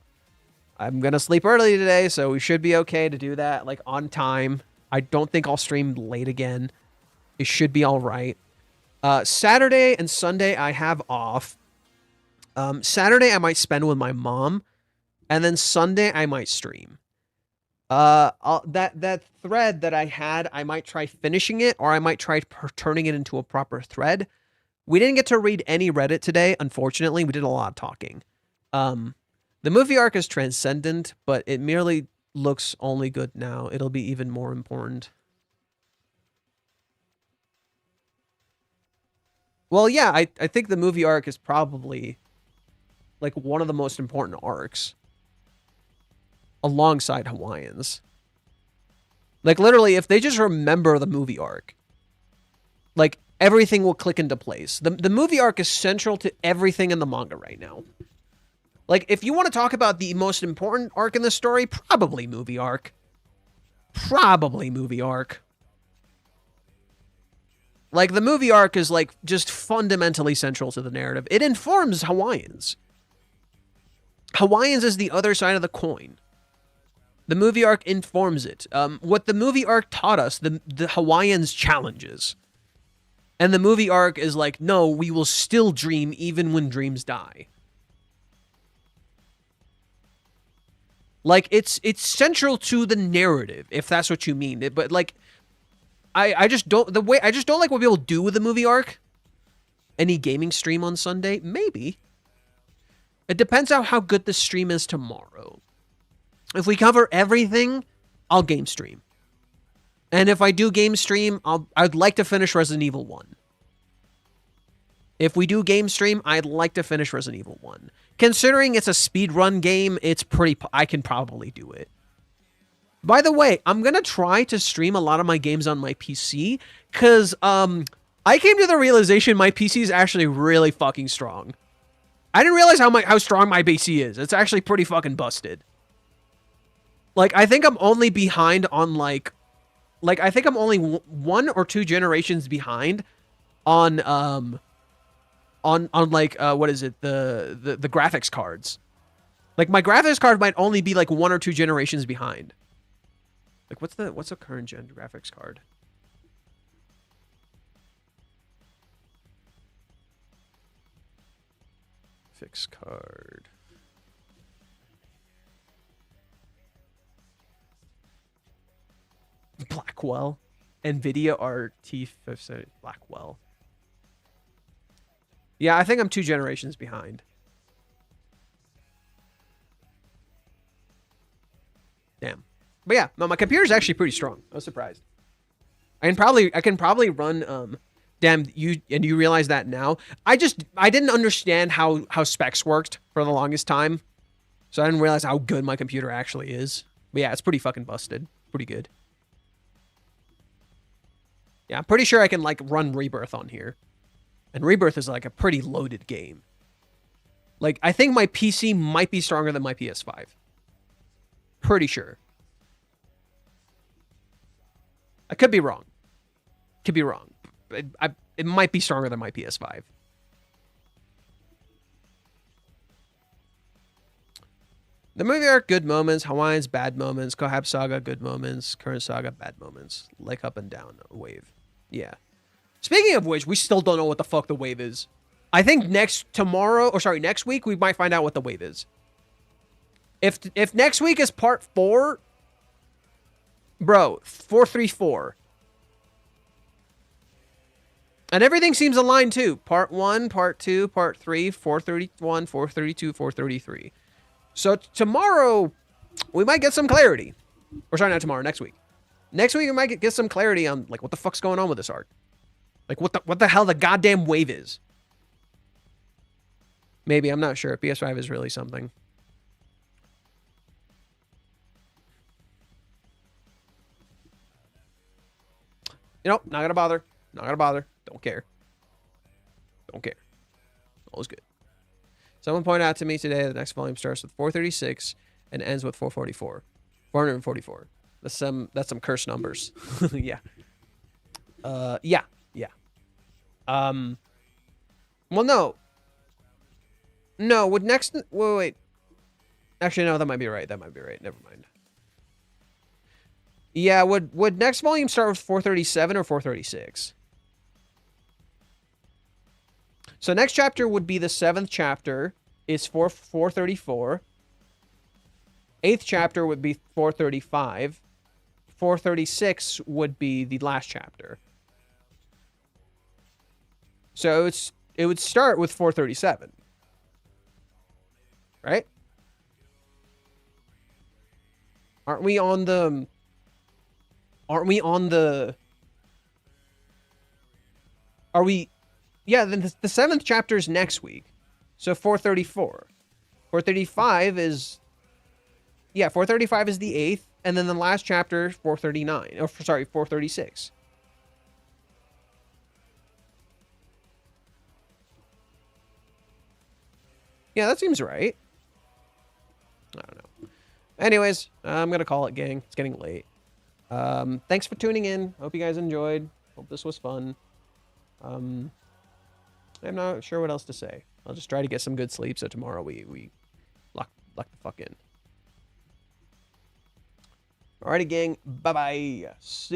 I'm gonna sleep early today, so we should be okay to do that like on time. I don't think I'll stream late again. It should be all right. Saturday and Sunday I have off. Saturday I might spend with my mom, and then Sunday I might stream. That thread that I had, I might try finishing it, or I might try turning it into a proper thread. We didn't get to read any Reddit today, unfortunately. We did a lot of talking. The movie arc is transcendent, but it merely looks only good now. It'll be even more important. Well, yeah, I think the movie arc is probably like one of the most important arcs alongside Hawaiians. Like literally, if they just remember the movie arc, like everything will click into place. The movie arc is central to everything in the manga right now. Like, if you want to talk about the most important arc in the story, probably movie arc. Probably movie arc. Like, the movie arc is, like, just fundamentally central to the narrative. It informs Hawaiians. Hawaiians is the other side of the coin. The movie arc informs it. What the movie arc taught us, the Hawaiians challenges. And the movie arc is like, no, we will still dream even when dreams die. Like, it's central to the narrative, if that's what you mean. But, like, I just don't like what people do with the movie arc. Any gaming stream on Sunday? Maybe. It depends on how good the stream is tomorrow. If we cover everything, I'll game stream. And if I do game stream, I'd like to finish Resident Evil 1. If we do game stream, I'd like to finish Resident Evil 1. Considering it's a speedrun game, I can probably do it. By the way, I'm going to try to stream a lot of my games on my PC, because I came to the realization my PC is actually really fucking strong. I didn't realize how strong my PC is. It's actually pretty fucking busted. Like, I think I'm only behind on, like I think I'm only 1 or 2 generations behind on what is it, the graphics cards. Like, my graphics card might only be like 1 or 2 generations behind. Like, what's a current gen graphics card? Fix card. Blackwell. NVIDIA RT 570 Blackwell. Yeah, I think I'm 2 generations behind. Damn. But yeah, no, my computer's actually pretty strong. I was surprised. I can probably run damn, you realize that now? I didn't understand how specs worked for the longest time. So I didn't realize how good my computer actually is. But yeah, it's pretty fucking busted. Pretty good. Yeah, I'm pretty sure I can like run Rebirth on here. And Rebirth is like a pretty loaded game. Like, I think my PC might be stronger than my PS5. Pretty sure. I could be wrong. Could be wrong. It might be stronger than my PS5. The movie arc, good moments. Hawaiians, bad moments. Kohab Saga, good moments. Current Saga, bad moments. Like up and down, wave. Yeah. Speaking of which, we still don't know what the fuck the wave is. I think next week, we might find out what the wave is. If next week is part 4, bro, 434. And everything seems aligned too. Part 1, part 2, part 3, 431, 432, 433. So tomorrow, we might get some clarity. Or sorry, not tomorrow, next week. Next week, we might get some clarity on like what the fuck's going on with this arc. Like, what the hell the goddamn wave is. Maybe, I'm not sure. PS5 is really something. You know, not gonna bother. Not gonna bother. Don't care. Don't care. All's good. Someone pointed out to me today the next volume starts with 436 and ends with 444. 444. That's some cursed numbers. Yeah. Yeah. Well, no. No, would next... Wait. Actually, no, that might be right. Never mind. Yeah, would next volume start with 437 or 436? So next chapter would be the 7th chapter. Is 434. 8th chapter would be 435. 436 would be the last chapter. So it would start with 437. Right? Aren't we on the... Are we... Yeah, then the 7th chapter is next week. So 434. 435 is... Yeah, 435 is the 8th. And then the last chapter, 439. Oh, sorry, 436. Yeah, that seems right. I don't know. Anyways, I'm going to call it, gang. It's getting late. Thanks for tuning in. Hope you guys enjoyed. Hope this was fun. I'm not sure what else to say. I'll just try to get some good sleep so tomorrow we lock the fuck in. Alrighty, gang. Bye-bye. See you.